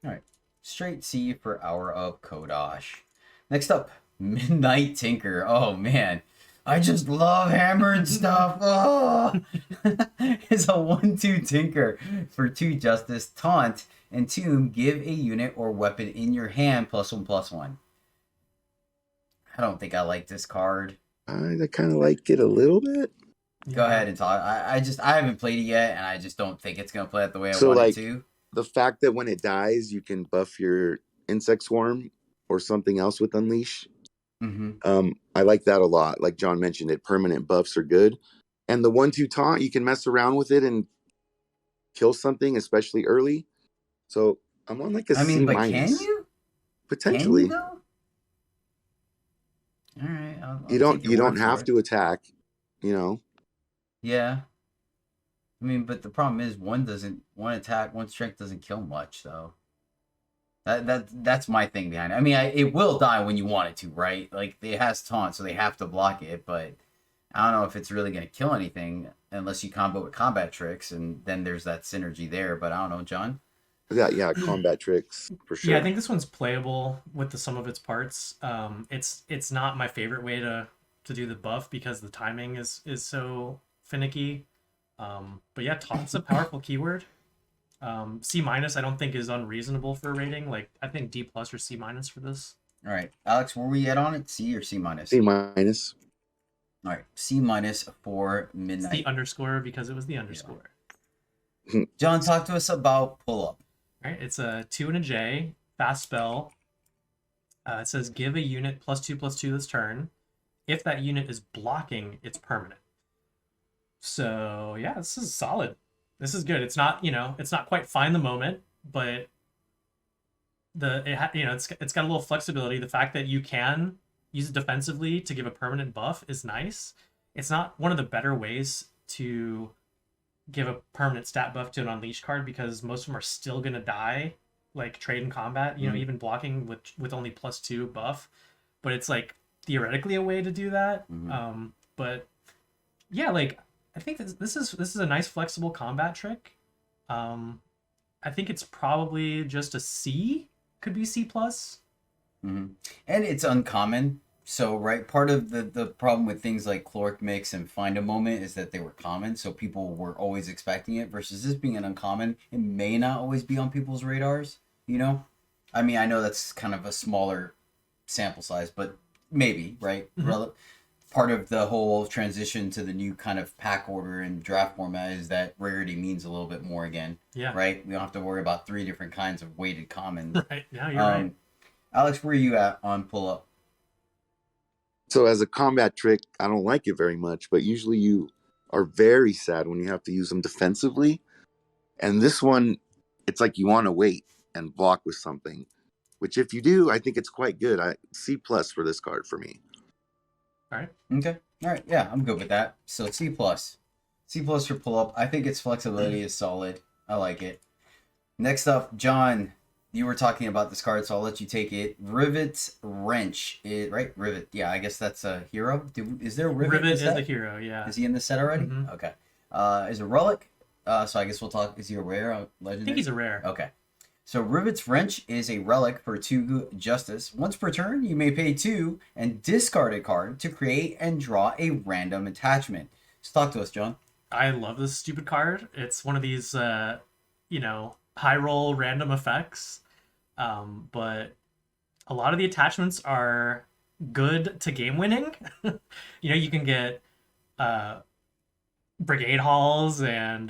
All right. Straight C for Hour of Kodosh. Next up, Midnight Tinker. Oh, man. I just love hammered stuff. Oh! It's a 1/2 Tinker for 2 Justice, Taunt, and Tomb. Give a unit or weapon in your hand +1/+1. I don't think I like this card. I kind of like it a little bit. Go ahead and talk. I haven't played it yet, and I just don't think it's gonna play out the way I want it to. The fact that when it dies, you can buff your Insect Swarm or something else with Unleash. Mm-hmm. I like that a lot. Like John mentioned, permanent buffs are good, and the 1/2 Taunt, you can mess around with it and kill something, especially early. So I'm on like a C minus. Can you? Potentially. Can you, though? All right. I'll You don't have to attack. Yeah. But the problem is one strength doesn't kill much though. That's my thing behind it. It will die when you want it to, right? Like it has taunt, so they have to block it, but I don't know if it's really gonna kill anything unless you combo with combat tricks, and then there's that synergy there, but I don't know, John. Yeah, combat tricks for sure. Yeah, I think this one's playable with the sum of its parts. It's not my favorite way to do the buff because the timing is so finicky. But yeah, taunt's a powerful keyword. C minus I don't think is unreasonable for a rating. Like I think D plus or C minus for this. All right, Alex, where we at on it? C or C minus? C minus. All right, C minus for Midnight. It's the underscore because it was the underscore. Yeah. John, talk to us about pull up. All right, it's a 2 and a J fast spell. It says give a unit +2/+2 this turn. If that unit is blocking, it's permanent. So yeah, this is solid. This is good. It's not it's not quite find the moment, but it's got a little flexibility. The fact that you can use it defensively to give a permanent buff is nice. It's not one of the better ways to give a permanent stat buff to an Unleash card because most of them are still gonna die, like trade in combat. Even blocking with only +2 buff, but it's like theoretically a way to do that. But yeah, like I think this is a nice flexible combat trick. I think it's probably just a C, could be C plus. And it's uncommon. So right, part of the problem with things like Chloric Mix and Find a Moment is that they were common, so people were always expecting it. Versus this being an uncommon, it may not always be on people's radars. I know that's kind of a smaller sample size, but maybe, right? Part of the whole transition to the new kind of pack order and draft format is that rarity means a little bit more again. Yeah. Right? We don't have to worry about 3 different kinds of weighted commons. Right. Yeah, you're right. Alex, where are you at on pull up? So as a combat trick, I don't like it very much, but usually you are very sad when you have to use them defensively. And this one, it's like you want to wait and block with something, which if you do, I think it's quite good. C plus for this card for me. All right. Okay. All right. Yeah, I'm good with that. So C plus. C plus for pull up. I think its flexibility is solid. I like it. Next up, John, you were talking about this card, so I'll let you take it. Rivet's Wrench, right? Rivet. Yeah, I guess that's a hero. Is there a Rivet? Rivet is a hero. Yeah. Is he in this set already? Mhm. Okay. Is a relic. So I guess we'll talk. Is he a rare? Legendary? I think he's a rare. Okay. So Rivet's Wrench is a relic for 2 justice. Once per turn, you may pay 2 and discard a card to create and draw a random attachment. So talk to us, John. I love this stupid card. It's one of these, high roll random effects. But a lot of the attachments are good to game winning. You can get brigade halls and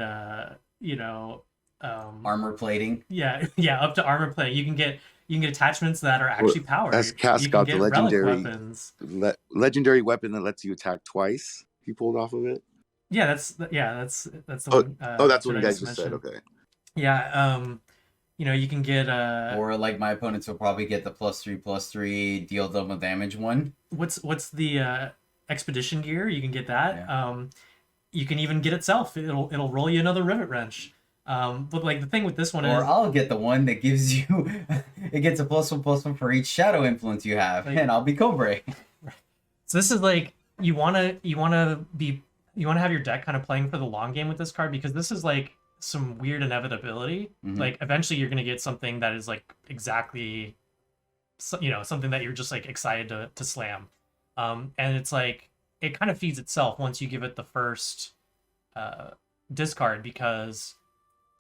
Armor plating. Yeah, up to armor plating. You can get attachments that are actually powered. As Cass You got can the get relic legendary weapons. legendary weapon that lets you attack twice. He pulled off of it. Yeah, that's the one. That's what that you I guys just said. mentioned. Okay. Yeah, you can get Or like my opponents will probably get the +3/+3 deal double damage one. what's the expedition gear? You can get that. Yeah. You can even get itself. It'll roll you another rivet wrench. But like the thing with this one Or is, I'll get the one that gives you it gets a +1/+1 for each shadow influence you have, Like- and I'll be Cobra. so this is like you wanna have your deck kind of playing for the long game with this card, because this is like some weird inevitability. Mhm. Like eventually you're gonna get something that is like exactly something that you're just like excited to slam. And it's like it kind of feeds itself once you give it the first discard, because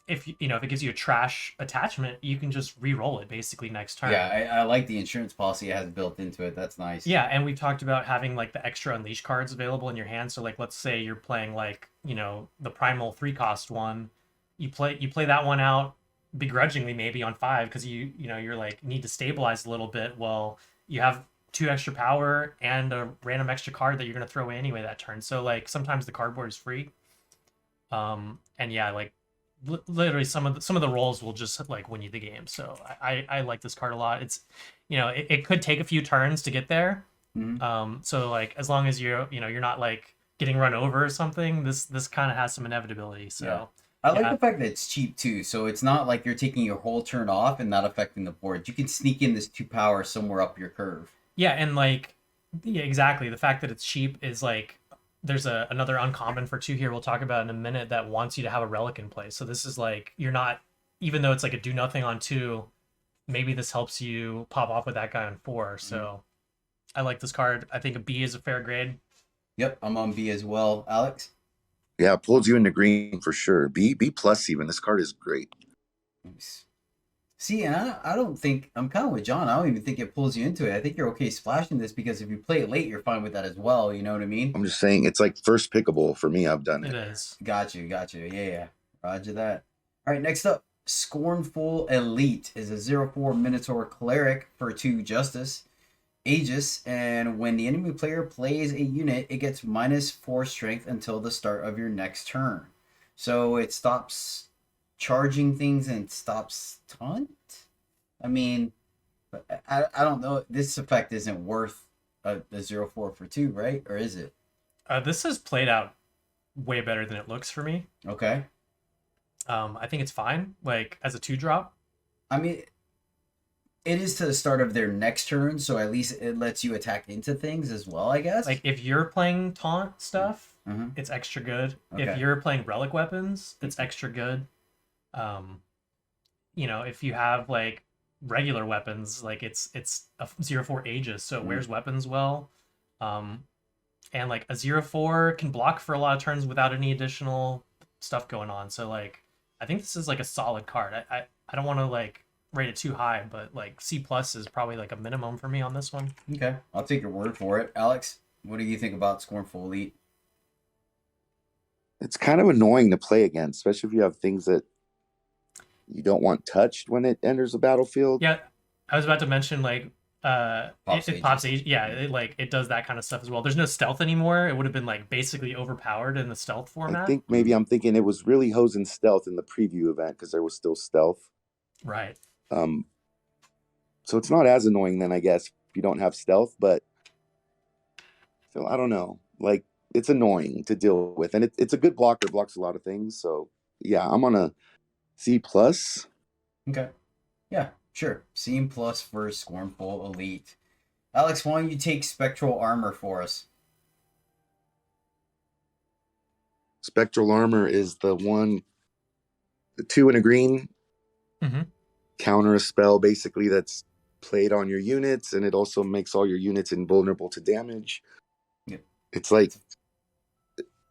if it gives you a trash attachment, you can just re-roll it basically next turn. Yeah, I like the insurance policy it has built into it. That's nice. Yeah, and we've talked about having like the extra unleash cards available in your hand. So like let's say you're playing like, the primal 3-cost one. You play that one out begrudgingly maybe on 5 because you're like need to stabilize a little bit. Well, you have 2 extra power and a random extra card that you're gonna throw away anyway that turn. So like sometimes the cardboard is free. And yeah, like literally some of the rolls will just like win you the game. So I like this card a lot. It's it could take a few turns to get there. Mhm. So like as long as you're not like getting run over or something, this kind of has some inevitability. So Yeah. I like yeah. the fact that it's cheap too, so it's not like you're taking your whole turn off and not affecting the board. You can sneak in this 2 power somewhere up your curve. Yeah, and like exactly, the fact that it's cheap is like there's another uncommon for 2 here we'll talk about in a minute that wants you to have a relic in place. So this is like you're not, even though it's like a do nothing on 2, maybe this helps you pop off with that guy on 4. So I like this card. I think a B is a fair grade. Yep, I'm on B as well. Alex? Yeah, it pulls you into green for sure. B plus even. This card is great. Nice. See, and I don't think, I'm kind of with John. I don't even think it pulls you into it. I think you're okay splashing this because if you play it late, you're fine with that as well. You know what I mean? I'm just saying it's like first pickable for me. I've done It it. is. Got you. Yeah. Roger that. All right, next up, Scornful Elite is a 0/4 Minotaur Cleric for 2 Justice. Aegis, and when the enemy player plays a unit, it gets -4 strength until the start of your next turn. So it stops charging things and stops taunt? I mean, I don't know. This effect isn't worth a 0/4 for 2, right? Or is it? This has played out way better than it looks for me. Okay. I think it's fine, like as a 2-drop. I mean, it is to the start of their next turn, so at least it lets you attack into things as well, I guess. Like if you're playing taunt stuff, Mhm. it's extra good. Okay. If you're playing relic weapons, it's extra good. If you have like regular weapons, like it's a 0/4 Aegis, so it wears weapons well. And like a 0/4 can block for a lot of turns without any additional stuff going on. So like I think this is like a solid card. I don't want to like rate it too high, but like C+ is probably like a minimum for me on this one. Okay, I'll take your word for it. Alex, what do you think about Scornful Elite? It's kind of annoying to play against, especially if you have things that you don't want touched when it enters the battlefield. Yeah, I was about to mention like Pops it pops age. Yeah, it does that kind of stuff as well. There's no stealth anymore. It would have been like basically overpowered in the stealth format. I think maybe I'm thinking it was really hosing stealth in the preview event because there was still stealth. Right. So it's not as annoying then, I guess, if you don't have stealth, but so I don't know. Like it's annoying to deal with, and it's a good blocker, blocks a lot of things. So yeah, I'm on a C+. Okay. Yeah, Sure. C plus for Scornful Elite. Alex, why don't you take Spectral Armor for us? Spectral Armor is the two in a green, counter a spell basically that's played on your units, and it also makes all your units invulnerable to damage. Yep. It's like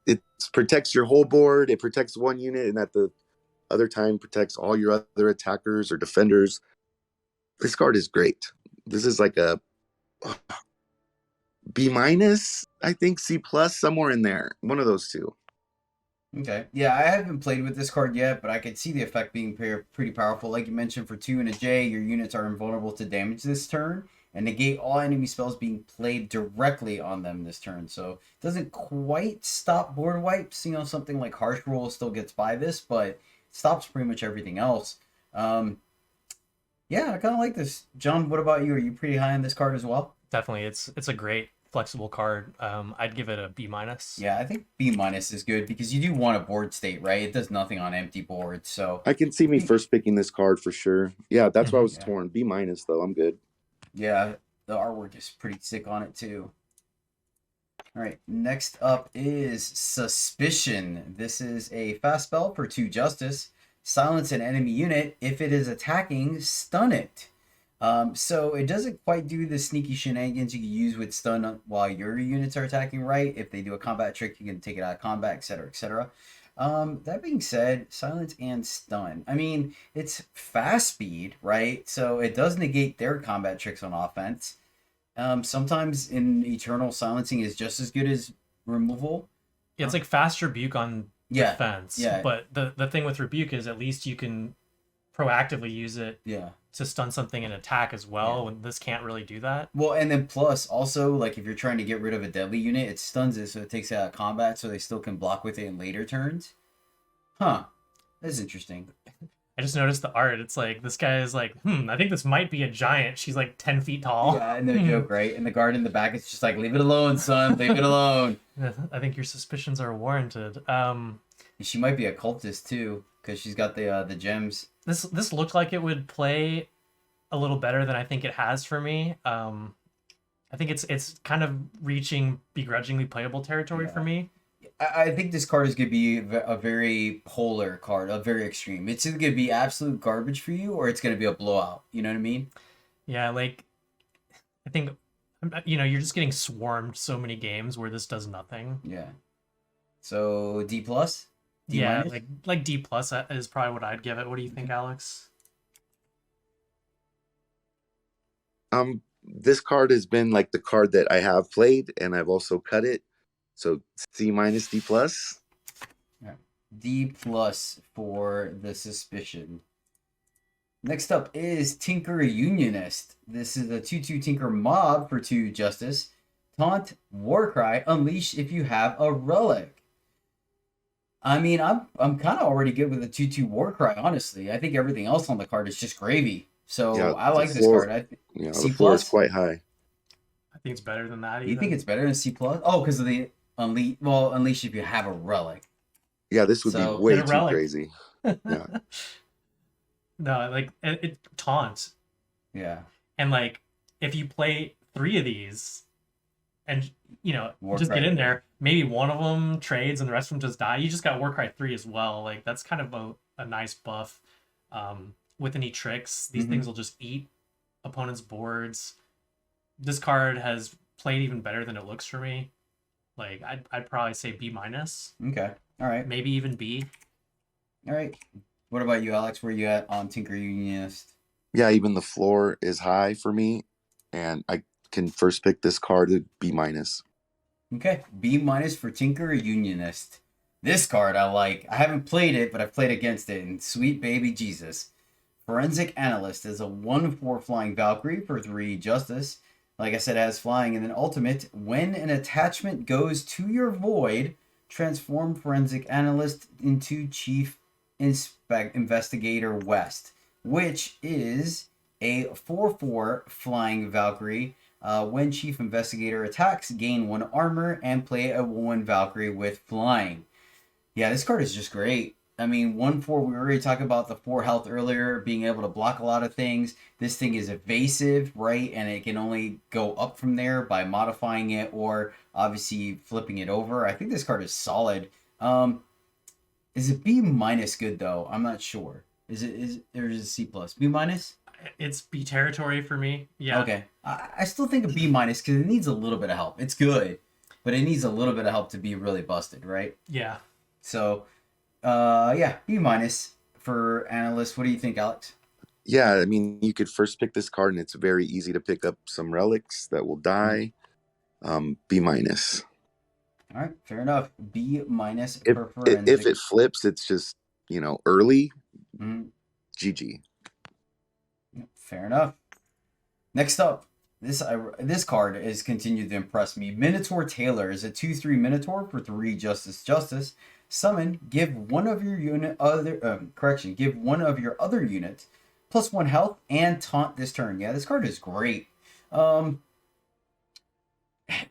it protects your whole board, it protects one unit, and at the other time protects all your other attackers or defenders. This card is great. This is like a B minus, I think C plus, somewhere in there. One of those two. Okay. Yeah, I haven't played with this card yet, but I could see the effect being pretty powerful. Like you mentioned, for 2 and a J, your units are invulnerable to damage this turn, and negate all enemy spells being played directly on them this turn. So it doesn't quite stop board wipes. You know, something like Harsh Rule still gets by this, but it stops pretty much everything else. Yeah, I kind of like this. John, what about you? Are you pretty high on this card as well? Definitely, it's a great flexible card. I'd give it a B minus. Yeah, I think B minus is good because you do want a board state, right? It does nothing on empty boards, so I can see me first picking this card for sure. Yeah, that's why I was torn. B minus though, I'm good. Yeah, the artwork is pretty sick on it too. All right, next up is Suspicion. This is a fast spell for 2 justice. Silence an enemy unit. If it is attacking, stun it. So it doesn't quite do the sneaky shenanigans you can use with stun while your units are attacking, right? If they do a combat trick, you can take it out of combat, etc., etc. That being said, silence and stun. I mean, it's fast speed, right? So it does negate their combat tricks on offense. Sometimes in Eternal, silencing is just as good as removal. Yeah, it's like fast rebuke on defense. Yeah. But the thing with rebuke is at least you can proactively use it to stun something and attack as well, when this can't really do that. Well, and then plus also, like if you're trying to get rid of a deadly unit, it stuns it so it takes it out of combat so they still can block with it in later turns. Huh. That's interesting. I just noticed the art. It's like, this guy is like, I think this might be a giant. She's like 10 feet tall. Yeah, no joke, right? And the guard in the back is just like, leave it alone, son. Leave it alone. I think your suspicions are warranted. She might be a cultist too, because she's got the gems. This looked like it would play a little better than I think it has for me. I think it's kind of reaching begrudgingly playable territory for me. I think this card is going to be a very polar card, a very extreme. It's either going to be absolute garbage for you, or it's going to be a blowout. You know what I mean? Yeah, like, I think, you're just getting swarmed so many games where this does nothing. Yeah. So, D+? D yeah, minus? like D+ is probably what I'd give it. What do you think, Alex? This card has been like the card that I have played, and I've also cut it. So C minus, D plus. Yeah. D plus for the Suspicion. Next up is Tinker Unionist. This is a 2/2 Tinker Mob for 2 justice. Taunt, Warcry, unleash if you have a relic. I mean, I'm kind of already good with the 2/2 Warcry, honestly. I think everything else on the card is just gravy. So yeah, I like this card. The floor is quite high. I think it's better than that. You think it's better than C+? Oh, because of the unleash. Well, unleash if you have a relic. Yeah, this would be way too crazy. Yeah. No, like it taunts. Yeah. And like if you play 3 of these, and Warcry, just get in there, maybe one of them trades and the rest of them just die. You just got Warcry 3 as well. Like that's kind of a nice buff. With any tricks, these things will just eat opponents' boards. This card has played even better than it looks for me. Like I'd probably say B minus. Okay. All right. Maybe even B. All right. What about you, Alex? Where you at on Tinker Unionist? Yeah, even the floor is high for me, and I can first pick this card at B minus. Okay, B minus for Tinker Unionist. This card I like. I haven't played it, but I've played against it, and sweet baby Jesus. Forensic Analyst is a 1/4 flying Valkyrie for 3 justice. Like I said, it has flying. And then ultimate, when an attachment goes to your void, transform Forensic Analyst into Chief Investigator West, which is a 4/4 flying Valkyrie. When Chief Investigator attacks, gain 1 armor and play a 1 Valkyrie with flying. Yeah, this card is just great. I mean, 1-4, we already talked about the 4 health earlier, being able to block a lot of things. This thing is evasive, right? And it can only go up from there by modifying it or obviously flipping it over. I think this card is solid. Is it B minus good though? I'm not sure. Is it or is it C plus? B minus? It's B territory for me. Yeah. Okay. I still think a B minus because it needs a little bit of help. It's good, but it needs a little bit of help to be really busted, right? Yeah. So, yeah, B minus for analysts. What do you think, Alex? Yeah, I mean, you could first pick this card, and it's very easy to pick up some relics that will die. B minus. All right, fair enough. B minus If for forensic. if it flips, it's just early. Mhm. GG. Fair enough. Next up, this card has continued to impress me. Minotaur Tailor is a 2/3 Minotaur for 3 Justice. Summon, give one of your give one of your other units +1 health and taunt this turn. Yeah, this card is great.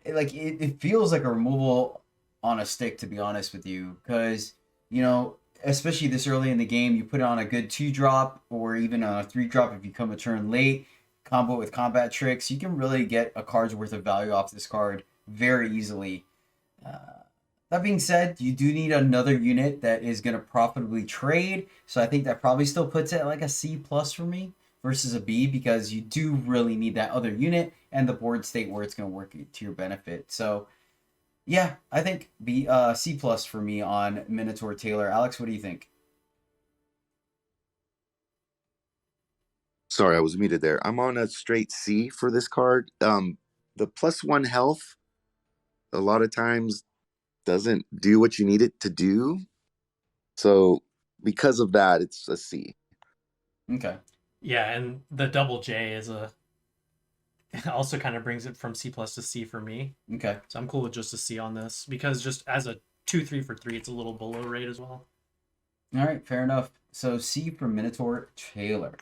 It feels like a removal on a stick, to be honest with you, because especially this early in the game, you put it on a good 2-drop or even a 3-drop if you come a turn late, combo with combat tricks, you can really get a card's worth of value off this card very easily. That being said, you do need another unit that is going to profitably trade, so I think that probably still puts it at like a C plus for me versus a B, because you do really need that other unit and the board state where it's going to work to your benefit. So yeah, I think C plus for me on Minotaur Tailor. Alex, what do you think? Sorry, I was muted there. I'm on a straight C for this card. The +1 health a lot of times doesn't do what you need it to do. So because of that, it's a C. Okay. Yeah, and the double J is also kind of brings it from C plus to C for me. Okay. So I'm cool with just a C on this, because just as a 2/3 for 3, it's a little below rate as well. All right, fair enough. So C for Minotaur Tailor.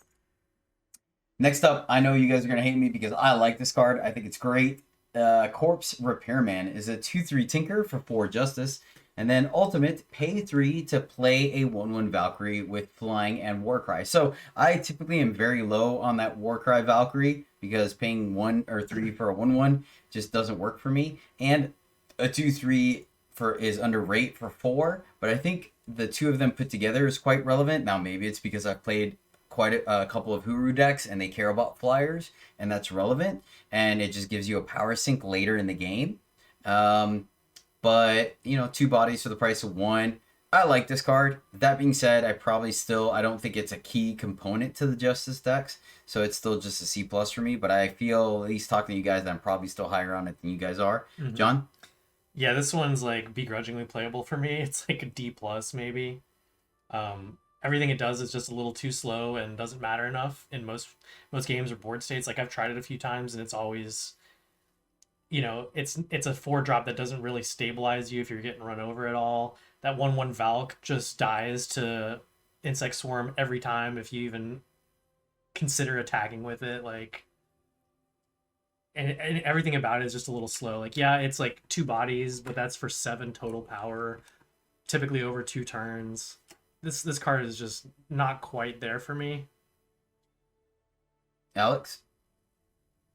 Next up, I know you guys are going to hate me because I like this card. I think it's great. Corpse Repairman is a 2/3 Tinker for 4 Justice. And then Ultimate, pay 3 to play a 1/1 Valkyrie with Flying and Warcry. So I typically am very low on that Warcry Valkyrie because paying 1 or 3 for a 1/1 just doesn't work for me. And a 2/3 is under rate for 4, but I think the two of them put together is quite relevant. Now maybe it's because I've played quite a couple of Huru decks and they care about flyers, and that's relevant, and it just gives you a power sink later in the game. But 2 bodies for the price of 1. I like this card. That being said, I don't think it's a key component to the Justice decks, so it's still just a C plus for me, but I feel, at least talking to you guys, that I'm probably still higher on it than you guys are. Mm-hmm. John? Yeah, this one's like begrudgingly playable for me. It's like a D plus maybe. Everything it does is just a little too slow and doesn't matter enough in most games or board states. Like, I've tried it a few times and it's always, it's a 4-drop that doesn't really stabilize you if you're getting run over at all. That 1/1 Valk just dies to Insect Swarm every time if you even consider attacking with it. Like, and everything about it is just a little slow. Like, yeah, it's like 2 bodies, but that's for 7 total power, typically over 2 turns. This card is just not quite there for me. Alex?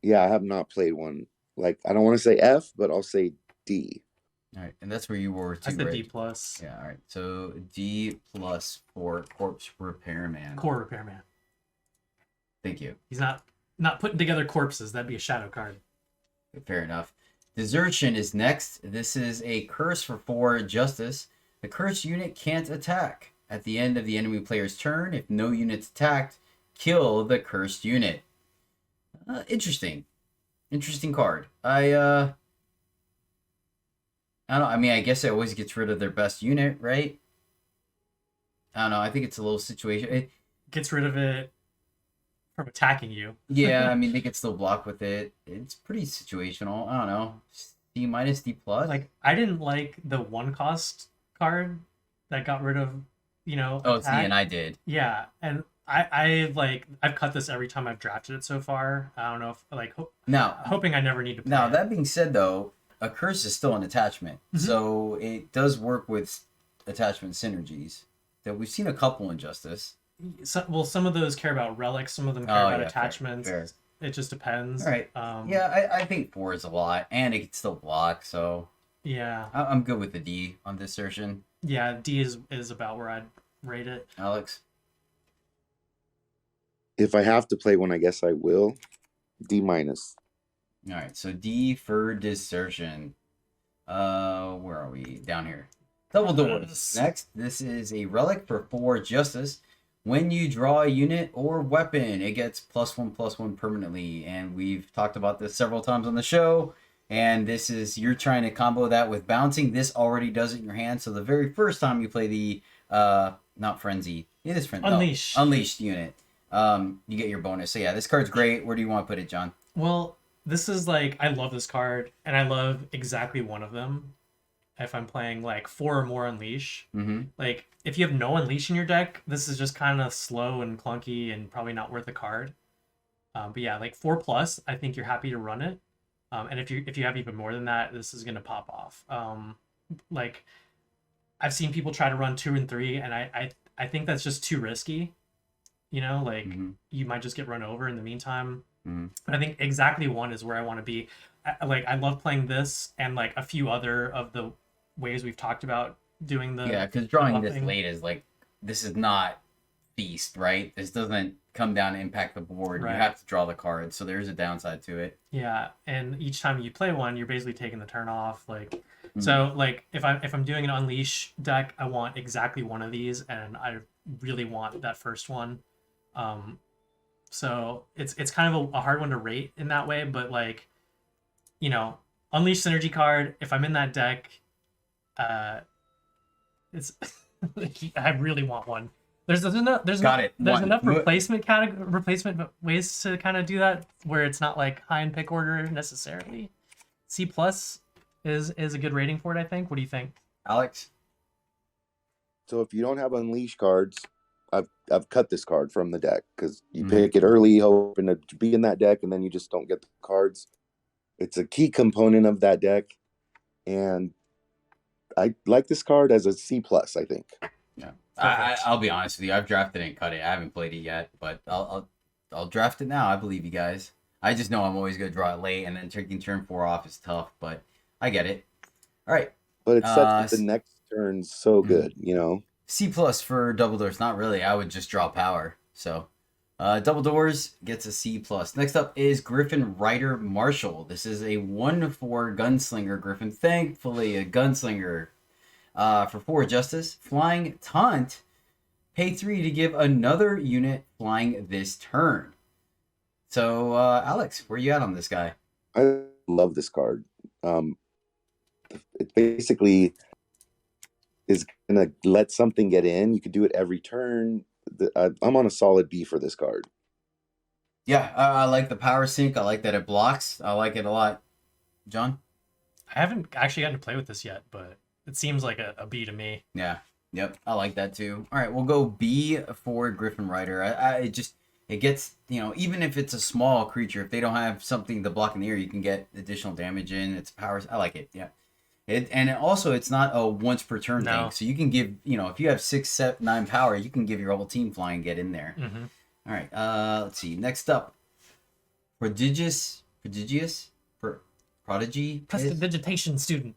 Yeah, I have not played one. Like, I don't want to say F, but I'll say D. All right, and that's where you were too, I said right? D plus. Yeah, all right. So D plus for Corpse Repairman. Core Repairman. Thank you. He's not putting together corpses. That'd be a shadow card. Fair enough. Desertion is next. This is a curse for 4 Justice. The cursed unit can't attack. At the end of the enemy player's turn, if no unit's attacked, kill the cursed unit. Interesting card. I don't know. I mean, I guess it always gets rid of their best unit, right? I don't know. I think it's a little situation. It gets rid of it from attacking you. Yeah, I mean, they could still block with it. It's pretty situational. I don't know. D minus, D plus. Like, I didn't like the 1-cost card that got rid of, Oh, see, and I did. Yeah, and I've cut this every time I've drafted it so far. I don't know if hoping I never need to play Now, it. that being said, though, a curse is still an attachment, Mm-hmm. so it does work with attachment synergies. that we've seen a couple in Justice. Some of those care about relics, some of them care about attachments. Fair. It just depends. All right. Yeah, I think 4 is a lot, and it can still block, so yeah, I'm good with the D on this version. Yeah, D is about where I'd rate it. Alex? If I have to play one, I guess I will. D-. All right, so D for Desertion. Where are we? Down here. Double Doors. Next, this is a relic for 4 Justice. When you draw a unit or weapon, it gets +1/+1 permanently. And we've talked about this several times on the show. And this is, you're trying to combo that with bouncing. This already does it in your hand. So the very first time you play the, not Frenzy, it is Frenzy. Unleash. Unleashed unit. You get your bonus. So yeah, this card's great. Where do you want to put it, John? Well, this is like, I love this card, and I love exactly one of them. If I'm playing like 4 or more Unleash. Mm-hmm. Like, if you have no Unleash in your deck, this is just kind of slow and clunky and probably not worth a card. But yeah, like 4+, I think you're happy to run it. And if you have even more than that, this is gonna pop off. Like, I've seen people try to run 2 and 3, and I think that's just too risky. You know, like you might just get run over in the meantime. But I think exactly 1 is where I want to be. I love playing this and like a few other of the ways we've talked about doing the because drawing this late is like, this is not Feast, right? This doesn't come down to impact the board. Right. You have to draw the cards, so there's a downside to it. Yeah, and each time you play one, you're basically taking the turn off. Like, so like if I'm doing an Unleash deck, I want exactly one of these, and I really want that first one. So it's kind of a hard one to rate in that way, but like, you know, Unleash synergy card, if I'm in that deck, it's I really want one. There's enough replacement ways to kind of do that where it's not like high in pick order necessarily. C+ is a good rating for it, I think. What do you think, Alex? So if you don't have Unleash cards, I've cut this card from the deck because you pick it early, hoping to be in that deck, and then you just don't get the cards. It's a key component of that deck, and I like this card as a C+, I think. Yeah, I'll be honest with you. I've drafted it and cut it. I haven't played it yet, but I'll draft it now. I believe you guys. I just know I'm always gonna draw it late, and then taking turn 4 off is tough, but I get it. All right, but it sets up the next turn so good, you know. C+ for Double Doors. Not really. I would just draw power. So Double Doors gets a C+. Next up is Griffin Rider Marshal. This is a 1/4 gunslinger Griffin. Thankfully, a gunslinger. For 4 Justice. Flying Taunt. Pay 3 to give another unit flying this turn. So, Alex, where you at on this guy? I love this card. It basically is going to let something get in. You could do it every turn. I'm on a solid B for this card. Yeah, I like the power sync. I like that it blocks. I like it a lot. John? I haven't actually gotten to play with this yet, but it seems like a B to me. Yeah. Yep. I like that too. All right, we'll go B for Griffin Rider. It gets, you know, even if it's a small creature, if they don't have something to block in the air, you can get additional damage in. It's powers. I like it. Yeah. It's not a once per turn thing. So you can give, you know, if you have 6, 7, 9 power, you can give your whole team flying and get in there. All right. Let's see. Next up, Prodigy. Prestidigitation student.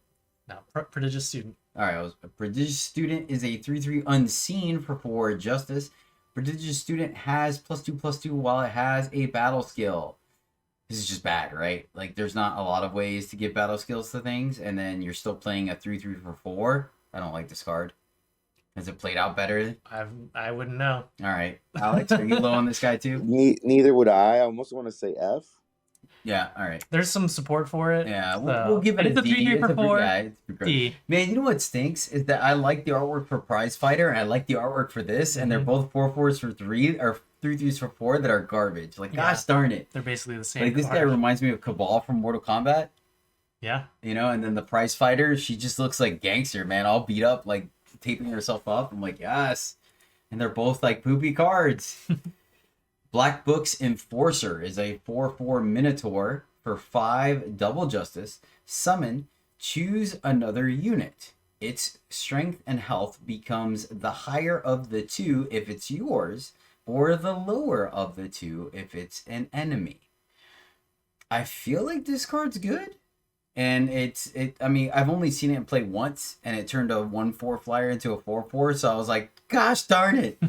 No, prodigious student. All right. A prodigious student is a 3/3 unseen for 4 Justice. Prodigious student has +2/+2 while it has a battle skill. This is just bad, right? Like, there's not a lot of ways to give battle skills to things, and then you're still playing a 3/3 for 4. I don't like this card. Has it played out better? I wouldn't know. All right, Alex, are you low on this guy too? Neither would I. I almost want to say F. Yeah, all right. There's some support for it. Yeah, we'll give it a D. 3/3 for 4. It's D. Man, you know what stinks is that I like the artwork for Prize Fighter and I like the artwork for this, and they're both 4/4s for 3 or 3/3s for 4 that are garbage. Like, gosh darn it. They're basically the same. Like, this guy reminds me of Cabal from Mortal Kombat. Yeah. You know, and then the Prize Fighter, she just looks like gangster, man, all beat up, like taping herself up. I'm like, yes. And they're both like poopy cards. Black Book's Enforcer is a 4/4 Minotaur for 5 double justice. Summon, choose another unit. its strength and health becomes the higher of the two if it's yours, or the lower of the two if it's an enemy. I feel like this card's good. And I mean, I've only seen it play once, and it turned a 1/4 flyer into a 4/4. So I was like, gosh darn it.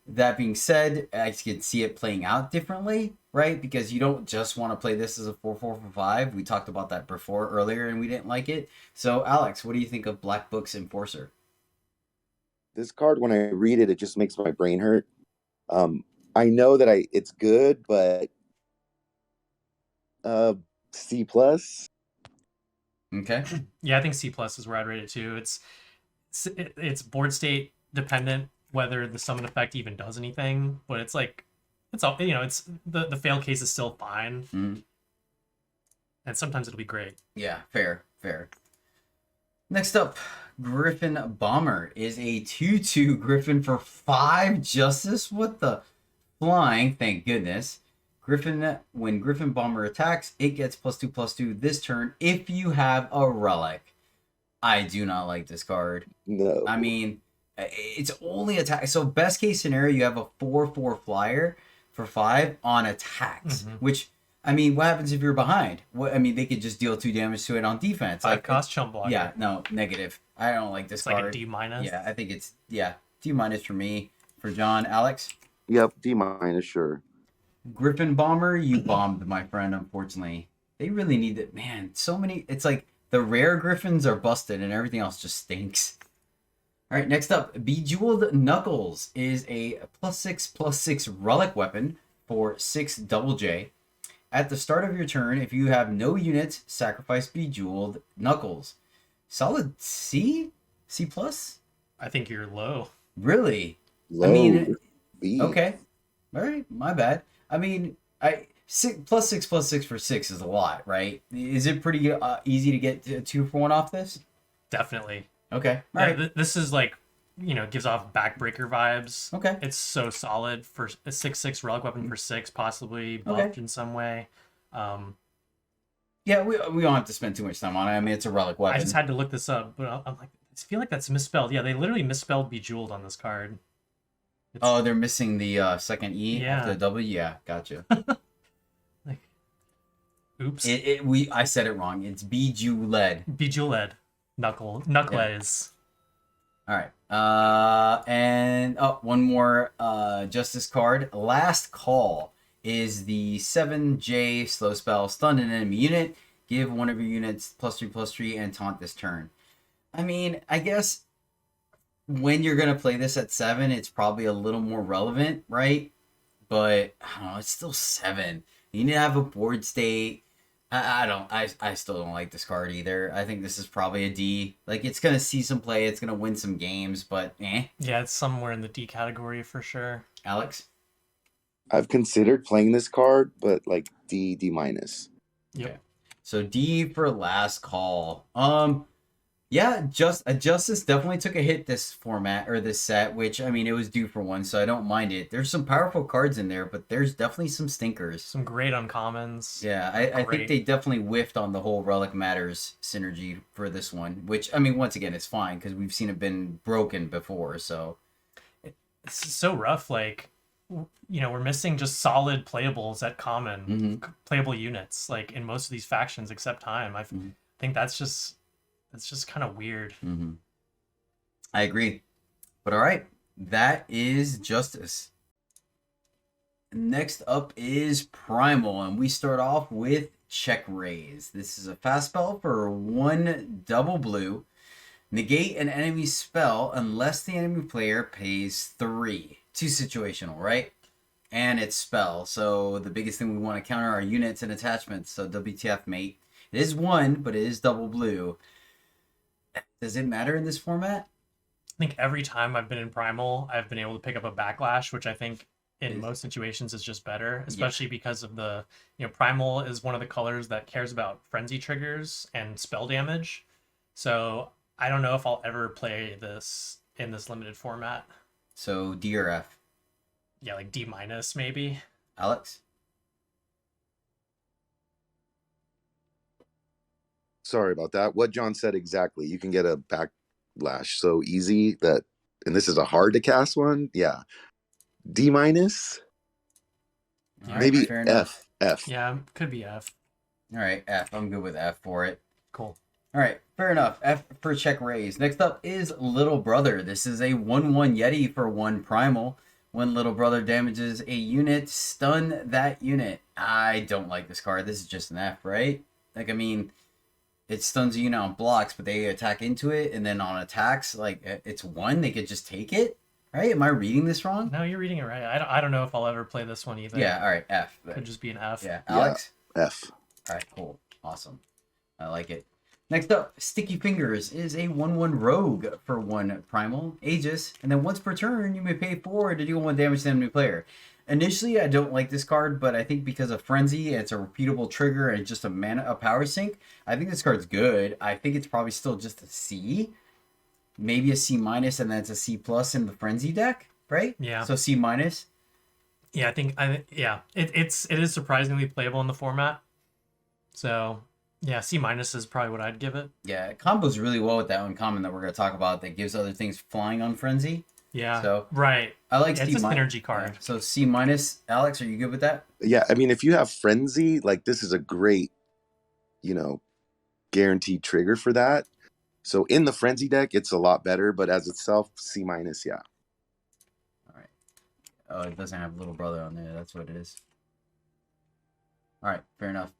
That being said, I can see it playing out differently, right? Because you don't just want to play this as a 4/4 for 5. We talked about that before earlier, and we didn't like it. So, Alex, what do you think of Black Book's Enforcer? This card, when I read it, it just makes my brain hurt. I know that it's good, but C plus. Okay. Yeah, I think C plus is where I'd rate it too. It's board state dependent whether the summon effect even does anything, but it's like it's all, you know, it's the fail case is still fine, and sometimes it'll be great. Yeah, fair. Next up, Griffin Bomber is a 2/2 Griffin for 5 Justice. What the flying? Thank goodness. Griffin, when Griffin Bomber attacks, it gets +2/+2 this turn if you have a relic. I do not like this card. No. I mean, it's only attack. So best case scenario, you have a 4/4 flyer for 5 on attacks, which, I mean, what happens if you're behind? I mean, they could just deal 2 damage to it on defense. 5 cost chump blocker. Yeah, no, negative. I don't like this It's card. like a D minus. Yeah, I think it's, D minus for me. For John. Alex? Yep, D minus, sure. Griffin Bomber, you bombed, my friend, unfortunately. They really need it. Man, so many. It's like the rare Griffins are busted and everything else just stinks. All right, next up, Bejeweled Knuckles is a +6/+6 relic weapon for 6 double J. At the start of your turn, if you have no units, sacrifice Bejeweled Knuckles. Solid C? C plus? I think you're low. Really? Low. I mean, B. okay. All right, my bad. I mean, +6/+6 for 6 is a lot, right? Is it pretty easy to get 2 for 1 off this? Definitely. Okay. All Yeah, right. this is like, you know, gives off backbreaker vibes. Okay. It's so solid for a 6/6 relic weapon for 6, possibly buffed in some way. Yeah, we don't have to spend too much time on it. I mean, it's a relic weapon. I just had to look this up, but I'm like, I feel like that's misspelled. Yeah, they literally misspelled Bejeweled on this card. Oh, they're missing the second E Yeah. of the W? Yeah, gotcha. Like, oops. I said it wrong. It's Bejeweled. Bejeweled. Knuckles. All right. And one more Justice card. Last Call is the 7J slow spell. Stun an enemy unit. Give one of your units +3/+3 and taunt this turn. I mean, I guess when you're going to play this at 7, it's probably a little more relevant, right? But I don't know, it's still 7. You need to have a board state. I still don't like this card either. I think this is probably a D. Like, it's going to see some play, it's going to win some games, but eh. Yeah, it's somewhere in the D category for sure. Alex? I've considered playing this card, but like D minus. Yep. Okay. So D for Last Call. Yeah, Justice definitely took a hit this format, or this set, which, I mean, it was due for 1, so I don't mind it. There's some powerful cards in there, but there's definitely some stinkers. Some great uncommons. Yeah, I think they definitely whiffed on the whole Relic Matters synergy for this one, which, I mean, once again, it's fine, because we've seen it been broken before, so. It's so rough, like, you know, we're missing just solid playables at common, playable units, like, in most of these factions except Time. I think that's just kind of weird. I agree. But all right, that is Justice. Next up is Primal, and we start off with Check Raise. This is a fast spell for 1 double blue. Negate an enemy spell unless the enemy player pays 3. 2 situational, right? And it's spell. So the biggest thing we want to counter are units and attachments. So WTF, mate. It is 1, but it is double blue. Does it matter in this format? I think every time I've been in Primal, I've been able to pick up a backlash, which I think in most situations is just better, especially because of the, you know, Primal is one of the colors that cares about frenzy triggers and spell damage. So I don't know if I'll ever play this in this limited format. So D or F? Yeah, like D minus maybe. Alex? Sorry about that. What John said exactly. You can get a Lash so easy that, and this is a hard to cast one. Yeah, D minus, All right, maybe fair enough. F. Yeah, could be F. All right, F. I'm good with F for it. Cool. All right, fair enough. F for check raise. Next up is Little Brother. This is a 1/1 Yeti for 1 primal. When Little Brother damages a unit, stun that unit. I don't like this card. This is just an F, right? Like, I mean, it stuns a unit on blocks, but they attack into it, and then on attacks, like, it's 1, they could just take it, right? Am I reading this wrong? No, you're reading it right. I don't know if I'll ever play this one either. Yeah, all right, F. Could just be an F. Yeah, Alex? F. All right, cool. Awesome. I like it. Next up, Sticky Fingers is a 1/1 rogue for 1 primal, Aegis, and then once per turn, you may pay 4 to deal 1 damage to the enemy player. Initially, I don't like this card, but I think because of Frenzy, it's a repeatable trigger and just a power sink, I think this card's good. I think it's probably still just a C, maybe a C minus, and then it's a C plus in the Frenzy deck, right? Yeah. So C minus. Yeah, it is surprisingly playable in the format. So yeah, C minus is probably what I'd give it. Yeah, it combos really well with that uncommon that we're going to talk about that gives other things flying on Frenzy. Yeah. So right. I like It's C a minus. synergy card. Yeah. So C minus. Alex, are you good with that? Yeah, I mean, if you have Frenzy, like this is a great, guaranteed trigger for that. So in the Frenzy deck, it's a lot better, but as itself, C minus, yeah. All right. Oh, it doesn't have Little Brother on there. That's what it is. All right, fair enough.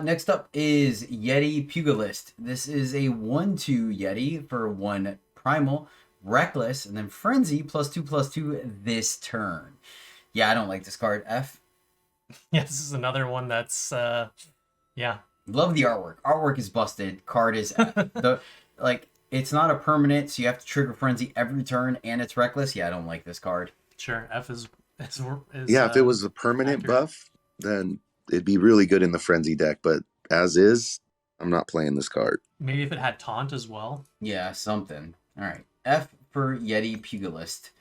Next up is Yeti Pugilist. This is a 1/2 Yeti for 1 primal, Reckless, and then Frenzy +2/+2 this turn. Yeah, I don't like this card. F. Yeah, this is another one that's yeah. Love the artwork. Artwork is busted. Card is it's not a permanent, so you have to trigger Frenzy every turn, and it's Reckless. Yeah, I don't like this card. Sure, F is yeah, if it was a permanent accurate. buff, then it'd be really good in the Frenzy deck, but as is, I'm not playing this card. Maybe if it had Taunt as well. Yeah, something. All right. F for Yeti Pugilist.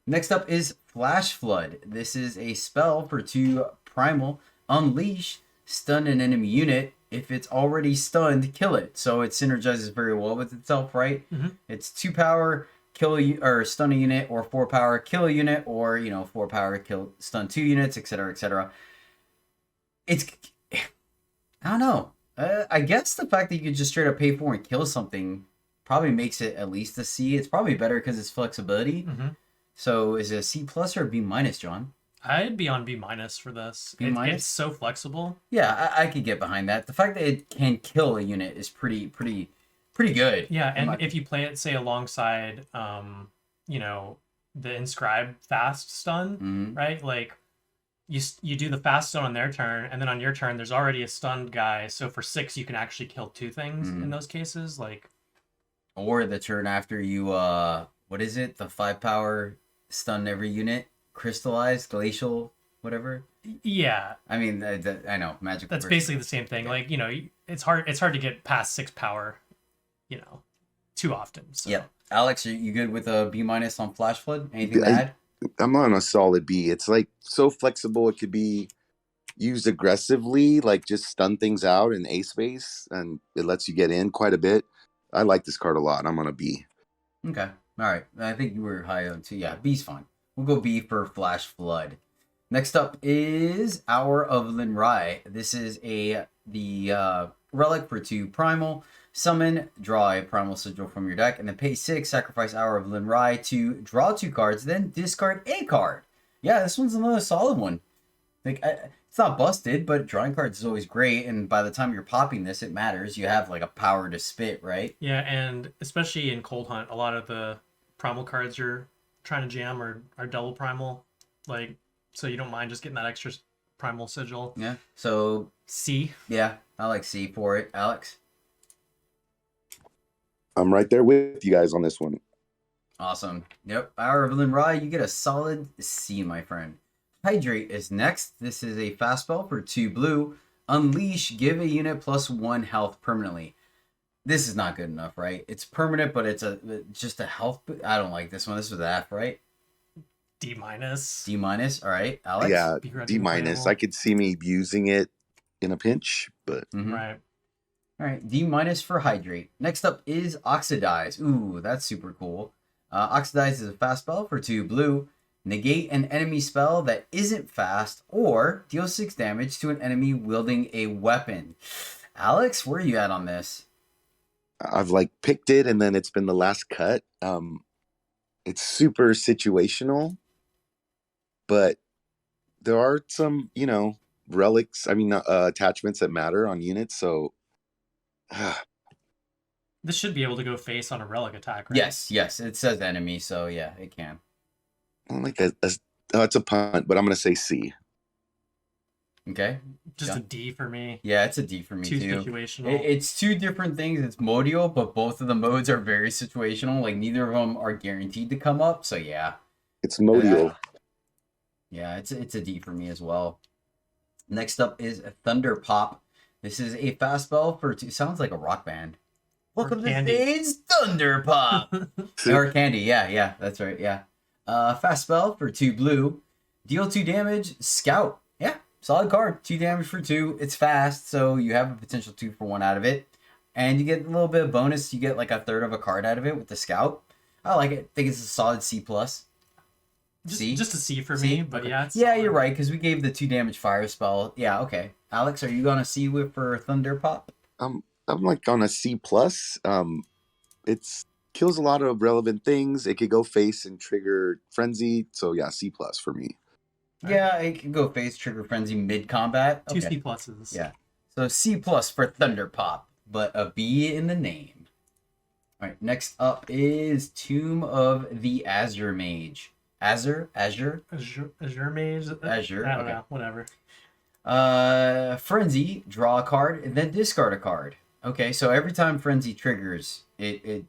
Next up is Flash Flood. This is a spell for 2 primal. Unleash, stun an enemy unit. If it's already stunned, kill it. So it synergizes very well with itself, right? Mm-hmm. It's 2 power, kill or stun a unit, or 4 power, kill a unit, or 4 power, kill stun 2 units, etc., etc. It's, I don't know. I guess the fact that you could just straight up pay for and kill something probably makes it at least a C. It's probably better because it's flexibility. Mm-hmm. So is it a C plus or a B minus, John? I'd be on B minus for this. B minus? It's so flexible. Yeah, I could get behind that. The fact that it can kill a unit is pretty good. Yeah, and if you play it, say, alongside, the Inscribe fast stun, right? Like, you do the fast stun on their turn, and then on your turn, there's already a stunned guy. So for 6, you can actually kill 2 things in those cases. Like, or the turn after you, what is it? The 5 power stun every unit, crystallized, glacial, whatever. Yeah, I mean, I know magic. that's basically the same thing. Like, it's hard to get past 6 power, too often. So. Yeah, Alex, are you good with a B minus on Flash Flood? Anything to add? I'm on a solid B. It's like so flexible. It could be used aggressively, like just stun things out in A space, and it lets you get in quite a bit. I like this card a lot. I'm on a B. Okay. All right. I think you were high on too. Yeah, B's fine. We'll go B for Flash Flood. Next up is Hour of Linrai. This is the relic for 2 primal. Summon, draw a primal sigil from your deck, and then pay 6, sacrifice Hour of Linrai to draw 2 cards, then discard a card. Yeah, this one's another solid one. Like, it's not busted, but drawing cards is always great, and by the time you're popping this, it matters. You have, like, a power to spit, right? Yeah, and especially in Cold Hunt, a lot of the primal cards you're trying to jam are double primal, like, so you don't mind just getting that extra primal sigil. Yeah, so... C. Yeah, I like C for it. Alex? I'm right there with you guys on this one. Awesome. Yep. Hour of Linrai, you get a solid C, my friend. Hydrate is next. This is a fast spell for 2 blue. Unleash, give a unit +1 health permanently. This is not good enough, right? It's permanent, but it's just a health. I don't like this one. This was an F, right? D minus. D minus. All right, Alex. Yeah, Be ready D to minus. play I could see me using it in a pinch, but Mhm. Right. All right, D minus for Hydrate. Next up is Oxidize. Ooh, that's super cool. Oxidize is a fast spell for 2 blue. Negate an enemy spell that isn't fast or deal 6 damage to an enemy wielding a weapon. Alex, where are you at on this? I've like picked it, and then it's been the last cut. It's super situational, but there are some, relics. I mean, attachments that matter on units. So, This should be able to go face on a relic attack, right? Yes, it says enemy, so yeah, it can. I don't like it's a punt, but I'm gonna say C. Okay. Just Yeah. a D for me. Yeah, it's a D for me Too too. situational. It's two different things. It's modial, but both of the modes are very situational. Like neither of them are guaranteed to come up. So yeah. It's modial. Yeah, it's a D for me as well. Next up is Thunder Pop. This is a fast spell for 2. Sounds like a rock band. Welcome to Candy. today's Thunder Pop. Or Candy, yeah, that's right, yeah. Fast spell for 2 blue. Deal 2 damage. Scout. Yeah, solid card. 2 damage for 2. It's fast, so you have a potential 2 for 1 out of it. And you get a little bit of bonus. You get like a third of a card out of it with the Scout. I like it. I think it's a solid C+. Just a C for C? me, but Okay. yeah. It's Yeah, solid. you're right, because we gave the 2 damage fire spell. Yeah, okay. Alex, are you going to C with for Thunder Pop? I'm like on a C+. It's kills a lot of relevant things. It could go face and trigger frenzy. So yeah, C+ for me. Yeah, it can go face trigger frenzy mid combat. 2 C pluses. Yeah. So C+ for Thunder Pop, but a B in the name. All right, next up is Tomb of the Azure Mage. Azure Mage? Azure, I don't okay. know. Whatever. Frenzy, draw a card, and then discard a card. Okay, so every time Frenzy triggers, it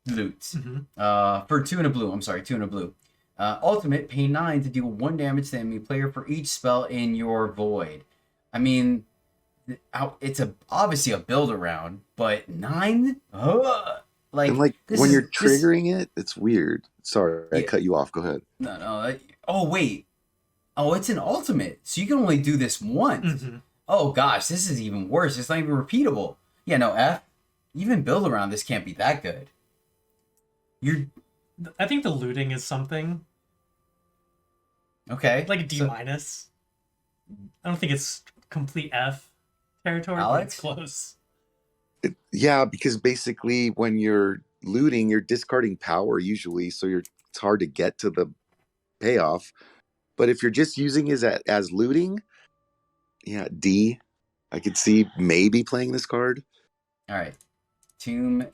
loots. Mm-hmm. For 2 and a blue. I'm sorry, 2 and a blue. Ultimate, pay 9 to deal 1 damage to enemy player for each spell in your void. I mean, it's obviously a build around, but 9? Like, And like when you're triggering it, it's weird. Sorry, I cut you off. Go ahead. No. Oh, wait. Oh, it's an ultimate. So you can only do this once. Mm-hmm. Oh, gosh, this is even worse. It's not even repeatable. Yeah, no, F. Even build around this can't be that good. I think the looting is something. Okay. Like a D minus. I don't think it's complete F territory, but Alex? it's close. Yeah, because basically when you're looting, you're discarding power usually, so it's hard to get to the payoff. But if you're just using it as looting, yeah, D. I could see maybe playing this card. All right. Tomb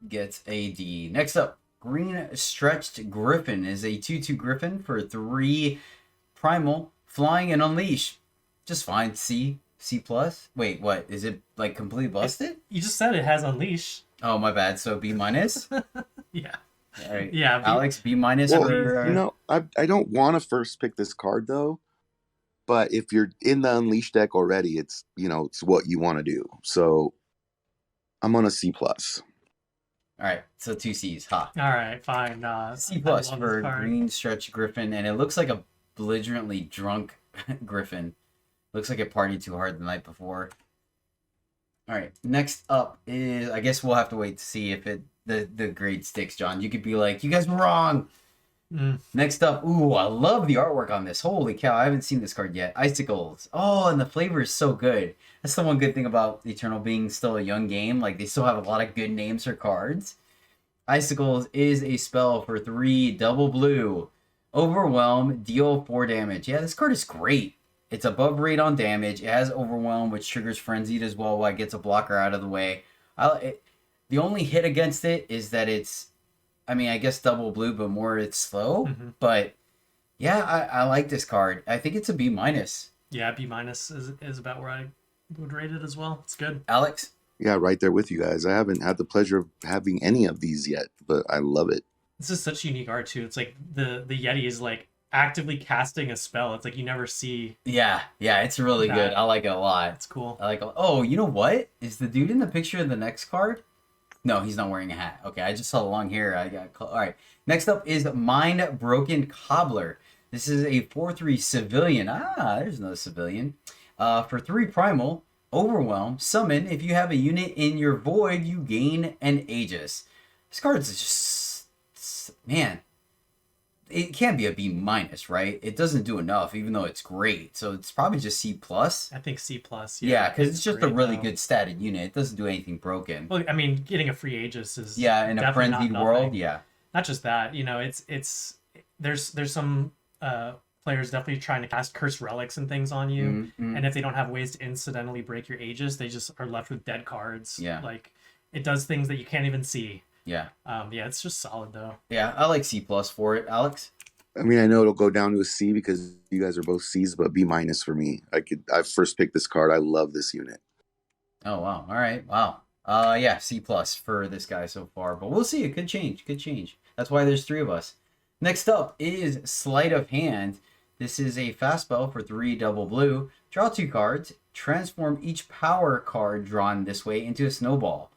gets a D. Next up, Green Stretched Griffin is a 2/2 Griffin for 3 primal, flying and unleash. Just fine. C+. Wait, what? Is it like completely busted? You just said it has unleash. Oh, my bad. So B minus? Yeah. All right. Yeah. Alex, B minus Well, for... I don't want to first pick this card though. But if you're in the Unleash deck already, it's what you want to do. So I'm on a C+. All right, so 2 C's. Ha. All right, fine. C+ I love for this card. Green Stretch Griffin, and it looks like a belligerently drunk Griffin. Looks like it partied too hard the night before. All right, next up is, I guess we'll have to wait to see if the grade sticks, John. You could be like, you guys were wrong. Next up, ooh, I love the artwork on this. Holy cow, I haven't seen this card yet. Icicles. Oh, and the flavor is so good. That's the one good thing about Eternal being still a young game. Like, they still have a lot of good names for cards. Icicles is a spell for 3 double blue. Overwhelm, deal 4 damage. Yeah, this card is great. It's above rate on damage. It has Overwhelm, which triggers Frenzied as well while it gets a blocker out of the way. The only hit against it is that it's, I guess double blue, but more it's slow. Mm-hmm. But yeah, I like this card. I think it's a B minus. Yeah, B minus is about where I would rate it as well. It's good. Alex? Yeah, right there with you guys. I haven't had the pleasure of having any of these yet, but I love it. This is such unique art too. It's like the Yeti is like actively casting a spell. It's like you never see. Yeah, it's really good. I like it a lot. It's cool. I like it. Oh, you know what? Is the dude in the picture of the next card? No, he's not wearing a hat. Okay, I just saw the long hair. All right. Next up is Mind Broken Cobbler. This is a 4/3 civilian. There's another civilian. For 3 primal, Overwhelm. Summon. If you have a unit in your void, you gain an Aegis. This card is just... Man. It can't be a B minus, right? It doesn't do enough, even though it's great. So it's probably just C plus. I think C plus. Yeah, because it's just a really though. good statted unit. It doesn't do anything broken. Well, I mean, getting a free Aegis is Yeah, in a definitely frenzied not world, nothing. yeah. Not just that, you know, there's some players definitely trying to cast Cursed Relics and things on you, and if they don't have ways to incidentally break your Aegis, they just are left with dead cards. Yeah. Like, it does things that you can't even see. Yeah. Yeah, it's just solid though. Yeah, I like C plus for it. Alex? I mean, I know it'll go down to a C because you guys are both C's, but B minus for me. I first picked this card. I love this unit. Oh, wow. All right. Wow. Yeah, C plus for this guy so far, but we'll see. It could change. Could change. That's why there's 3 of us. Next up is Sleight of Hand. This is a fast spell for 3 double blue. Draw 2 cards. Transform each power card drawn this way into a snowball.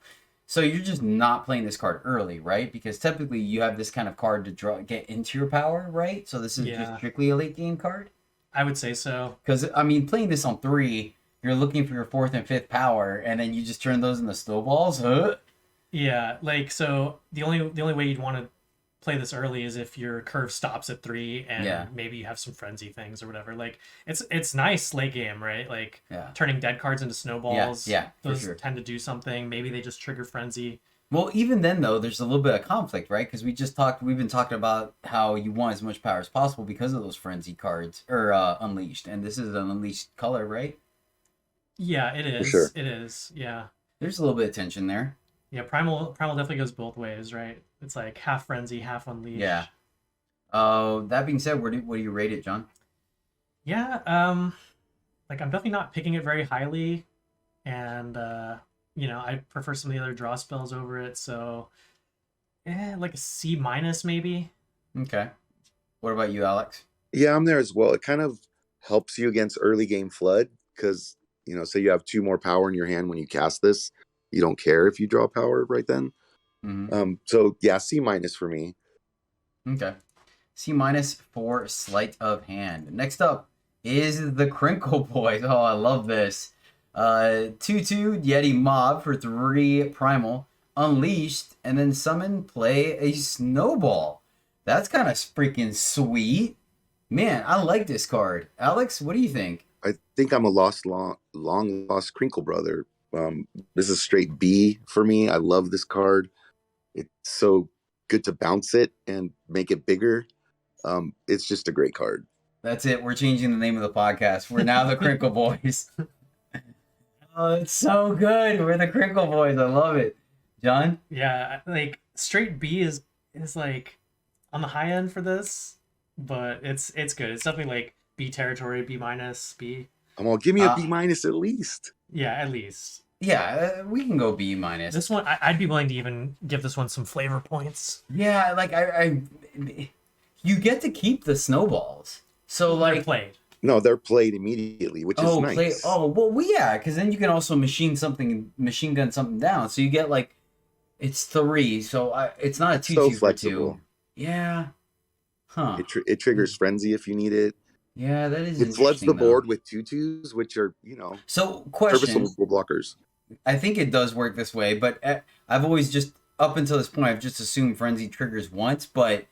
So you're just not playing this card early, right? Because typically you have this kind of card to get into your power, right? So this is just strictly a late game card? I would say so. Because, I mean, playing this on 3, you're looking for your 4th and 5th power, and then you just turn those into snowballs? Huh? Yeah, like, so the only way you'd want to play this early is if your curve stops at 3 and maybe you have some frenzy things or whatever. Like, it's nice late game, right? Like, turning dead cards into snowballs. Yeah, those sure. tend to do something. Maybe they just trigger frenzy. Well, even then, though, there's a little bit of conflict, right? Because we've been talking about how you want as much power as possible because of those frenzy cards, or Unleashed. And this is an Unleashed color, right? Yeah, it is. For sure. It is, yeah. There's a little bit of tension there. Yeah, Primal definitely goes both ways, right? It's like half frenzy, half unleash. Yeah. That being said, what do you rate it, John? Yeah, like, I'm definitely not picking it very highly, and you know, I prefer some of the other draw spells over it, so like a C minus maybe. Okay. What about you, Alex? Yeah, I'm there as well. It kind of helps you against early game flood because, you know, say you have 2 more power in your hand when you cast this. You don't care if you draw power right then. So yeah, C minus for me. Okay. C minus for Sleight of Hand. Next up is the Krinkle Boys. Oh, I love this. 2/2 Yeti Mob for 3 primal. Unleashed, and then summon, play a snowball. That's kind of freaking sweet. Man, I like this card. Alex, what do you think? I think I'm a long lost Krinkle brother. This is straight B for me. I love this card. It's so good to bounce it and make it bigger. It's just a great card. That's it. We're changing the name of the podcast. We're now the Krinkle Boys. Oh, it's so good. We're the Krinkle Boys. I love it. John? Yeah, like straight B is like on the high end for this, but it's good. It's definitely like B territory, B minus, B. Give me a B minus at least. Yeah, at least. Yeah, we can go B minus. This one, I'd be willing to even give this one some flavor points. Yeah, like you get to keep the snowballs. So like they're played. No, they're played immediately, which is nice. Because then you can also machine gun something down. So you get like, it's 3, so it's not a 2/2 so for flexible. 2. Yeah. Huh. It triggers frenzy if you need it. Yeah, that is. It floods the interesting, board though. with 2/2s, which are, So question. serviceable blockers. I think it does work this way, but I've always just up until this point I've just assumed frenzy triggers once, but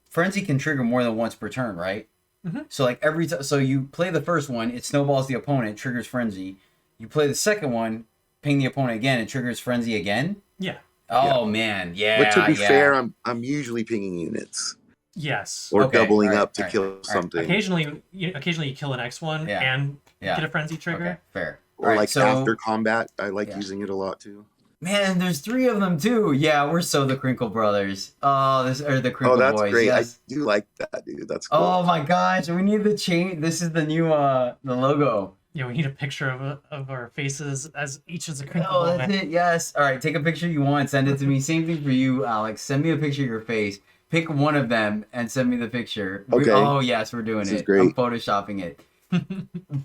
frenzy can trigger more than once per turn, right? Mm-hmm. So like every time, so you play the first one, it snowballs the opponent, triggers frenzy. You play the second one, ping the opponent again, it triggers frenzy again. Yeah. Oh man, yeah. But to be fair, I'm usually pinging units Yes. or Okay, doubling all right, up to all right, kill all right. something, Occasionally you kill an X1 and get a frenzy trigger. Okay, fair. or All right, like so, after combat. I like using it a lot too. Man, there's 3 of them too. Yeah, we're so the Krinkle Brothers. Oh, the Krinkle that's Boys. great. Yes. I do like that, dude. That's cool. Oh my gosh, we need the chain. This is the new the logo. Yeah, we need a picture of our faces as each is a Krinkle Oh, Boy. that's it. Yes. All right, take a picture you want, send it to me. Same thing for you, Alex. Send me a picture of your face. Pick one of them and send me the picture. Okay. Oh yes, we're doing This it. is great. I'm photoshopping it.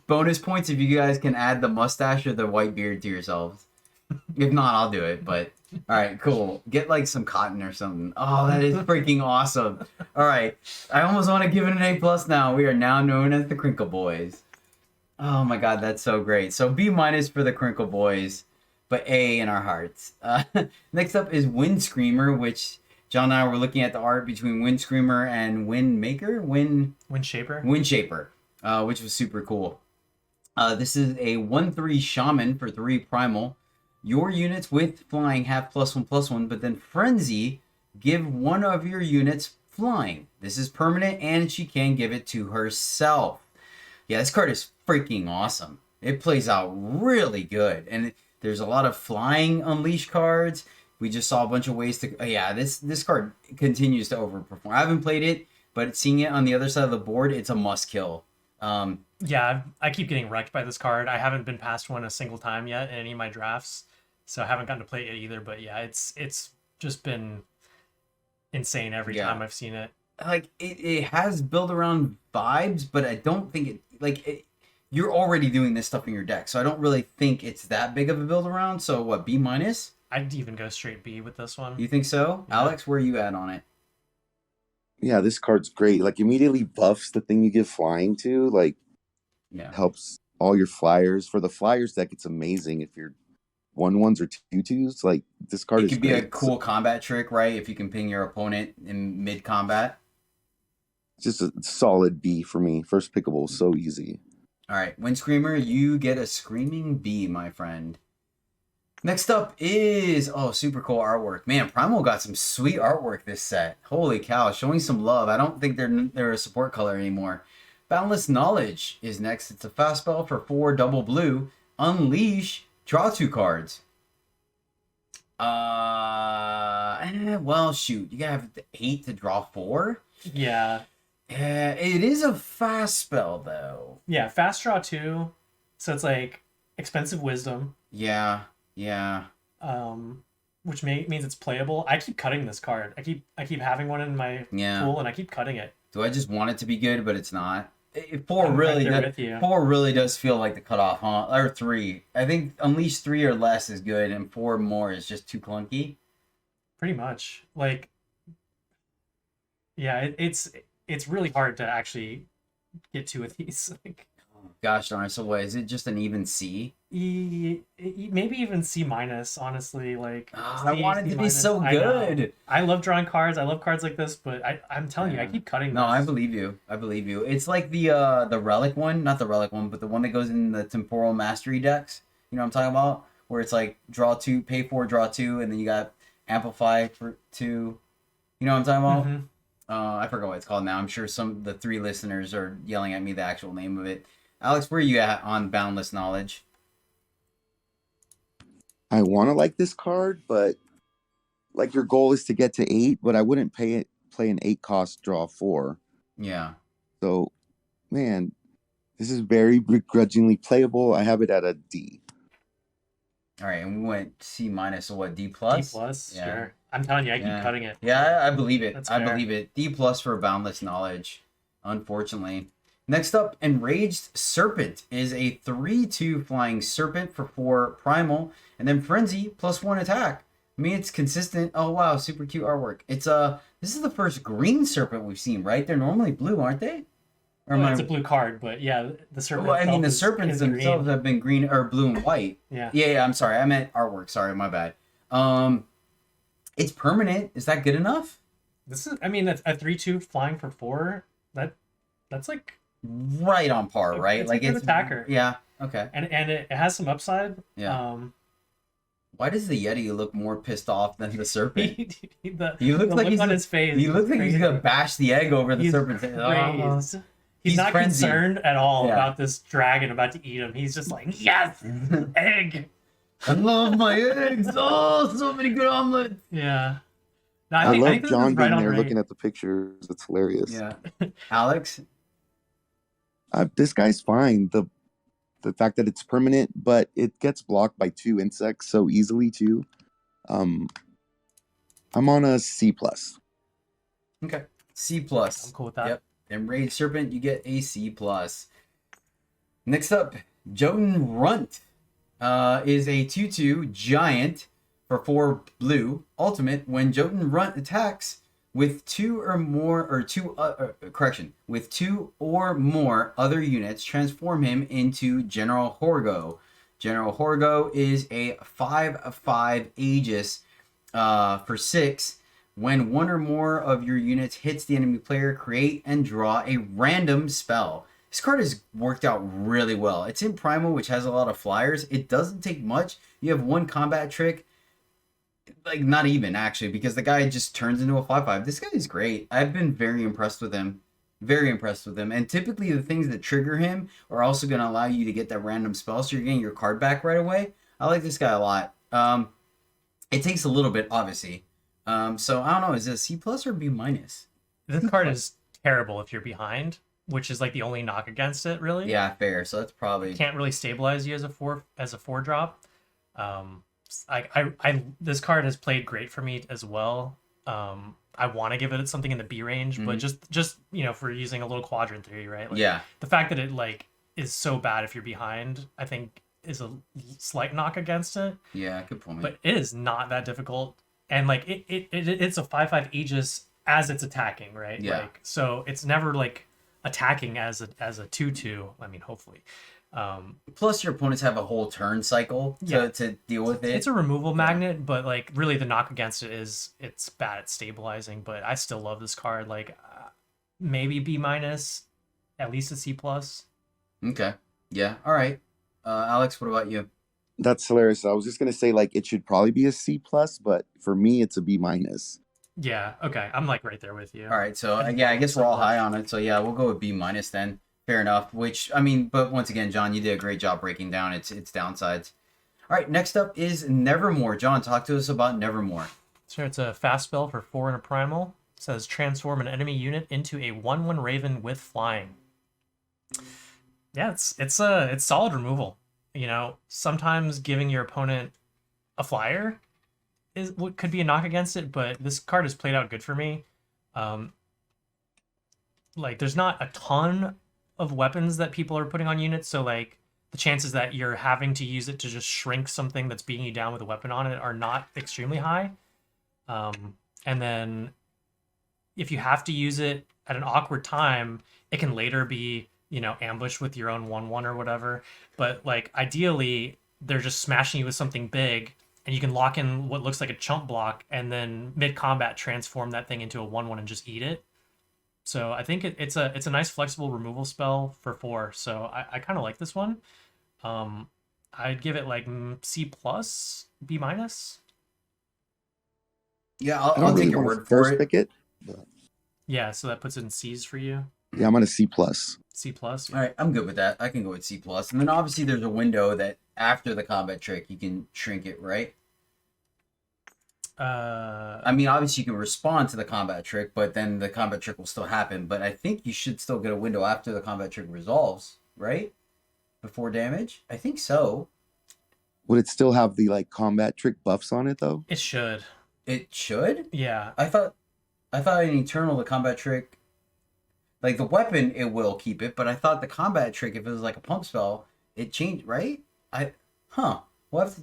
Bonus points if you guys can add the mustache or the white beard to yourselves. If not, I'll do it. But all right, cool. Get like some cotton or something. Oh, that is freaking awesome. All right, I almost want to give it an A+ now. We are now known as the Krinkle Boys. Oh my god, that's so great. So B minus for the Krinkle Boys, but A in our hearts. Next up is Wind Screamer, which John and I were looking at the art between Wind Screamer and Wind Maker, Wind Shaper, which was super cool. This is a 1/3 Shaman for 3 Primal. Your units with flying have +1/+1, but then Frenzy, give one of your units flying. This is permanent, and she can give it to herself. Yeah, this card is freaking awesome. It plays out really good, and there's a lot of flying Unleash cards. We just saw a bunch of ways to... yeah, this card continues to overperform. I haven't played it, but seeing it on the other side of the board, it's a must-kill. Yeah, I keep getting wrecked by this card. I haven't been past one a single time yet in any of my drafts, so I haven't gotten to play it either. But yeah, it's just been insane every time I've seen it. Like, it has build around vibes, but I don't think it... Like, you're already doing this stuff in your deck, so I don't really think it's that big of a build around. So what, B minus? I'd even go straight B with this one. You think so? Yeah. Alex, where are you at on it? Yeah, this card's great. Like, immediately buffs the thing you give flying to. Like, helps all your flyers. For the flyers deck, it's amazing if you're 1/1s or 2/2s. Like, this card is great. It could be a cool combat trick, right? If you can ping your opponent in mid-combat. Just a solid B for me. First pickable, so easy. All right, Wind Screamer, you get a screaming B, my friend. Next up is, super cool artwork. Man, Primal got some sweet artwork this set. Holy cow, showing some love. I don't think they're a support color anymore. Boundless Knowledge is next. It's a fast spell for 4 double blue. Unleash, draw 2 cards. Well, shoot, you gotta have 8 to draw 4? Yeah. It is a fast spell, though. Yeah, fast draw 2. So it's like expensive wisdom. Yeah. Which means it's playable. I keep cutting this card. I keep having one in my pool, and I keep cutting it. Do I just want it to be good, but it's not? 4 really does feel like the cutoff, huh? Or 3. I think Unleash 3 or less is good, and 4 more is just too clunky. Pretty much. Like, yeah, it's really hard to actually get 2 of these. Like, gosh darn. So what, is it just an even C? Maybe even C minus, honestly. Like, I want it to be so good. I love drawing cards. I love cards like this, but I'm telling you, I keep cutting No, this. I believe you. It's like the relic one, not the relic one, but the one that goes in the temporal mastery decks. You know what I'm talking about? Where it's like draw 2, pay 4, draw 2, and then you got amplify for 2. You know what I'm talking about? Mm-hmm. I forgot what it's called now. I'm sure the 3 listeners are yelling at me the actual name of it. Alex, where are you at on Boundless Knowledge? I want to like this card, but like your goal is to get to 8, but I wouldn't play an 8 cost draw 4. Yeah. So, man, this is very begrudgingly playable. I have it at a D. All right, and we went C minus, so what, D plus? D plus, sure. I'm telling you, I keep cutting it. Yeah, I believe it. That's I fair. believe it. D plus for Boundless Knowledge, unfortunately. Next up, Enraged Serpent is a 3/2 flying serpent for 4 primal, and then Frenzy +1 attack. I mean, it's consistent. Oh wow, super cute artwork. It's this is the first green serpent we've seen, right? They're normally blue, aren't they? Or it's a blue card, but yeah, the serpent. Well, I mean, the serpents themselves have been green or blue and white. Yeah. I'm sorry, I meant artwork. Sorry, my bad. It's permanent. Is that good enough? This is, I mean, that's a 3/2 flying for 4. That's like right on par, right? It's like a good it's attacker. Yeah. Okay. And it has some upside. Yeah. Why does the Yeti look more pissed off than the serpent? He looks like he's on his face. He looks like he's gonna bash the egg over the serpent's head. Crazed. He's not frenzied. concerned at all about this dragon about to eat him. He's just like, yes, egg. I love my eggs. Oh, so many good omelets. Yeah. No, I love this John is being right there on looking at the pictures. It's hilarious. Yeah. Alex? This guy's fine. The fact that it's permanent, but it gets blocked by 2 insects so easily too. I'm on a C+. Okay. C+. I'm cool with that. Yep. Enraged Serpent, you get a C+. Next up, Jotun Runt is a 2/2 giant for 4 blue. Ultimate, when Jotun Runt attacks, with with two or more other units, transform him into General Horgo. General Horgo is a 5/5 Aegis for 6. When one or more of your units hits the enemy player, create and draw a random spell. This card has worked out really well. It's in Primal, which has a lot of flyers. It doesn't take much. You have one combat trick. Like, not even, actually, because the guy just turns into a 5/5. This guy is great. I've been very impressed with him. Very impressed with him. And typically the things that trigger him are also going to allow you to get that random spell, so you're getting your card back right away. I like this guy a lot. It takes a little bit, obviously. So, I don't know. Is it a C+ or B-? This card is terrible if you're behind, which is like the only knock against it, really. Yeah, fair. So that's probably... Can't really stabilize you as a 4 drop. This card has played great for me as well. I want to give it something in the B range, but just for using a little quadrant theory, right? Like, yeah. The fact that it like is so bad if you're behind, I think is a slight knock against it. Yeah, good point. But it is not that difficult, and like it's a 5/5 Aegis as it's attacking, right? Yeah. Like, so it's never like attacking as a 2/2. I mean, hopefully. Plus, your opponents have a whole turn cycle to deal with it. It's a removal magnet, but like really the knock against it is it's bad at stabilizing. But I still love this card. Like maybe B-, at least a C+. Okay. Yeah. All right. Alex, what about you? That's hilarious. I was just gonna say like it should probably be a C+, but for me it's a B-. Yeah. Okay. I'm like right there with you. All right. So yeah, I guess we're all high on it. So yeah, we'll go with B- then. Fair enough. Which, I mean, but once again, John, you did a great job breaking down its downsides. All right, next up is Nevermore. John, talk to us about Nevermore. Sure, it's a fast spell for 4 and a primal. It says transform an enemy unit into a 1/1 Raven with flying. Yeah, it's solid removal. Sometimes giving your opponent a flyer is what could be a knock against it, but this card has played out good for me. Like, there's not a ton of weapons that people are putting on units, so like the chances that you're having to use it to just shrink something that's beating you down with a weapon on it are not extremely high. And then if you have to use it at an awkward time, it can later be ambushed with your own 1/1 or whatever. But like ideally they're just smashing you with something big, and you can lock in what looks like a chump block and then mid-combat transform that thing into a 1/1 and just eat it. So I think it's a nice flexible removal spell for 4. So I kind of like this one. I'd give it like C+, B-. Yeah, I'll take your word for it. Pick it. Yeah, so that puts it in C's for you. Yeah, I'm on a C+. C+. All right, I'm good with that. I can go with C+. And then obviously there's a window that after the combat trick you can shrink it, right? I mean, obviously you can respond to the combat trick, but then the combat trick will still happen. But I think you should still get a window after the combat trick resolves, right? Before damage? I think so. Would it still have the like combat trick buffs on it though? It should. It should? Yeah. I thought in Eternal the combat trick, like the weapon, it will keep it, but I thought the combat trick, if it was like a pump spell, it changed, right? What?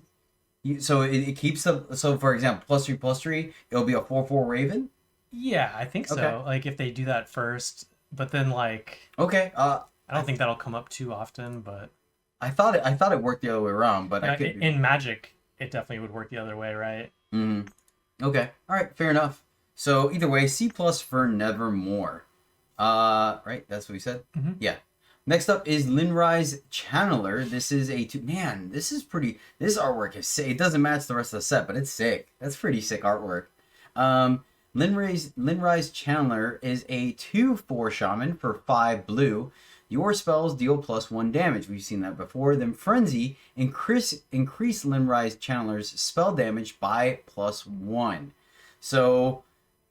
So it keeps the, so for example, +3/+3, it'll be a 4/4 Raven? Yeah, I think so. Okay. Like if they do that first, but then like okay, I don't think that'll come up too often, but I thought it worked the other way around, but I could in Magic it definitely would work the other way, right? Okay, all right, fair enough. So either way, C+ for Nevermore. Right, that's what we said. Yeah. Next up is Linrise Channeler. This is this artwork is sick. It doesn't match the rest of the set, but it's sick. That's pretty sick artwork. Linrise Channeler is a 2/4 shaman for 5 blue. Your spells deal +1 damage. We've seen that before. Then Frenzy, increase Linrise Channeler's spell damage by +1. So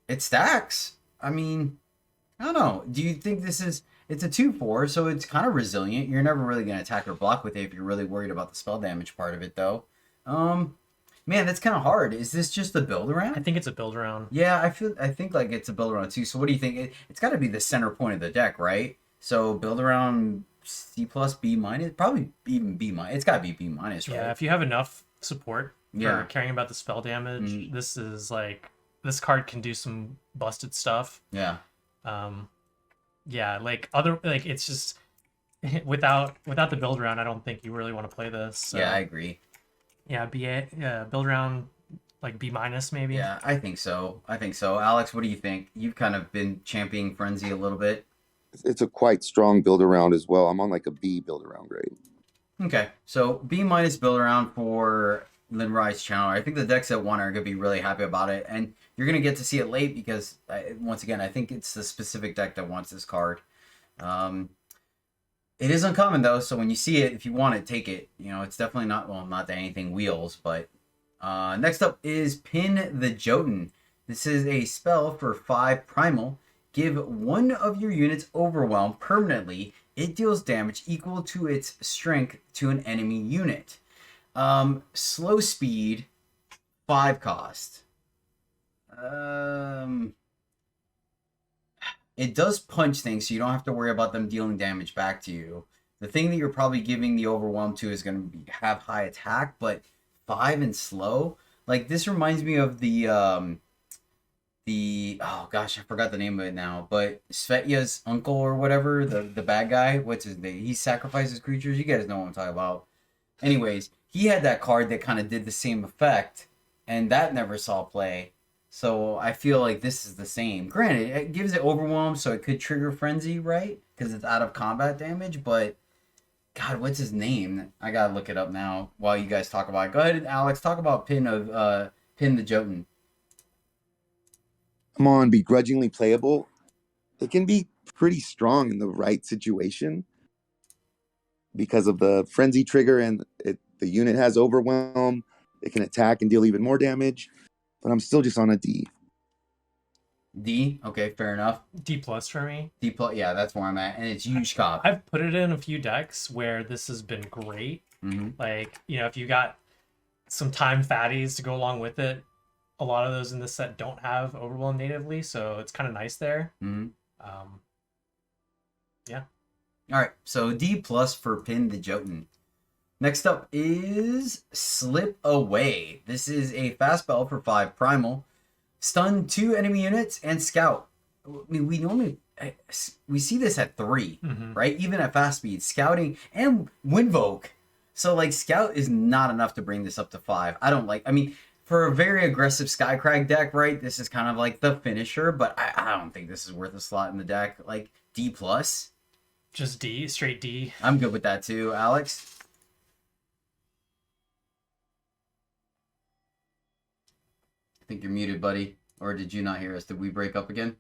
it stacks. I mean, I don't know. Do you think it's a 2/4, so it's kind of resilient. You're never really going to attack or block with it if you're really worried about the spell damage part of it, though. Man, that's kind of hard. Is this just a build around? I think it's a build around. Yeah, I think like it's a build around too. So what do you think? It's got to be the center point of the deck, right? So build around C+, B-, probably even B-. It's got to be B-, right? Yeah, if you have enough support for Yeah. caring about the spell damage, this is like this card can do some busted stuff. Yeah. Yeah, like other like it's just without the build round, I don't think you really want to play this. So, Yeah, I agree. yeah, build round like B- maybe. Yeah, I think so. Alex, what do you think? You've kind of been championing Frenzy a little bit. It's a quite strong build around as well. I'm on like a B build around grade. Okay, so B- build around for Linrai's channel. I think the decks that won are going to be really happy about it, and you're going to get to see it late because, once again, I think it's the specific deck that wants this card. It is uncommon though, so when you see it, if you want it, take it. You know, it's definitely not that anything wheels, but next up is Pin the Jotun. This is a spell for 5 primal. Give one of your units overwhelm permanently. It deals damage equal to its strength to an enemy unit. Slow speed, 5 cost. It does punch things, so you don't have to worry about them dealing damage back to you. The thing that you're probably giving the overwhelm to is going to have high attack, but 5 and slow. Like, this reminds me of the oh gosh, I forgot the name of it now, but Svetya's uncle or whatever, the bad guy, what's his name? He sacrifices creatures. You guys know what I'm talking about. Anyways, he had that card that kind of did the same effect, and that never saw play. So I feel like this is the same. Granted, it gives it overwhelm, so it could trigger Frenzy, right? Because it's out of combat damage, but God, what's his name? I gotta look it up now while you guys talk about it. Go ahead, Alex, talk about Pin the Jotun. I'm on begrudgingly playable. It can be pretty strong in the right situation because of the frenzy trigger, and the unit has overwhelm. It can attack and deal even more damage, but I'm still just on a D. D? Okay, fair enough. D plus for me. D plus, yeah, that's where I'm at, and it's huge cop. I've put it in a few decks where this has been great. Mm-hmm. Like, you know, if you got some time fatties to go along with it, a lot of those in this set don't have overwhelm natively, so it's kind of nice there. Mm-hmm. Yeah. All right, so D plus for Pin the Jotun. Next up is Slip Away. This is a fast spell for 5 primal. Stun 2 enemy units and scout. I mean, we see this at 3, right? Even at fast speed, scouting and Windvoke. So like scout is not enough to bring this up to 5. For a very aggressive Skycrag deck, right? This is kind of like the finisher, but I don't think this is worth a slot in the deck. Like D plus. Just D, straight D. I'm good with that too, Alex. I think you're muted, buddy. Or did you not hear us? Did we break up again?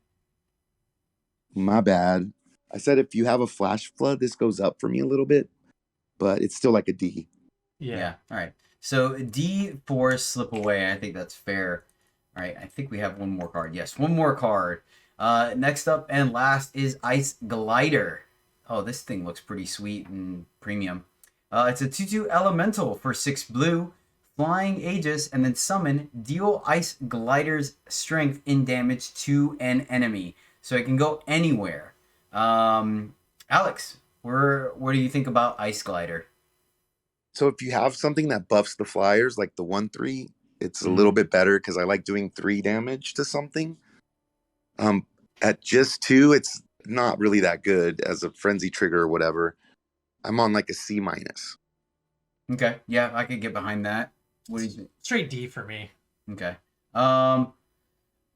My bad. I said if you have a flash flood, this goes up for me a little bit, but it's still like a D. Yeah. All right. So D for Slip Away. I think that's fair. All right. I think we have one more card. Yes, one more card. Next up and last is Ice Glider. Oh, this thing looks pretty sweet and premium. It's a 2/2 elemental for 6 blue. Flying Aegis, and then summon, deal Ice Glider's strength in damage to an enemy. So it can go anywhere. Alex, what do you think about Ice Glider? So if you have something that buffs the flyers, like the 1/3, it's a little bit better because I like doing 3 damage to something. At just 2, it's not really that good as a frenzy trigger or whatever. I'm on like a C minus. Okay, yeah, I could get behind that. What do you think? Straight D for me. Okay. I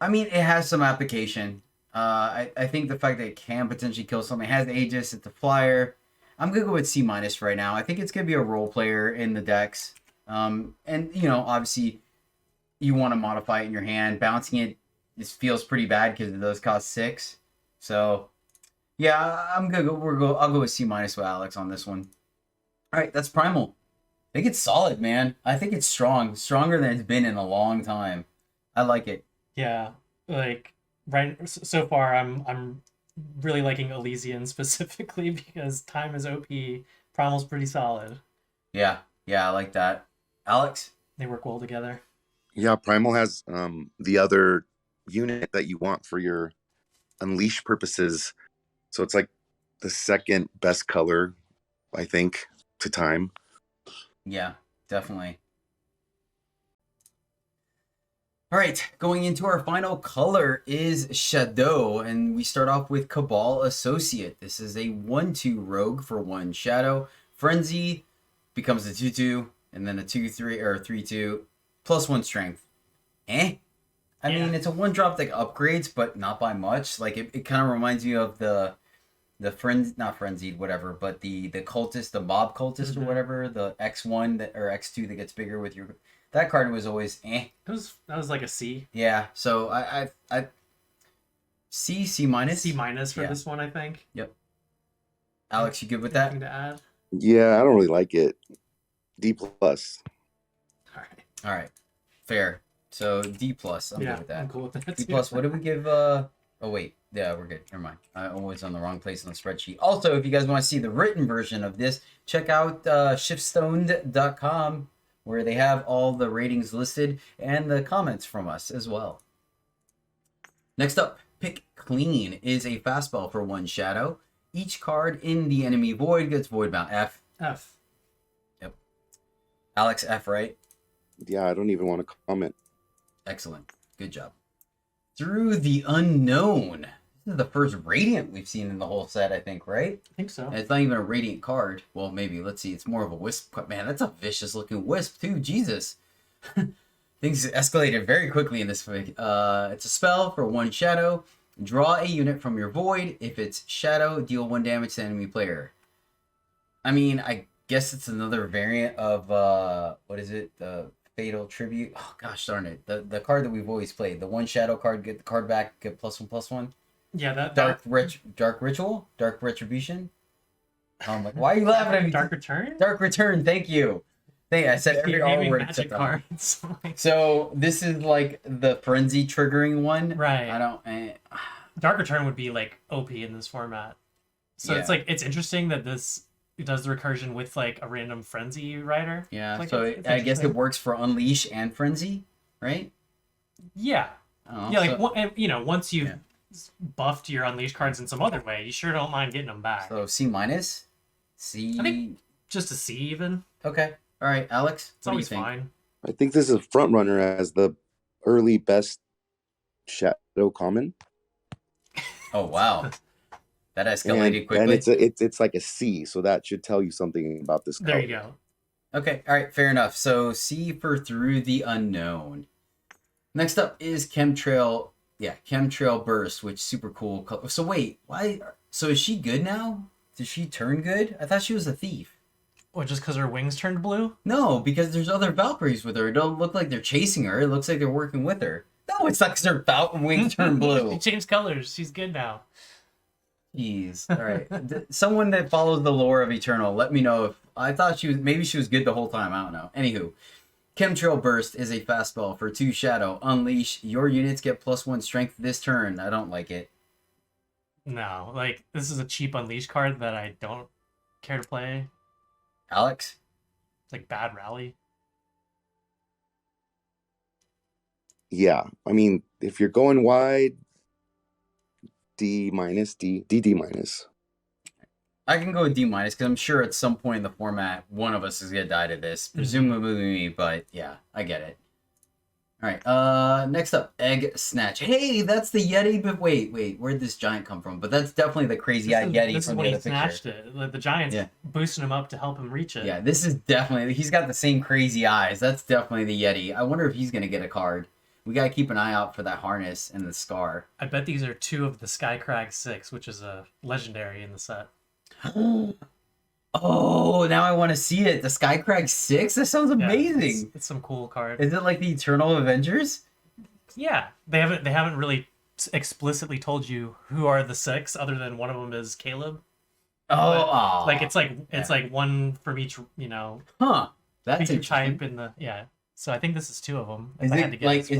mean, it has some application. I think the fact that it can potentially kill something, it has Aegis, it's a flyer. I'm gonna go with C minus right now. I think it's gonna be a role player in the decks. And you know, obviously, you want to modify it in your hand. Bouncing it just feels pretty bad because it does cost 6. So, yeah, I'm gonna go. I'll go with C minus with Alex on this one. All right, that's Primal. I think it's solid, man. I think it's stronger than it's been in a long time. I like it. Yeah, like so far, I'm really liking Elysian specifically because time is OP. Primal's pretty solid. Yeah, I like that. Alex, they work well together. Yeah, Primal has the other unit that you want for your unleash purposes, so it's like the second best color, I think, to time. Yeah, definitely. All right, going into our final color is Shadow, and we start off with Cabal Associate. This is a 1/2 rogue for 1 Shadow. Frenzy becomes a 2/2, and then a 2/3 or 3/2, +1 strength. I mean, it's a 1-drop that upgrades, but not by much. Like it kind of reminds me of the not frenzied, whatever, but the cultist, the mob cultist or whatever, the X1 or X2 that gets bigger with your. That card was always That was like a C. Yeah, so I C minus. C minus for this one, I think. Yep. Alex, you good with that? Anything to add? Yeah, I don't really like it. D plus. All right. Fair. So D plus. I'm good with that. I'm cool with that. D plus. What did we give? Oh wait. Yeah, we're good. Never mind. I always on the wrong place on the spreadsheet. Also, if you guys want to see the written version of this, check out shiftstoned.com, where they have all the ratings listed and the comments from us as well. Next up, Pick Clean is a fastball for 1 Shadow. Each card in the enemy void gets void bound. F. Yep. Alex, F, right? Yeah, I don't even want to comment. Excellent. Good job. Through the Unknown. This is the first Radiant we've seen in the whole set, I think, right? I think so. And it's not even a Radiant card. Well, maybe. Let's see. It's more of a Wisp. Man, that's a vicious looking Wisp, too. Jesus. Things escalated very quickly in this. It's a spell for 1 Shadow. Draw a unit from your void. If it's Shadow, deal 1 damage to enemy player. I mean, I guess it's another variant of, what is it? The Fatal Tribute. Oh, gosh darn it. The card that we've always played. The 1 Shadow card, get the card back, get +1/+1. Yeah, that Dark Ritual? Dark Retribution? Why are you laughing at me? Dark Return? Dark Return, thank you. I said every R word except that one. cards. So this is like the frenzy triggering one. Right. I don't. Dark Return would be like OP in this format. So Yeah. it's like it's interesting that it does the recursion with like a random frenzy rider. Yeah. Like, So it's I guess it interesting. works for Unleash and Frenzy, right? Yeah. Oh, Yeah, like so, once you've buffed your Unleash cards in some other way, you sure don't mind getting them back. so C minus, C. I think just a C even. Okay. All right, Alex. It's What do you always think? fine. I think this is a front runner as the early best Shadow common. Oh wow, that escalated quickly. And it's like a C, so that should tell you something about this color. There you go. Okay, all right, fair enough. So C for Through the Unknown. Next up is Chemtrail Burst, which super cool. So wait, why? So is she good now? Did she turn good? I thought she was a thief. What, just because her wings turned blue? No, because there's other Valkyries with her. It don't look like they're chasing her. It looks like they're working with her. No, it's not because her wings turn blue. She changed colors. She's good now. Jeez. All right. Someone that follows the lore of Eternal, let me know if I thought maybe she was good the whole time. I don't know. Anywho, Chemtrail Burst is a fastball for 2 Shadow. Unleash. Your units get +1 strength this turn. I don't like it. No, like this is a cheap Unleash card that I don't care to play. Alex? It's like bad rally. Yeah, I mean, if you're going wide, D minus, D minus. I can go with D minus because I'm sure at some point in the format, one of us is going to die to this. Presumably me, but yeah, I get it. All right, next up, Egg Snatch. Hey, that's the Yeti, but wait, where'd this giant come from? But that's definitely the crazy-eyed Yeti This is from when the he other snatched picture. it. Like, the giant's boosting him up to help him reach it. Yeah, this is definitely, he's got the same crazy eyes. That's definitely the Yeti. I wonder if he's going to get a card. We got to keep an eye out for that harness and the scar. I bet these are 2 of the Skycrag 6, which is a legendary in the set. Oh, now I want to see it. The Skycrag 6? That sounds amazing. It's some cool card. Is it like the Eternal Avengers? Yeah, they haven't really explicitly told you who are the 6, other than one of them is Caleb. Oh, Like it's like one from each, Huh. That's creature type interesting. in the So I think this is 2 of them. Is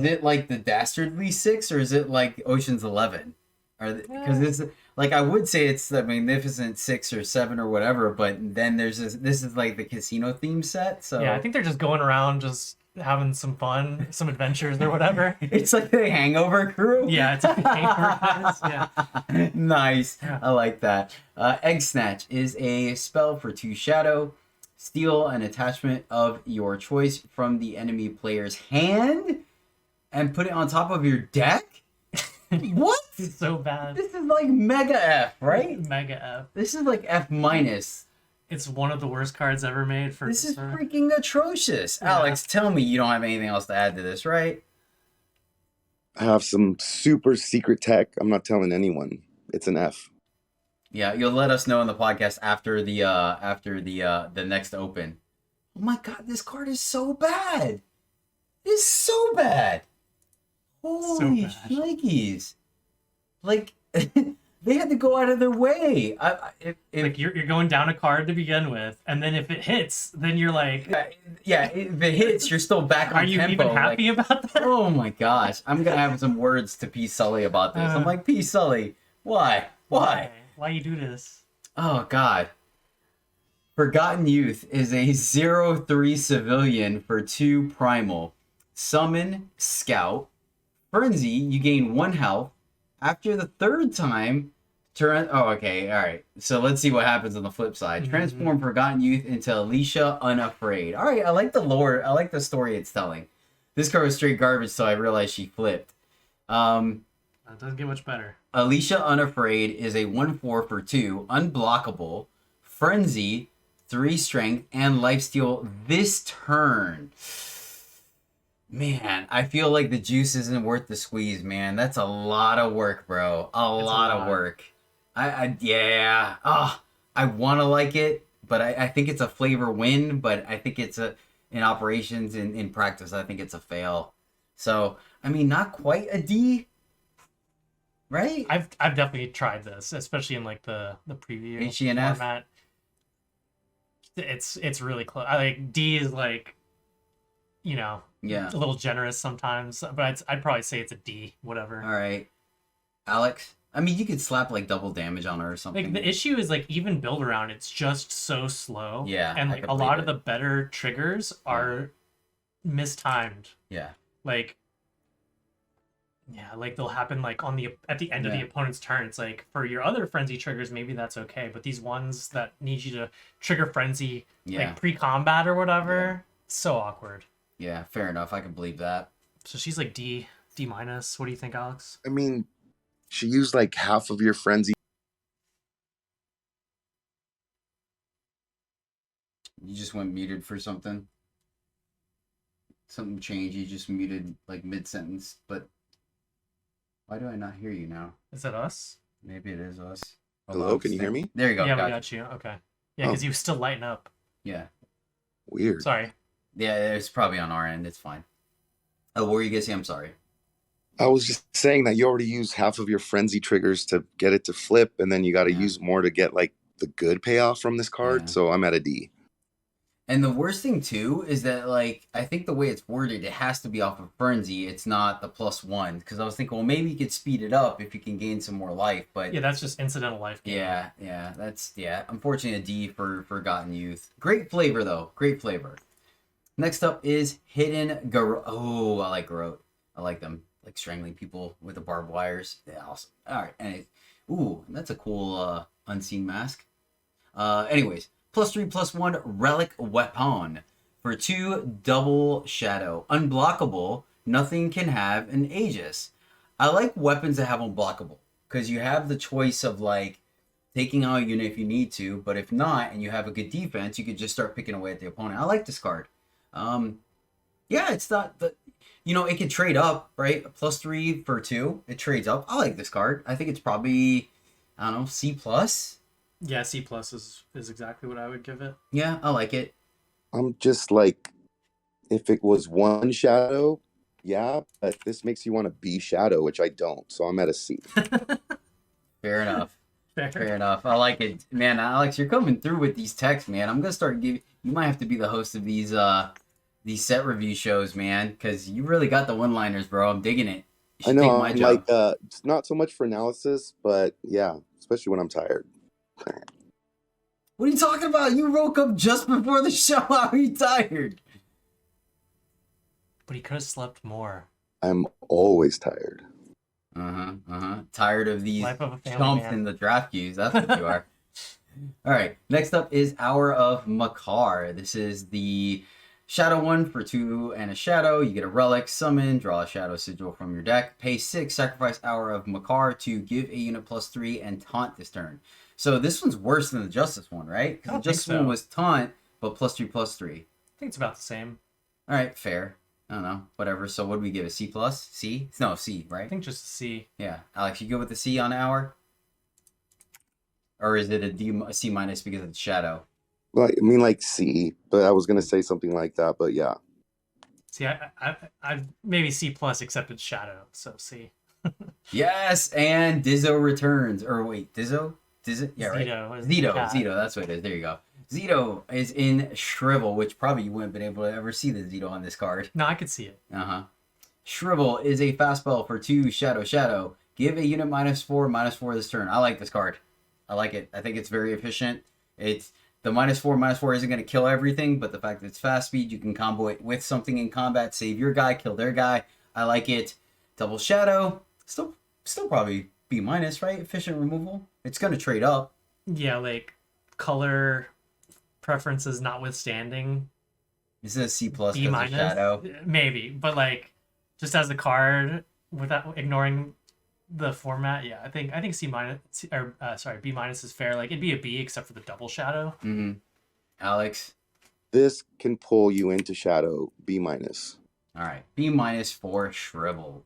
it like the Dastardly 6 or is it like Ocean's 11? Because it's like I would say it's the Magnificent 6 or 7 or whatever, but then there's this is like the casino theme set. So yeah, I think they're just going around just having some fun, some adventures or whatever. it's like the Hangover crew. Yeah, it's like yeah. Nice. I like that. Egg Snatch is a spell for 2 Shadow. Steal an attachment of your choice from the enemy player's hand and put it on top of your deck? What? It's so bad. This is like mega F, right? Mega F. This is like F minus. It's one of the worst cards ever made for. This is freaking atrocious. Yeah. Alex, tell me you don't have anything else to add to this, right? I have some super secret tech. I'm not telling anyone. It's an F. Yeah, you'll let us know in the podcast after the next open. Oh my god, this card is so bad. It's so bad. Holy shnikes. Like, they had to go out of their way. Like you're going down a card to begin with, and then if it hits, then you're like... Yeah, if it hits, you're still back on tempo. Are you even happy about that? Oh my gosh. I'm going to have some words to P. Sully about this. I'm like, P. Sully, why? Why you do this? Oh god. Forgotten Youth is a 0/3 civilian for 2 primal. Summon, Scout. Frenzy, you gain 1 health. After the 3rd time, turn... Oh, okay, alright. So let's see what happens on the flip side. Transform Forgotten Youth into Alicia Unafraid. Alright, I like the lore. I like the story it's telling. This card was straight garbage, so I realized she flipped. That doesn't get much better. Alicia Unafraid is a 1/4 for 2, unblockable, Frenzy, 3 strength, and lifesteal this turn. Man, I feel like the juice isn't worth the squeeze, man. That's a lot of work, bro. A lot of work. Yeah. I want to like it, but I think it's a flavor win, but I think it's in operations, in practice, I think it's a fail. So, I mean, not quite a D, right? I've definitely tried this, especially in like the preview HENF format. It's really close. I like D is like, you know, yeah, a little generous sometimes, but I'd probably say it's a D, whatever. All right, Alex. I mean, you could slap like double damage on her or something. Like the issue is like even build around, it's just so slow. Yeah, and like a lot of the better triggers are mistimed. Yeah, like they'll happen like at the end of the opponent's turn. It's like for your other frenzy triggers, maybe that's okay, but these ones that need you to trigger frenzy like pre-combat or whatever, so awkward. Yeah, fair enough. I can believe that. So she's like D minus. What do you think, Alex? I mean, she used like half of your frenzy. You just went muted for something. Something changed. You just muted like mid-sentence, but why do I not hear you now? Is that us? Maybe it is us. Hello, can you hear me? There you go. Yeah, we got you. Okay. Yeah, because you still lighten up. Yeah. Weird. Sorry. Yeah, it's probably on our end. It's fine. Oh, what were you gonna say? I'm sorry. I was just saying that you already used half of your frenzy triggers to get it to flip, and then you got to use more to get like the good payoff from this card. Yeah. So I'm at a D. And the worst thing too is that like I think the way it's worded, it has to be off of frenzy. It's not the +1 because I was thinking, well, maybe you could speed it up if you can gain some more life. But yeah, that's just incidental life gain. Yeah, unfortunately, a D for Forgotten Youth. Great flavor though. Great flavor. Next up is Hidden Garrote. Oh, I like Garrote. I like them. Like strangling people with the barbed wires. Yeah, awesome. All right. And that's a cool unseen mask. Anyways, +3/+1 relic weapon for 2 double shadow. Unblockable. Nothing can have an Aegis. I like weapons that have unblockable because you have the choice of like taking out a unit if you need to, but if not, and you have a good defense, you could just start picking away at the opponent. I like this card. Yeah, it's not the, it can trade up, right? +3 for 2, it trades up. I like this card. I think it's probably, I don't know, C+. Yeah, C+ is exactly what I would give it. Yeah, I like it. I'm just like, if it was 1 shadow, yeah, but this makes you want to be shadow, which I don't. So I'm at a C. Fair enough. Fair enough. I like it. Man, Alex, you're coming through with these texts, man. I'm going to start giving, you might have to be the host of these set review shows, man, because you really got the one-liners, bro. I'm digging it. I know, I'm like, it's not so much for analysis, but yeah, especially when I'm tired. What are you talking about? You woke up just before the show. How are you tired? But he could have slept more. I'm always tired. Tired of these chumps in the draft queues. That's what you are. All right. Next up is Hour of Makar. This is the Shadow 1 for 2 and a shadow. You get a relic, summon, draw a shadow sigil from your deck. Pay 6, sacrifice Hour of Makar to give a unit +3 and taunt this turn. So this one's worse than the Justice one, right? Because the Justice one was taunt, but +3/+3. I think it's about the same. All right, fair. I don't know, whatever. So what do we give? A C+? C? No, C, right? I think just a C. Yeah. Alex, you go with the C on Hour? Or is it a C- because of the shadow? Like, I mean, like C, but I was gonna say something like that, but yeah. See, I maybe C plus, except it's shadow, so C. Yes, and Dizzo returns. Or wait, Dizzo? Yeah, right. Zito. That's what it is. There you go. Zito is in Shrivel, which probably you wouldn't have been able to ever see the Zito on this card. No, I could see it. Shrivel is a fast spell for 2 shadow. Give a unit -4/-4 this turn. I like this card. I like it. I think it's very efficient. It's the -4/-4 isn't going to kill everything, but the fact that it's fast speed, you can combo it with something in combat, save your guy, kill their guy. I like it. Double shadow, still probably B-, right? Efficient removal. It's going to trade up. Yeah, like color preferences notwithstanding. Is it a C+ because B-, of shadow? Maybe, but like just as a card without ignoring the format, yeah, I think C- or B- is fair. Like it'd be a B except for the double shadow. Alex, this can pull you into shadow. B-. All right, B- for Shrivel.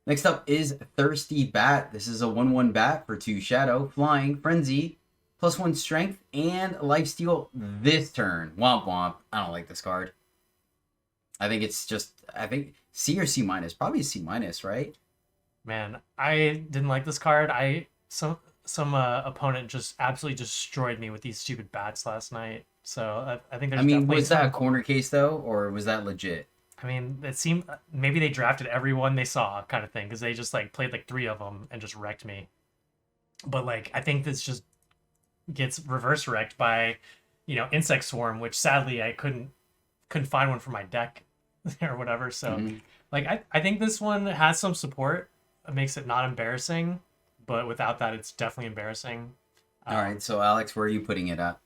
Next up is Thirsty Bat. This is a 1/1 bat for 2 shadow, flying, frenzy, +1 strength, and lifesteal this turn. Womp womp. I don't like this card. I think it's just, C or C-, probably C-, right? Man, I didn't like this card. Some opponent just absolutely destroyed me with these stupid bats last night. So I think there's. Was that a corner case though, or was that legit? I mean, it seemed maybe they drafted everyone they saw, kind of thing, because they just like played like 3 of them and just wrecked me. But like, I think this just gets reverse wrecked by, Insect Swarm, which sadly I couldn't find one for my deck or whatever. So like, I think this one has some support. It makes it not embarrassing, but without that, it's definitely embarrassing. All right, so Alex, where are you putting it at?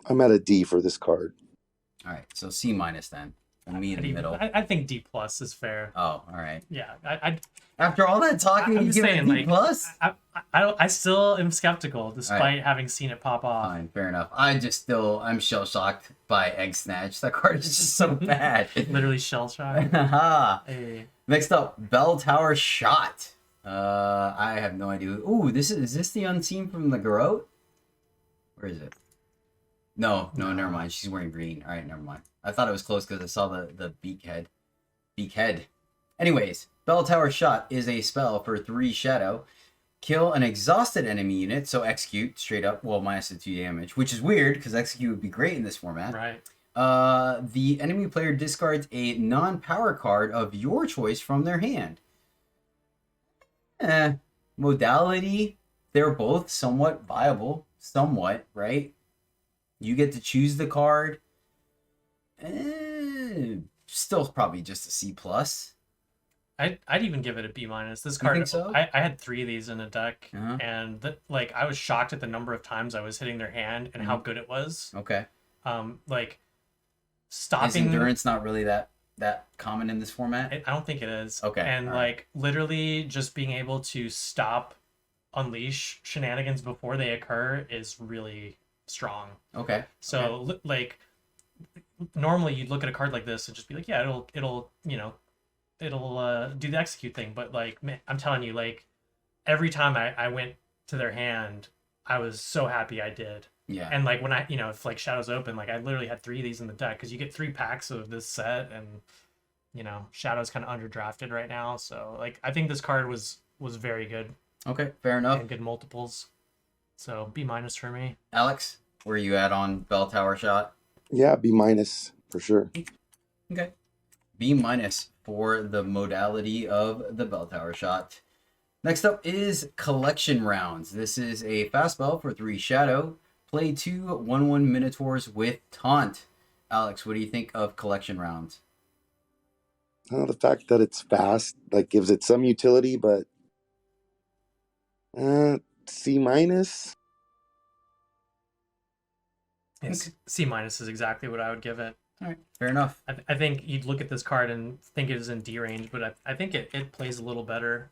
I'm at a D for this card. All right, so C- then. And me in the middle. I think D+ is fair. Oh, all right. Yeah, After all that talking, you give it a D+? I still am skeptical, despite having seen it pop off. Fine, fair enough. I'm shell shocked by Egg Snatch. That card is just so bad. Literally shell shocked. Hey. Next up, Bell Tower Shot. I have no idea. Ooh, is this the unseen from the Garrote? Where is it? No, never mind. She's wearing green. All right, never mind. I thought it was close because I saw the beak head. Anyways, Bell Tower Shot is a spell for 3 shadow. Kill an exhausted enemy unit, so execute straight up, well, -2 damage, which is weird because execute would be great in this format. Right. The enemy player discards a non-power card of your choice from their hand. Modality, they're both somewhat viable. Somewhat, right? You get to choose the card. Still probably just a C+. I'd even give it a B-. This card, think so? I had 3 of these in a deck, and I was shocked at the number of times I was hitting their hand and how good it was. Okay. Like stopping. Is endurance not really that common in this format? I don't think it is. Okay. And like literally just being able to stop unleash shenanigans before they occur is really strong. Okay. So like normally you'd look at a card like this and just be like, yeah, it'll do the execute thing, but like, man, I'm telling you, like every time I went to their hand, I was so happy I did. Yeah. And like when if like Shadow's open, like I literally had 3 of these in the deck because you get 3 packs of this set, and Shadow's kind of underdrafted right now, so like I think this card was very good. Okay, fair enough. And good multiples. So B- for me. Alex, where are you at on Bell Tower Shot? Yeah, B- for sure. Okay. B- for the modality of the Bell Tower Shot. Next up is Collection Rounds. This is a fast spell for 3 shadow. Play 2 1/1 Minotaurs with Taunt. Alex, what do you think of Collection Rounds? The fact that it's fast gives it some utility, but C-. C minus is exactly what I would give it. All right, fair enough. I think you'd look at this card and think it is in D range, but I think it plays a little better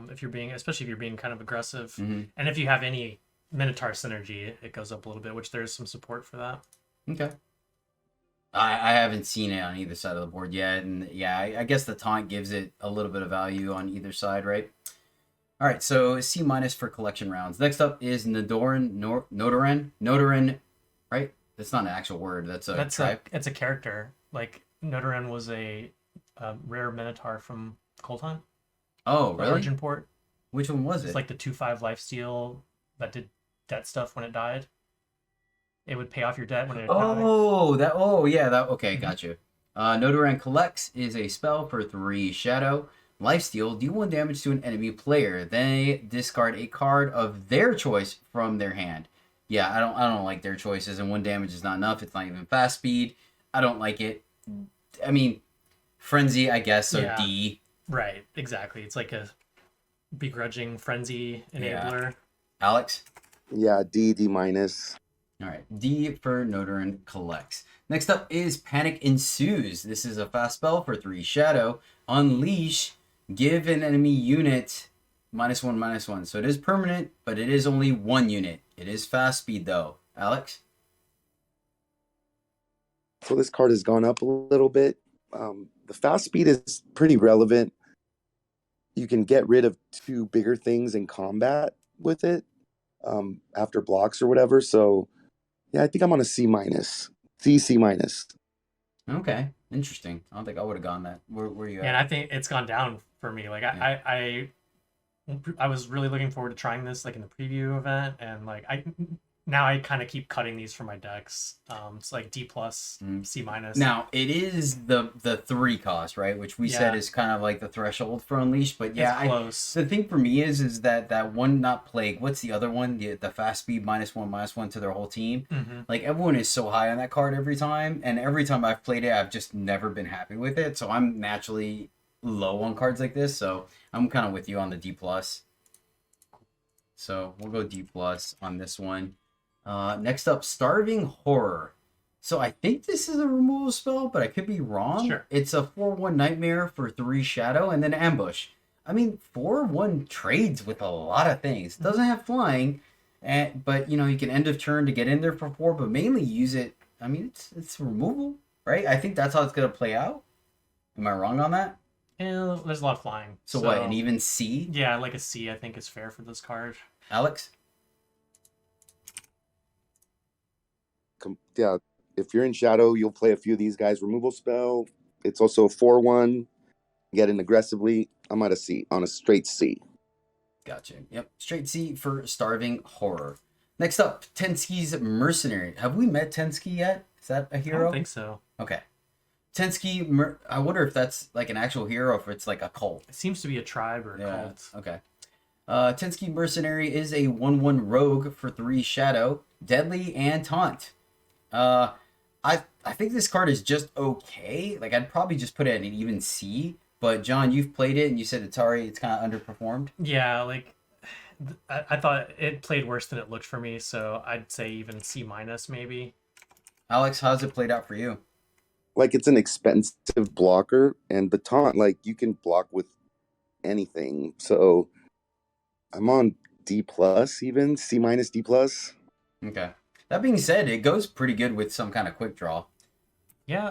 if you're being, especially if you're being kind of aggressive. Mm-hmm. And if you have any Minotaur synergy, it goes up a little bit, which there's some support for that. Okay. I haven't seen it on either side of the board yet, and yeah, I guess the taunt gives it a little bit of value on either side, right? All right, so C minus for collection rounds. Next up is Nodoran, right? That's not an actual word. That's a tribe. It's a character. Like Nodoran was a rare Minotaur from Colton. Oh, really? Origin port. Which one was It's it? like the 2/5 lifesteal that did debt stuff when it died. It would pay off your debt when it died. Okay, gotcha. Nodoran Collects is a spell for 3 shadow. Lifesteal, do 1 damage to an enemy player. They discard a card of their choice from their hand. Yeah, I don't like their choices, and 1 damage is not enough. It's not even fast speed. I don't like it. I mean, Frenzy, I guess, so yeah. D. Right, exactly. It's like a begrudging frenzy enabler. Yeah. Alex? Yeah, D minus. All right, D for Nodoran Collects. Next up is Panic Ensues. This is a fast spell for 3 shadow. Unleash, give an enemy unit -1/-1. So it is permanent, but it is only 1 unit. It is fast speed though. Alex? So this card has gone up a little bit. The fast speed is pretty relevant. You can get rid of 2 bigger things in combat with it after blocks or whatever. So yeah, I think I'm on a C minus. C minus. Okay, interesting. I don't think I would have gone that. Where you at? And I think it's gone down for me. Like I was really looking forward to trying this like in the preview event, and like I kind of keep cutting these for my decks. It's like D plus, C minus. Now it is the 3 cost, right? Which we said is kind of like the threshold for Unleash. But yeah, it's close. The thing for me is that one, not Plague. What's the other one? The fast speed -1/-1 to their whole team. Mm-hmm. Like everyone is so high on that card every time, and every time I've played it, I've just never been happy with it. So I'm naturally low on cards like this. So I'm kind of with you on the D plus. So we'll go D plus on this one. Next up, Starving Horror. So I think this is a removal spell, but I could be wrong. Sure. It's a 4/1 Nightmare for 3 shadow and then Ambush. I mean, 4/1 trades with a lot of things. It doesn't have flying, but you can end of turn to get in there for 4, but mainly use it. I mean, it's removal, right? I think that's how it's gonna play out. Am I wrong on that? Yeah, there's a lot of flying. So what? An even C? Yeah, like a C. I think is fair for this card. Alex? Yeah, if you're in shadow, you'll play a few of these guys. Removal spell. It's also a 4/1. Get in aggressively. I'm at a C, on a straight C. Gotcha. Yep, straight C for Starving Horror. Next up, Tensky's Mercenary. Have we met Tensky yet? Is that a hero? I don't think so. Okay. Tensky, I wonder if that's like an actual hero or if it's like a cult. It seems to be a tribe or a cult. Okay. Tensky Mercenary is a 1/1 rogue for 3 shadow, deadly, and taunt. I think this card is just okay. Like I'd probably just put it at an even C. But John, you've played it and you said it's kind of underperformed. Yeah, like I thought it played worse than it looked for me, so I'd say even C minus maybe. Alex, how's it played out for you? Like it's an expensive blocker, and the taunt, like you can block with anything. So I'm on D plus, even C minus, D plus. Okay. That being said, it goes pretty good with some kind of quick draw. Yeah,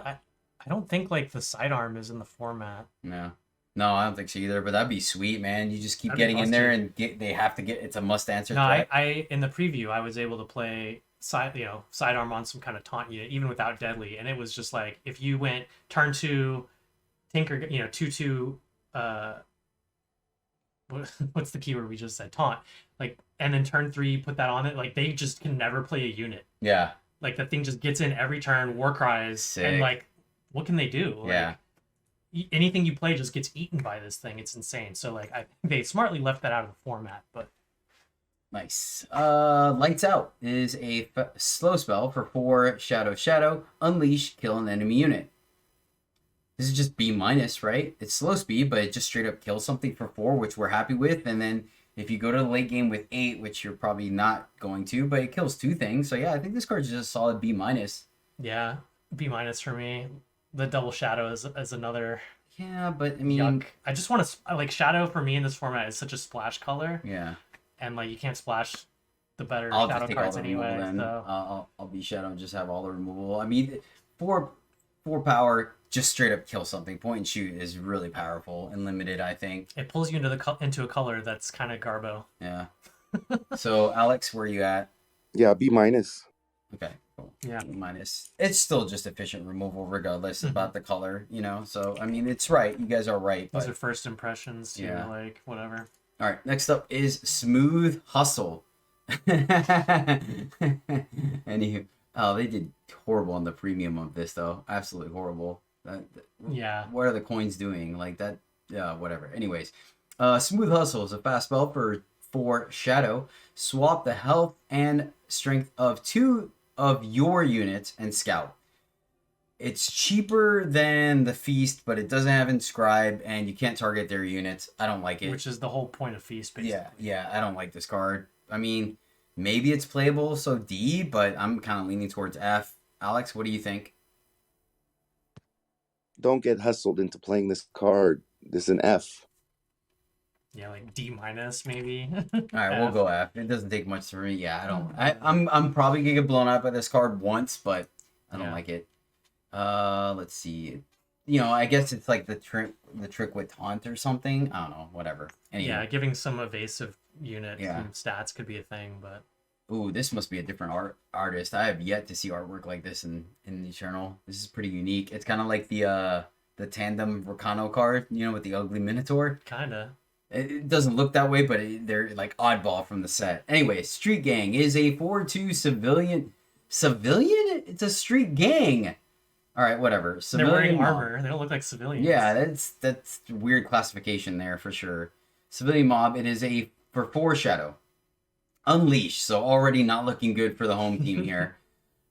I don't think like the sidearm is in the format. No, I don't think so either. But that'd be sweet, man. You just keep That'd be getting in there and they have to get. It's a must answer. No, threat. I in the preview I was able to play sidearm on some kind of taunt unit even without deadly, and it was just like if you went turn 2, Tinker, 2/2. What's the keyword we just said? Taunt. Like, and then turn 3, put that on it. Like, they just can never play a unit. Yeah. Like, the thing just gets in every turn, war cries, Sick. and like, what can they do? Like, Yeah. Anything you play just gets eaten by this thing. It's insane. So, like, they smartly left that out of the format, but. Nice. Lights Out is a slow spell for 4 shadow. Unleash, kill an enemy unit. This is just B minus, right? It's slow speed, but it just straight up kills something for 4, which we're happy with. And then If you go to the late game with 8, which you're probably not going to, but it kills 2 things. So yeah, I think this card's just a solid B-. Yeah, B- for me. The double shadow is another. Yeah, but I mean, yuck. I just want to like shadow for me in this format is such a splash color. Yeah, and like you can't splash the better I'll shadow just take cards all the anyway. removal then. So I'll be shadow and just have all the removal. I mean, 4 power, just straight up kill something. Point and shoot is really powerful and limited, I think. it pulls you into a color that's kind of garbo. Yeah. So Alex, where are you at? Yeah, B-. Okay, cool. Yeah. Minus. It's still just efficient removal regardless about the color, So, I mean, it's right. You guys are right. Those But... are first impressions too, Yeah. like whatever. All right, next up is Smooth Hustle. Anywho, they did horrible on the premium of this, though. Absolutely horrible. Yeah. What are the coins doing? Like that, whatever. Anyways, Smooth Hustle is a fast spell for 4 Shadow. Swap the health and strength of 2 of your units and scout. It's cheaper than the Feast, but it doesn't have Inscribe, and you can't target their units. I don't like it. Which is the whole point of Feast, basically. Yeah, I don't like this card. I mean, maybe it's playable, so D, but I'm kind of leaning towards F. Alex, what do you think? Don't get hustled into playing this card. This is an F. Yeah, like D- maybe. All right, we'll go F. It doesn't take much for me. Yeah, I don't. I'm probably gonna get blown out by this card once, but I don't like it. Let's see. I guess it's like the trick with taunt or something. I don't know. Whatever. Anyway. Yeah, giving some evasive unit Yeah. stats could be a thing, but Ooh, this must be a different artist. I have yet to see artwork like this in Eternal. This is pretty unique. It's kind of like the tandem Rakano card, with the ugly Minotaur. kinda. It doesn't look that way, but they're like oddball from the set. Anyway, Street Gang is a 4/2 civilian. Civilian? It's a street gang. All right, whatever. Civilian They're wearing mob. armor. They don't look like civilians. Yeah, that's weird classification there for sure. Civilian mob. It is for 4 Shadow. Unleash. So already not looking good for the home team here.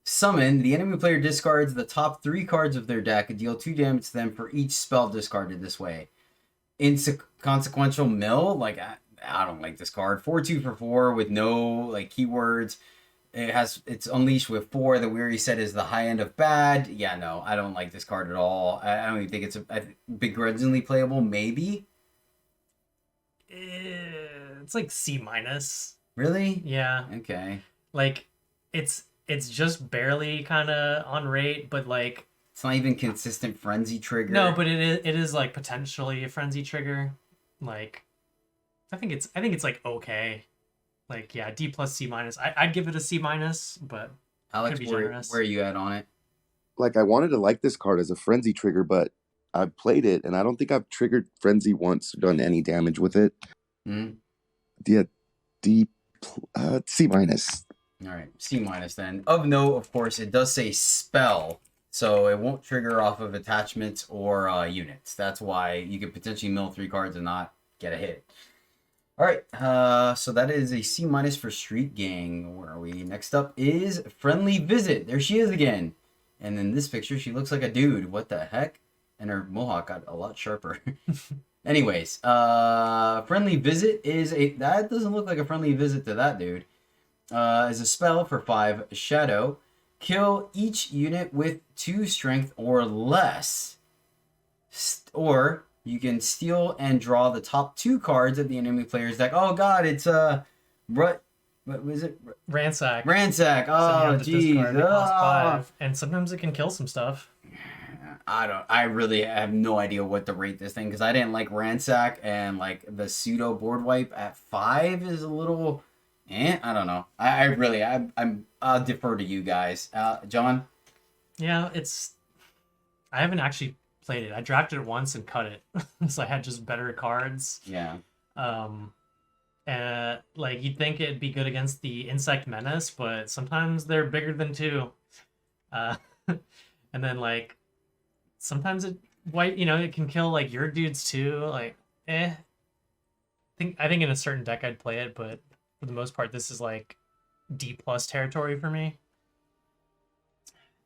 Summon. The enemy player discards the top 3 cards of their deck and deal 2 damage to them for each spell discarded this way. Inconsequential mill. Like I don't like this card. 4/2 for 4 with no keywords. It's unleashed with 4. The weary set is the high end of bad. Yeah, no, I don't like this card at all. I don't even think it's begrudgingly playable. Maybe. It's like C-. Really? Yeah. Okay. Like it's just barely kind of on rate, but like it's not even consistent frenzy trigger. No, but it is like potentially a frenzy trigger. Like I think it's like okay. Like yeah, D+ C-. I'd give it a C-, but Alex, where are you at on it? Like, I wanted to like this card as a frenzy trigger, but I've played it, and I don't think I've triggered frenzy once or done any damage with it. Mm-hmm. Yeah, C-. All right, C- then. Of note, of course, it does say spell, so it won't trigger off of attachments or units. That's why you could potentially mill 3 cards and not get a hit. All right, so that is a C- for Street Gang. Where are we? Next up is Friendly Visit. There she is again. And in this picture, she looks like a dude. What the heck? And her mohawk got a lot sharper. Anyways, Friendly Visit is that doesn't look like a friendly visit to that dude. Is a spell for 5 Shadow. Kill each unit with 2 strength or less. Or you can steal and draw the top 2 cards of the enemy player's deck. Oh god, it's what was it? Ransack. Ransack. Oh jeez. It costs 5, and sometimes it can kill some stuff. I really have no idea what to rate this thing because I didn't like Ransack, and like the pseudo board wipe at 5 is a little I don't know. I'll defer to you guys. John? Yeah, I haven't actually played it. I drafted it once and cut it. So I had just better cards. Yeah. And like you'd think it'd be good against the Insect Menace, but sometimes they're bigger than 2. And then like sometimes it it can kill like your dudes too. Like I think in a certain deck I'd play it, but for the most part this is like D+ territory for me.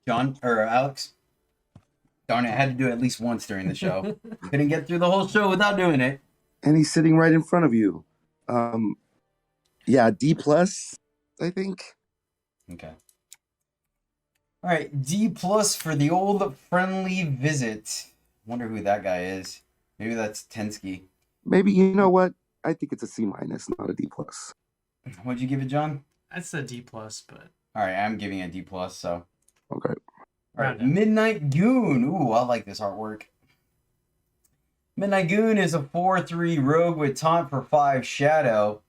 John or Alex? Darn it, I had to do it at least once during the show. Couldn't get through the whole show without doing it. And he's sitting right in front of you. Yeah, D plus, I think. Okay. All right, D plus for the old friendly visit. Wonder who that guy is. Maybe that's Tensky. Maybe, you know what? I think it's a C minus, not a D plus. What'd you give it, John? That's a D plus, but All right, I'm giving it a D plus. So. Okay. All right, Round up. Midnight Goon. Ooh, I like this artwork. Midnight Goon is a 4/3 rogue with taunt for 5 shadow.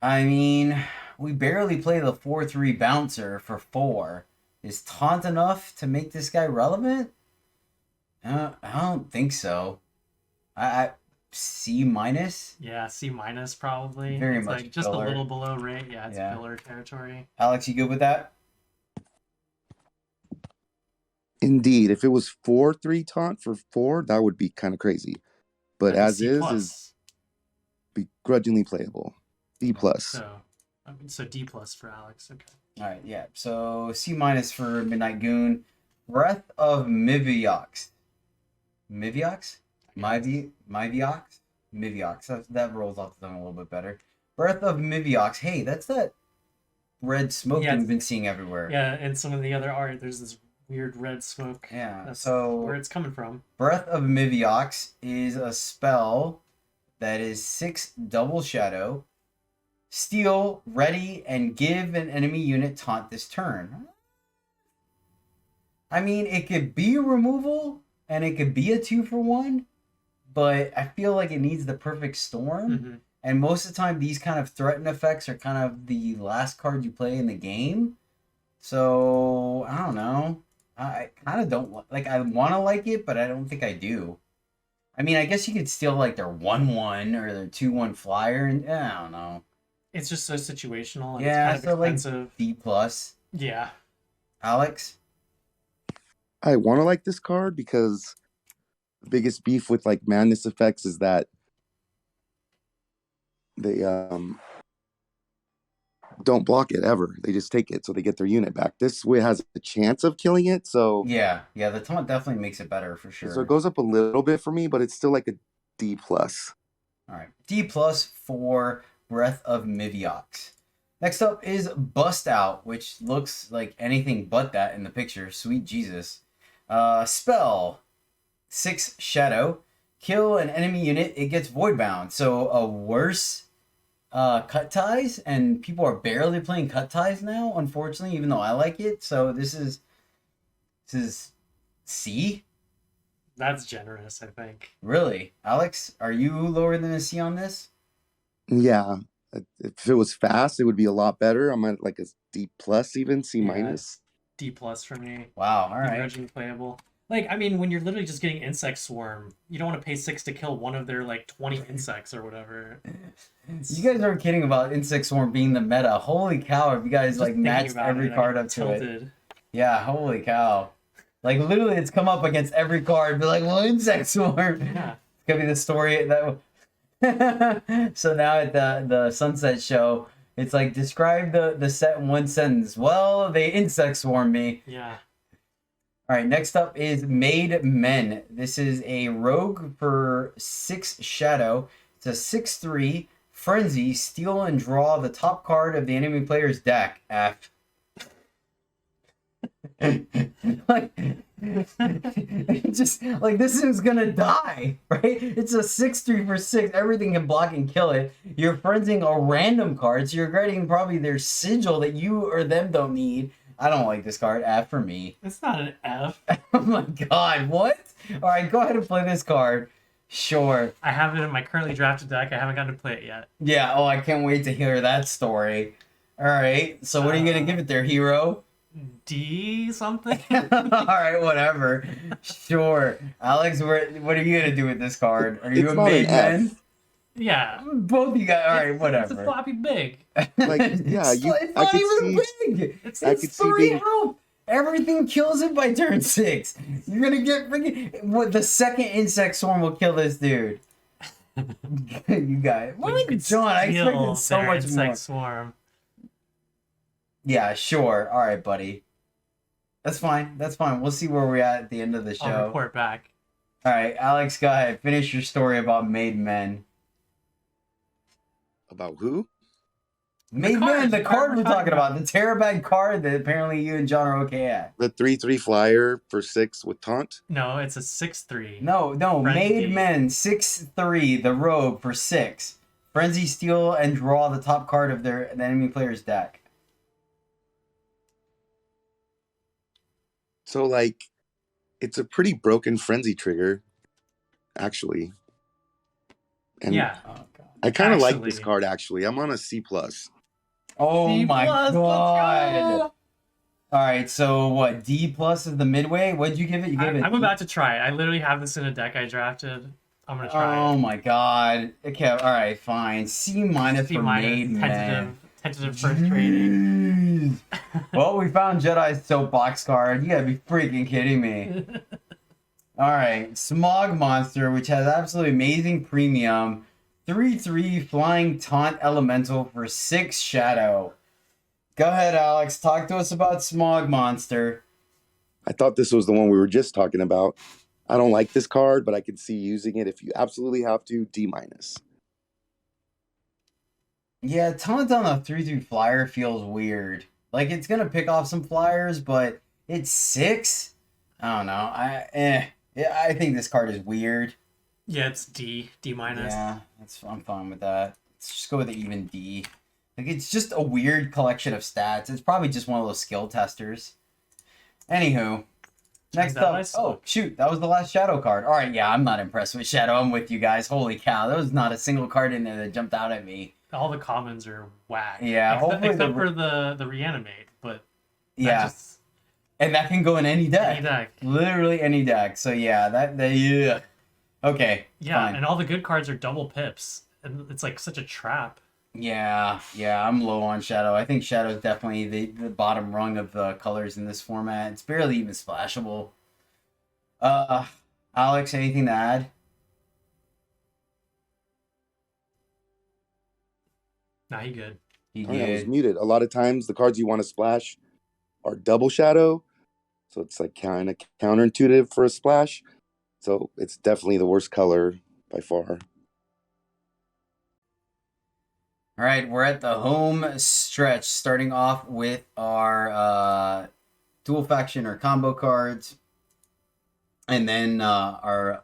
I mean, we barely play the 4/3 bouncer for 4. Is taunt enough to make this guy relevant? I don't think so. I C minus. yeah, C minus probably. Very it's much like just filler. a little below rate. Yeah, it's Yeah. filler territory. Alex, you good with that? Indeed, if it was 4/3 taunt for 4, that would be kind of crazy. But That'd be as C is plus. begrudgingly playable. D plus. So D plus for Alex. Okay. All right, yeah. So C minus for Midnight Goon. Breath of Miviox. Miviox? Miviox? Miviox. That rolls off the tongue a little bit better. Breath of Miviox. Hey, that's that red smoke Yeah, we've been seeing everywhere. Yeah, and some of the other art, there's this weird red smoke. Yeah, That's so where it's coming from. Breath of Miviox is a spell that is 6 double shadow. Steal, ready, and give an enemy unit taunt this turn. I mean, it could be removal, and it could be a 2-for-1, but I feel like it needs the perfect storm. Mm-hmm. And most of the time, these kind of threaten effects are kind of the last card you play in the game. So, I don't know. I kind of don't like. I want to like it, but I don't think I do. I mean, I guess you could steal like their 1/1 or their 2/1 flyer, and I don't know. It's just so situational. And Yeah, it's so kind of expensive. like B plus. Yeah. Alex. I want to like this card because the biggest beef with like madness effects is that they don't block it ever. They just take it, so they get their unit back. This way has a chance of killing it, so Yeah, the taunt definitely makes it better for sure. So it goes up a little bit for me, but it's still like a D plus. All right, D plus for Breath of Miviox. Next up is Bust Out, which looks like anything but that in the picture. Sweet Jesus. Spell 6 shadow. Kill an enemy unit. It gets void bound. So a worse cut ties, and people are barely playing cut ties now, unfortunately, even though I like it. So this is C. That's generous, I think. Really, Alex, are you lower than a C on this? Yeah, if it was fast, it would be a lot better. I'm at like a D plus, even C minus. D plus for me. Wow. All right. Begrudgingly playable. Like, I mean, when you're literally just getting Insect Swarm, you don't want to pay 6 to kill one of their, like, 20 insects or whatever. You guys aren't kidding about Insect Swarm being the meta. Holy cow, have you guys Just like thinking matched about every it, I card get up to it? tilted. Yeah, holy cow. Like literally it's come up against every card, be like, well, Insect Swarm. Yeah. It's gonna be the story that so now at the Sunset Show, it's like describe the set in one sentence. Well, they Insect Swarm me. Yeah. All right, next up is Made Men. This is a rogue for 6 shadow. It's a 6/3 frenzy. Steal and draw the top card of the enemy player's deck. F. Like, just like this is gonna die, right? It's a 6/3 for 6. Everything can block and kill it. You're frenzying a random card, so you're getting probably their sigil that you or them don't need. I don't like this card. F for me. It's not an F. Oh my god, what? All right, go ahead and play this card. Sure. I have it in my currently drafted deck. I haven't gotten to play it yet. Yeah, oh, I can't wait to hear that story. All right, so what are you going to give it there, hero? D something? All right, whatever. Sure. Alex, what are you going to do with this card? Are you It's a not an made man? F. Yeah. Both of you guys. All right, It's whatever. a floppy big. Like, yeah, it's I not could even see- big. It's I It's could see 3 being- health. Everything kills it by turn 6. You're gonna get freaking. What the second Insect Swarm will kill this dude. You guys. What We are could John? I steal expected so their much insect more. Swarm. Yeah, sure. All right, buddy. That's fine. That's fine. We'll see where we're at the end of the I'll show. report back. All right, Alex, go ahead. Finish your story about Made Men. About who? Made Men, the card we're talking about. The Terabag card that apparently you and John are okay at. The 3/3 flyer for 6 with taunt. No, it's a 6/3. No, Frenzy. Made Men 6/3, the Rogue for 6. Frenzy, steal, and draw the top card of the enemy player's deck. So like, it's a pretty broken frenzy trigger, actually. And Yeah. Oh, God. I kind of like Actually. this card, actually. I'm on a C+. Oh C+, my let's God. go! All right, so what? D plus is the midway. What'd you give it? You gave it. I'm about to try it. I literally have this in a deck I drafted. I'm gonna try Oh it. my God. Okay, all right, fine. C minus C for Made Men. tentative first rating. Jeez. Well, we found Jedi's soapbox card. You gotta be freaking kidding me. All right, Smog Monster, which has absolutely amazing premium. 3/3 flying taunt elemental for 6 shadow. Go ahead, Alex. Talk to us about Smog Monster. I thought this was the one we were just talking about. I don't like this card, but I can see using it if you absolutely have to. D-. Yeah, taunt on a 3/3 flyer feels weird. Like it's gonna pick off some flyers, but it's 6. I don't know. Yeah, I think this card is weird. Yeah, it's D minus. Yeah, I'm fine with that. Let's just go with an even D. Like it's just a weird collection of stats. It's probably just one of those skill testers. Anywho, next that up. nice? Oh shoot, that was the last Shadow card. All right, yeah, I'm not impressed with Shadow. I'm with you guys. Holy cow, there was not a single card in there that jumped out at me. All the commons are whack. Yeah, hopefully except for the reanimate, but Yeah, just, and that can go in any deck. any deck. Literally any deck. So yeah, yeah. Okay. Yeah, fine. and all the good cards are double pips, and it's like such a trap. Yeah, I'm low on Shadow. I think Shadow is definitely the bottom rung of the colors in this format. It's barely even splashable. Alex, anything to add? Nah, he good. You Oh, yeah, I was good? muted. A lot of times, the cards you want to splash are double shadow. So it's like kind of counterintuitive for a splash. So it's definitely the worst color by far. All right, we're at the home stretch, starting off with our dual faction or combo cards, and then our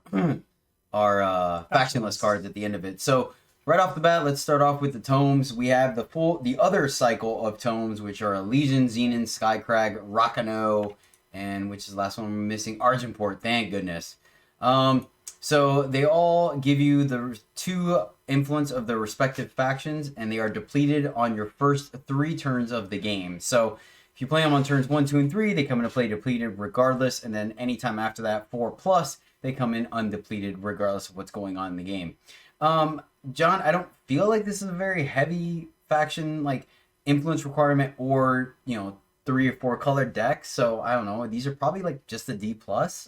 factionless cards at the end of it. So right off the bat, let's start off with the tomes. We have the other cycle of tomes, which are Legion, Xenon, Skycrag, Rakano, and which is the last one we're missing, Argentport. Thank goodness. So they all give you the 2 influence of the respective factions, and they are depleted on your first 3 turns of the game. So if you play them on turns 1, 2, and 3, they come into play depleted regardless, and then anytime after that, 4+, they come in undepleted regardless of what's going on in the game. John, I don't feel like this is a very heavy faction like influence requirement or 3 or 4 color decks, so I don't know. These are probably like just a D+.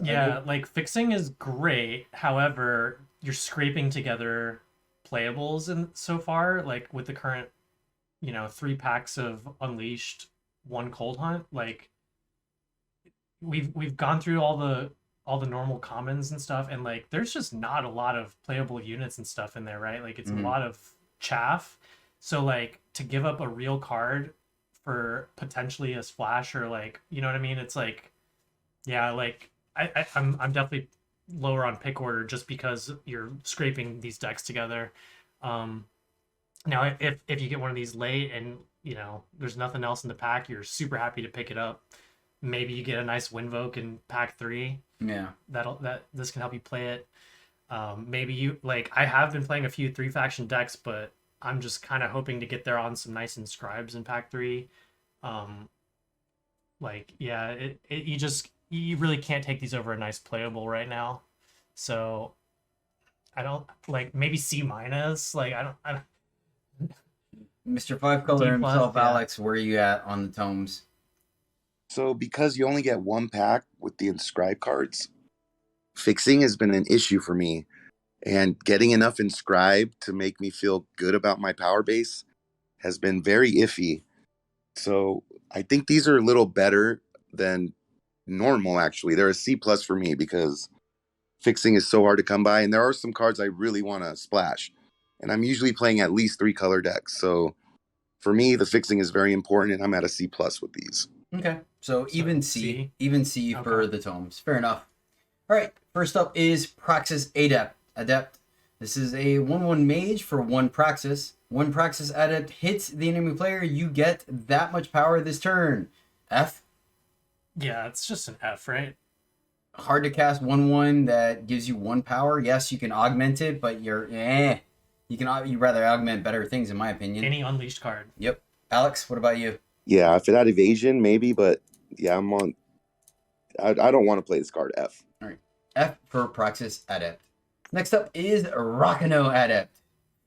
Yeah, like fixing is great. However, you're scraping together playables and so far, like with the current, 3 packs of Unleashed, 1 Cold Hunt. Like we've gone through all the normal commons and stuff, and like there's just not a lot of playable units and stuff in there, right? Like it's a lot of chaff. So like to give up a real card for potentially a splash or like, you know what I mean? It's like, yeah, like I'm definitely lower on pick order just because you're scraping these decks together. Now if you get one of these late and there's nothing else in the pack, you're super happy to pick it up. Maybe you get a nice Winvoke in pack 3. Yeah. This can help you play it. Maybe you like I have been playing a few 3 faction decks, but I'm just kind of hoping to get there on some nice inscribes in pack 3. Like yeah, you really can't take these over a nice playable right now. So I don't like maybe C-. Like I don't Mr. Five Color D+, himself, yeah. Alex, where are you at on the tomes? So because you only get 1 pack with the inscribe cards, fixing has been an issue for me. And getting enough inscribe to make me feel good about my power base has been very iffy. So I think these are a little better than normal, actually. They're a C+ for me because fixing is so hard to come by. And there are some cards I really want to splash. and I'm usually playing at least 3 color decks. So for me, the fixing is very important, and I'm at a C+ with these. Okay, so even C? even C for Okay. the tomes. Fair enough. All right, first up is Praxis Adept. This is a 1/1 mage for 1 Praxis. 1 Praxis Adept hits the enemy player, you get that much power this turn. F. Yeah, it's just an F, right? Hard to cast 1/1 that gives you 1 power. Yes, you can augment it, but you'd rather augment better things, in my opinion. Any unleashed card. Yep. Alex, what about you? Yeah, if it had evasion, maybe, but yeah, I don't want to play this card, F. All right. F for Praxis Adept. Next up is Rakano Adept.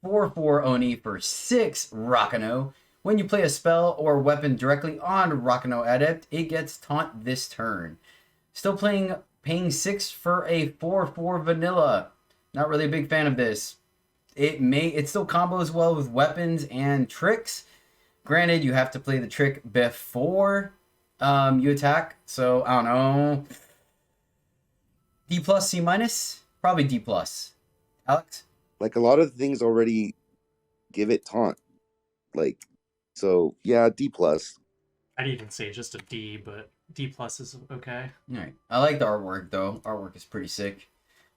4/4 Oni for 6 Rakano. When you play a spell or weapon directly on Rakano Adept, it gets taunt this turn. Still paying 6 for a 4/4 vanilla. Not really a big fan of this. It still combos well with weapons and tricks. Granted, you have to play the trick before you attack. So I don't know. D+, C-? Probably D+. Alex? Like, a lot of things already give it taunt. Like, so yeah, D+. I'd even say just a D, but D+ is okay. All right. I like the artwork, though. Artwork is pretty sick.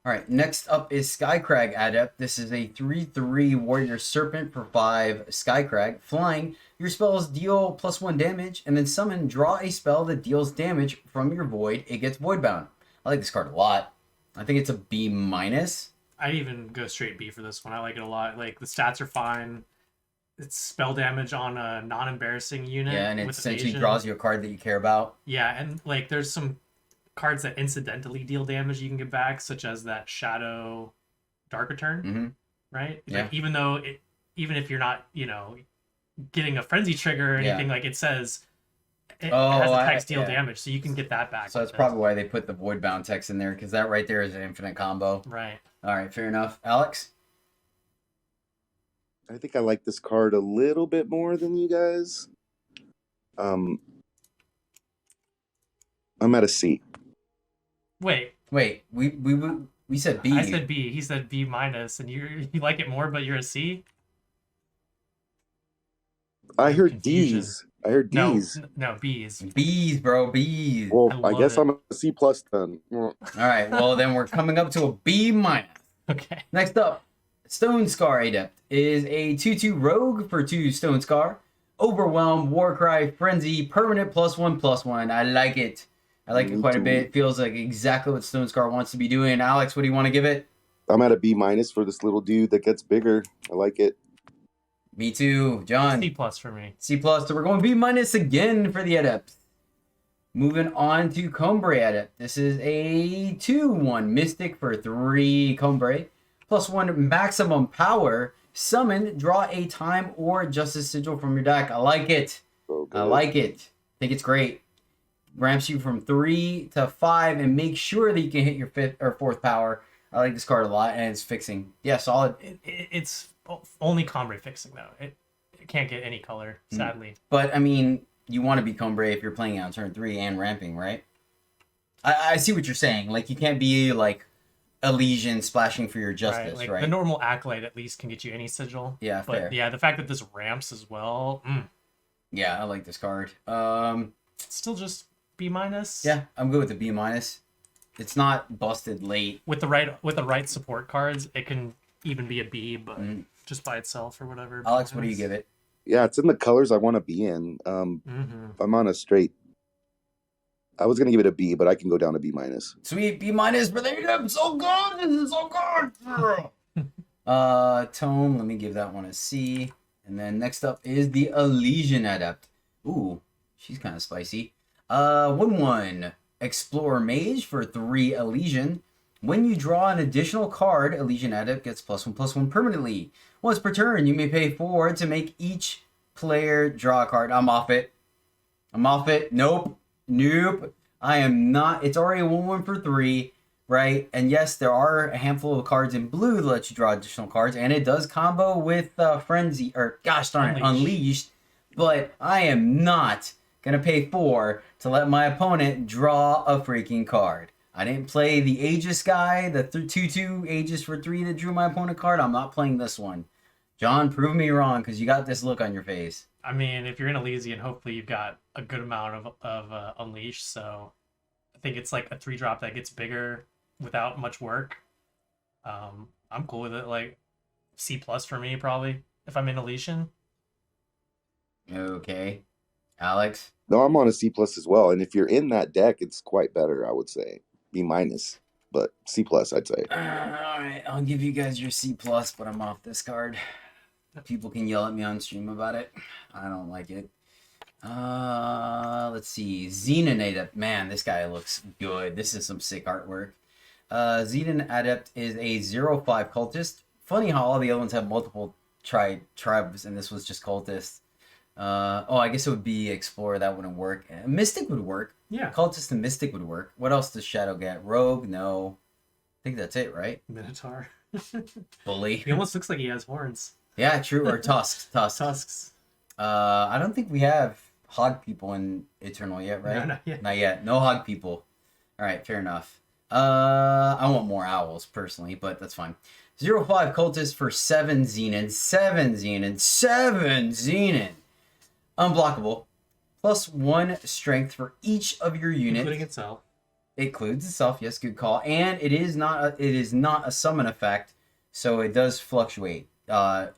All right. Next up is Skycrag Adept. This is a 3/3 Warrior Serpent for 5 Skycrag. Flying. Your spells deal +1 damage, and then summon, draw a spell that deals damage from your void. It gets void bound. I like this card a lot. I think it's a B-. I'd even go straight B for this one. I like it a lot. Like, the stats are fine. It's spell damage on a non-embarrassing unit. Yeah, and it with essentially evasion. draws you a card that you care about. Yeah, and like there's some cards that incidentally deal damage you can get back, such as that Shadow Dark Return, Mm-hmm. right? Yeah. Like, even if you're not, getting a frenzy trigger or anything, like it says it has a text deal damage, so you can get that back. So that's probably why they put the void bound text in there, because that right there is an infinite combo. right. All right, fair enough. Alex? I think I like this card a little bit more than you guys. I'm at a C. Wait, Wait, we said B. I said B. He said B-, and you like it more, but you're a C. I heard Confusion. D's. I heard No, D's. no, B's. B's, bro, B's. Well, I I love guess it. I'm a C+ then. Well, All right, well, then we're coming up to a B-. Okay. Next up, Stone Scar Adept is a 2/2 rogue for 2 Stone Scar. Overwhelm, Warcry, Frenzy, permanent +1/+1. I like it. I like it Me quite a too. bit. It feels like exactly what Stone Scar wants to be doing. Alex, what do you want to give it? I'm at a B- for this little dude that gets bigger. I like it. Me too. John? C+ for me. C+. So we're going B- again for the Adepts. Moving on to Combre Adept. This is a 2/1 Mystic for 3 Combre. +1 maximum power. Summon, draw a time or Justice Sigil from your deck. I like it. So I good. like it. Think it's great. Ramps you from 3 to 5 and make sure that you can hit your 5th or 4th power. I like this card a lot, and it's fixing. Yeah, solid. It's only Combre fixing, though. It can't get any color, sadly. But, I mean, you want to be Combre if you're playing on turn 3 and ramping, right? I see what you're saying. Like, you can't be, like, Elysian splashing for your justice, Like, right? the normal Acolyte at least can get you any sigil. Yeah, But fair. yeah, the fact that this ramps as well, Yeah, I like this card. it's still just B-. Yeah, I'm good with the B-. It's not busted late. With the right support cards, it can even be a B, but Mhm. just by itself or whatever. Alex, what do you give it? Yeah, it's in the colors I want to be in. Mm-hmm. I'm on a straight. I was gonna give it a B, but I can go down to B-. Sweet B- for the Adepts. So good. This is so good. Tome. Let me give that one a C. And then next up is the Elysian Adept. Ooh, she's kind of spicy. 1/1 Explorer Mage for 3 Elysian. When you draw an additional card, Elysian Adept gets +1/+1 permanently. Once per turn, you may pay 4 to make each player draw a card. I'm off it. Nope. I am not. It's already a 1/1 for 3, right? And yes, there are a handful of cards in blue that let you draw additional cards, and it does combo with Frenzy, or gosh darn it, Unleashed. But I am not gonna pay 4 to let my opponent draw a freaking card. I didn't play the Aegis guy, the 2/2 Aegis for 3 that drew my opponent card. I'm not playing this one. John, prove me wrong because you got this look on your face. I mean, if you're in Elysian, hopefully you've got a good amount of Unleash. So I think it's like a 3-drop that gets bigger without much work. I'm cool with it. Like C+ for me, probably, if I'm in Elysian. Okay. Alex? No, I'm on a C+ as well. And if you're in that deck, it's quite better, I would say. B-, but C+, I'd say. All right, I'll give you guys your C+, but I'm off this card. People can yell at me on stream about it. I don't like it. Let's see. Xenon Adept. Man, this guy looks good. This is some sick artwork. Xenon Adept is a 0/5 cultist. Funny how all the other ones have multiple tribes, and this was just cultist. I guess it would be Explorer. That wouldn't work. Mystic would work. Yeah. Cultist and Mystic would work. What else does Shadow get? Rogue? No. I think that's it, right? Minotaur. Bully. He almost looks like he has horns. Yeah, true. Or Tusks. Tusks. I don't think we have hog people in Eternal yet, right? No, not yet. Not yet. No hog people. All right, fair enough. I want more owls personally, but that's fine. 0/5 cultist for 7 Xenon. 7 Xenon. 7 Xenon. Unblockable. +1 strength for each of your units. Including itself. It includes itself, yes, good call. And it is not a summon effect, so it does fluctuate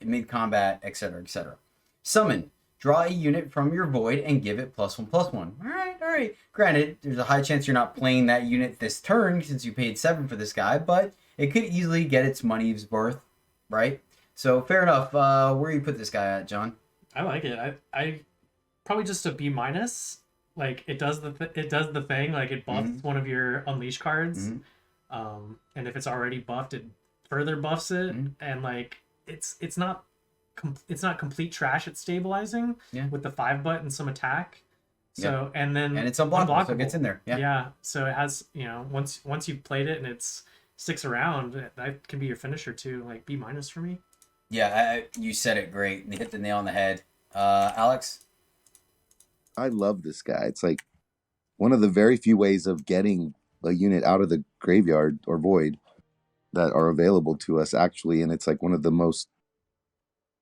mid combat, etc., etc. Summon. Draw a unit from your void and give it +1/+1. All right. Granted, there's a high chance you're not playing that unit this turn since you paid 7 for this guy, but it could easily get its money's worth, right? So fair enough. Where do you put this guy at, John? I like it. I probably just a B-. Like it does the thing. Like it buffs one of your Unleash cards, and if it's already buffed, it further buffs it. And like it's not complete trash at stabilizing with the 5 butt and some attack. So and it's unblockable, so it gets in there. Yeah. So it has once you've played it and it's sticks around, that can be your finisher too. Like B- for me. Yeah, you said it great. You hit the nail on the head. Alex? I love this guy. It's like one of the very few ways of getting a unit out of the graveyard or void that are available to us, actually. And it's like one of the most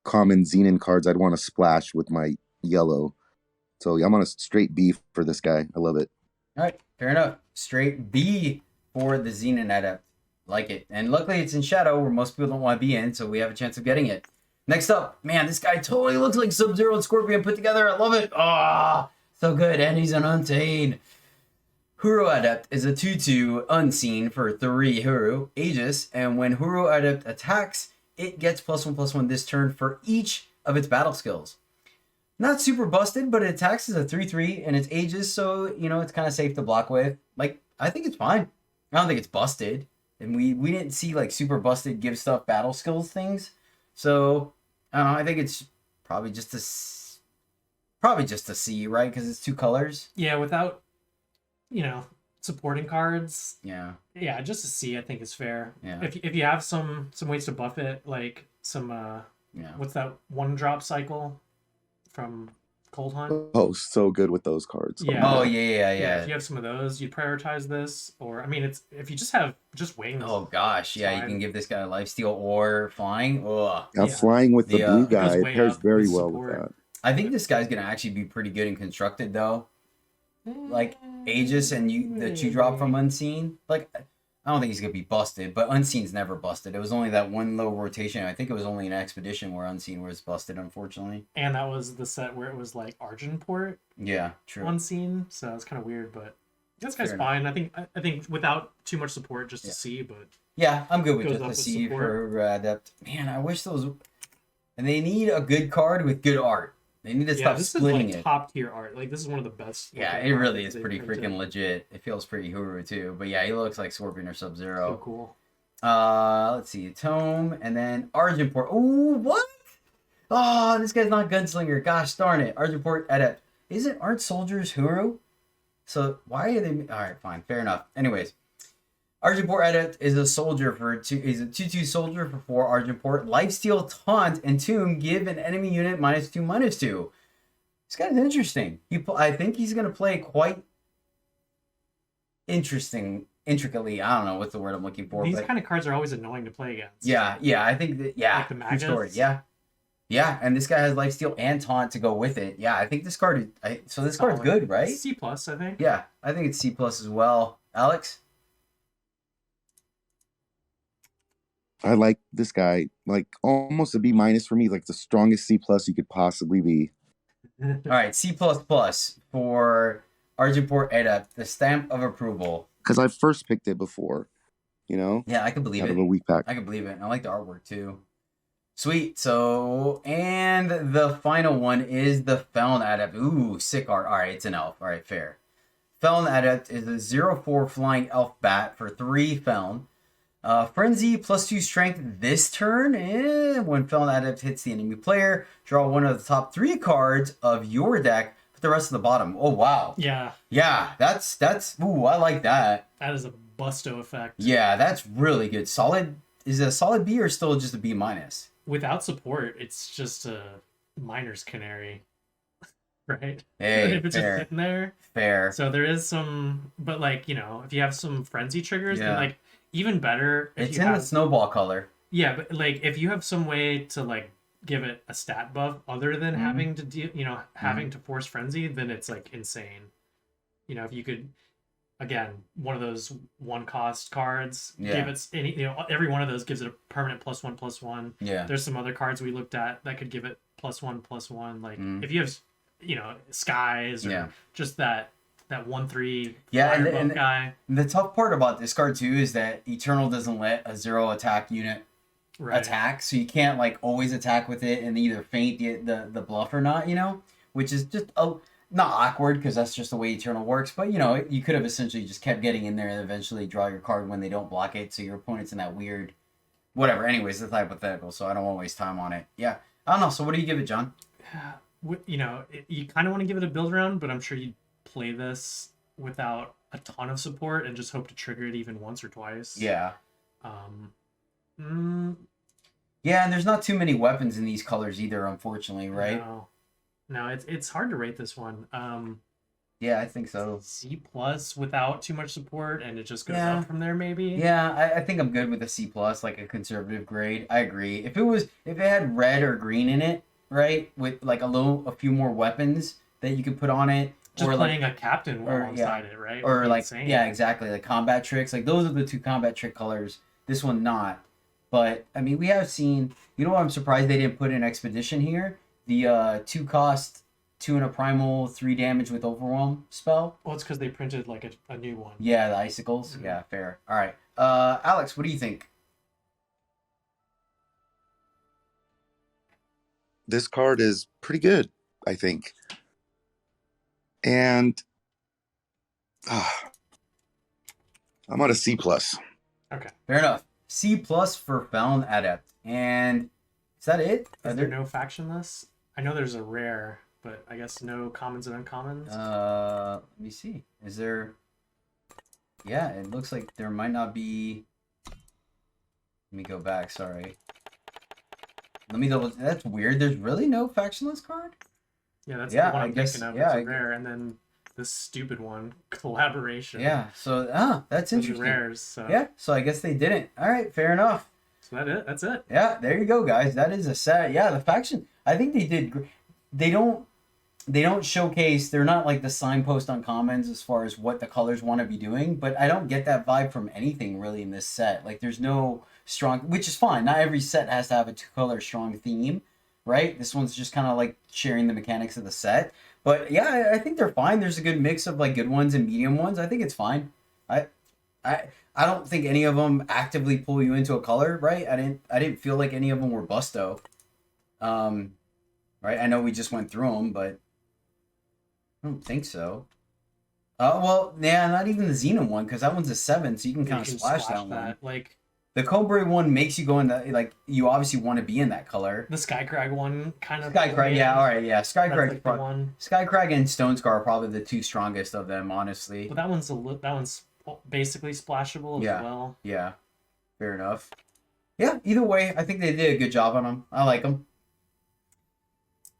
common Xenon cards I'd want to splash with my yellow. So I'm on a straight B for this guy. I love it. All right, fair enough. Straight B for the Xenon Adept. Like it. And luckily it's in Shadow where most people don't want to be in, so we have a chance of getting it. Next up, man, this guy totally looks like Sub-Zero and Scorpion put together. I love it. Ah, so good. And he's an Untamed. Hero Adept is a 2/2 unseen for 3 Hero Aegis, and when Hero Adept attacks, it gets +1/+1 this turn for each of its battle skills. Not super busted, but it attacks as a 3/3 and it's Aegis, so it's kind of safe to block with. Like, I think it's fine. I don't think it's busted. And we didn't see like super busted give stuff battle skills things. So I don't know, I think it's probably just a C, right? Because it's 2 colors. Yeah, without supporting cards. Yeah, just a C I think is fair. Yeah. If you have some ways to buff it, like some what's that 1-drop cycle from Cold Hunt? Oh, so good with those cards. Yeah. Oh yeah. If you have some of those, you'd prioritize this. Or I mean, it's if you just have wings. Oh gosh, yeah, you can give this guy a lifesteal or flying. Ugh. Now flying with the blue guy it pairs very with well support. with that. I think this guy's gonna actually be pretty good and constructed though. Like Aegis and the 2-drop from Unseen. Like I don't think he's gonna be busted, but Unseen's never busted. It was only that one low rotation. I think it was only an Expedition where Unseen was busted, unfortunately. And that was the set where it was like Argenport Yeah, true. Unseen, so it's kind of weird, but this guy's Fair fine. I think without too much support, just to see, but Yeah, I'm good with Goes just up a with C support. for Adept. Man, I wish those. And they need a good card with good art. They need to stop this is splitting like it. top tier art. Like this is one of the best. Yeah, looking it really cards is they pretty printed. freaking legit. It feels pretty Huru too. But yeah, he looks like Scorpion or So Sub-Zero. cool. Let's see, Tome, and then Argenport. Ooh, what? Oh, this guy's not Gunslinger. Gosh darn it. Argenport Adept. Aren't soldiers Huru? So why are they? All right, fine, fair enough. Anyways, Argenport Adept is a soldier for 2. Is a 2/2 soldier for 4 Argenport. Lifesteal, Taunt, and Tomb give an enemy unit -2/-2. This guy's interesting. I think he's gonna play quite intricately. I don't know what's the word I'm looking for. These but kind of cards are always annoying to play against. yeah, I think that. Yeah, Like the true story. Magus? Yeah, Yeah, and this guy has lifesteal and taunt to go with it. Yeah, I think this card is... so this card's good, right? C+, I think. Yeah, I think it's C+ as well. Alex? I like this guy, like almost a B- for me, like the strongest C+ you could possibly be. All right, C++ for Argenport Adept, the stamp of approval. Because I first picked it before, you know? Yeah, I can believe Out it. of a weak pack. I can believe it. I like the artwork too. Sweet. So, and the final one is the Felon Adept. Ooh, sick art. All right, it's an elf. All right, fair. Felon Adept is a 0/4 flying elf bat for 3 Felon. Frenzy +2 strength this turn. When Felon Adept hits the enemy player, draw one of the top 3 cards of your deck, put the rest of the bottom. Oh, wow. Yeah. Yeah, that's, ooh, I like that. That is a busto effect. Yeah, that's really good. Solid, is it a solid B or still just a B-? Without support, it's just a miner's canary, right? Hey, if it's fair. just sitting there. Fair. So there is some, but like, you know, if you have some frenzy triggers, Yeah. then like even better. If It's you in have, the snowball color. Yeah, but like if you have some way to like give it a stat buff other than having to deal, you know, having to force frenzy, then it's like insane. You know, if you could, again, one of those 1-cost cards, give it any, you know, every one of those gives it a permanent +1/+1. Yeah. There's some other cards we looked at that could give it +1/+1. Like if you have, you know, skies or just that 1/3 and guy. The tough part about this card too is that Eternal doesn't let a 0 attack unit attack, so you can't like always attack with it and either feint the bluff or not, you know, which is just not awkward because that's just the way Eternal works, but you know, you could have essentially just kept getting in there and eventually draw your card when they don't block it, so your opponent's in that weird whatever. Anyways, that's hypothetical, so I don't want to waste time on it. Yeah, I don't know. So what do you give it, John? You know, you kind of want to give it a build round, but I'm sure you'd play this without a ton of support and just hope to trigger it even once or twice. Yeah. Yeah, and there's not too many weapons in these colors either, unfortunately, right? No, it's hard to rate this one. Yeah, I think so. C+ without too much support, and it just goes up from there, maybe. Yeah, I think I'm good with a C+, like a conservative grade. I agree. If it had red or green in it, right, with like a few more weapons that you could put on it, just or playing like, a captain alongside it, right? Or like insane. Yeah, exactly, like combat tricks. Like those are the 2 combat trick colors. This one not. But I mean, we have seen. You know what? I'm surprised they didn't put in Expedition here. The 2-cost, 2 and a primal, 3 damage with Overwhelm spell. Well, it's because they printed like a new one. Yeah, the icicles. Yeah, fair. All right, Alex, what do you think? This card is pretty good, I think. And I'm at a C+. Okay. Fair enough. C+ for Felon Adept. And is that it? Is there no faction lists? I know there's a rare, but I guess no commons and uncommons. Let me see. Is there? Yeah, it looks like there might not be. Let me go back. Sorry. Let me double. That's weird. There's really no factionless card. Yeah, that's the one I'm thinking of. Yeah, it's a rare, and then this stupid one, collaboration. Yeah. So that's interesting. Rares. So. Yeah. So I guess they didn't. All right. Fair enough. So that's it. Yeah. There you go, guys. That is a set. Yeah. The faction. I think they did. They don't showcase. They're not like the signpost on commons as far as what the colors want to be doing. But I don't get that vibe from anything really in this set. Like there's no strong, which is fine. Not every set has to have a 2-color strong theme, right? This one's just kind of like sharing the mechanics of the set. But yeah, I think they're fine. There's a good mix of like good ones and medium ones. I think it's fine. I don't think any of them actively pull you into a color, right? I didn't feel like any of them were busto. Right? I know we just went through them, but I don't think so. Well, yeah, not even the Xenon one, because that one's a 7, so you can kind of splash that one. Like the Cobra one makes you go in the, like, you obviously want to be in that color. The Skycrag one kind of. Skycrag, yeah, all right, yeah. Skycrag, like one. Skycrag and Stone Scar are probably the 2 strongest of them, honestly. But that one's basically splashable as well. Yeah, fair enough. Yeah, either way, I think they did a good job on them. I like them.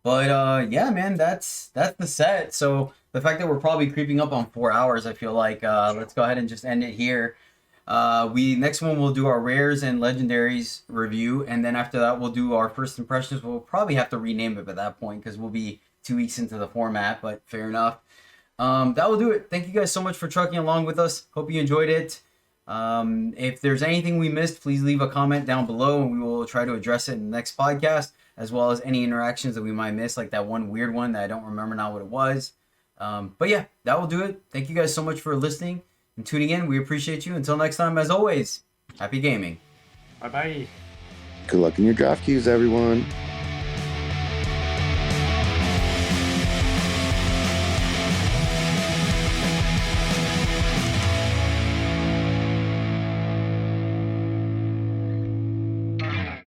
But yeah, man, that's the set. So the fact that we're probably creeping up on 4 hours, I feel like let's go ahead and just end it here. Next one we'll do our rares and legendaries review, and then after that we'll do our first impressions. We'll probably have to rename it at that point because we'll be 2 weeks into the format, but fair enough. That will do it. Thank you guys so much for trucking along with us. Hope you enjoyed it. If there's anything we missed, please leave a comment down below and we will try to address it in the next podcast, as well as any interactions that we might miss, like that one weird one that I don't remember now what it was. But yeah, that will do it. Thank you guys so much for listening and tuning in. We appreciate you. Until next time, as always, happy gaming. Bye-bye. Good luck in your draft queues, everyone.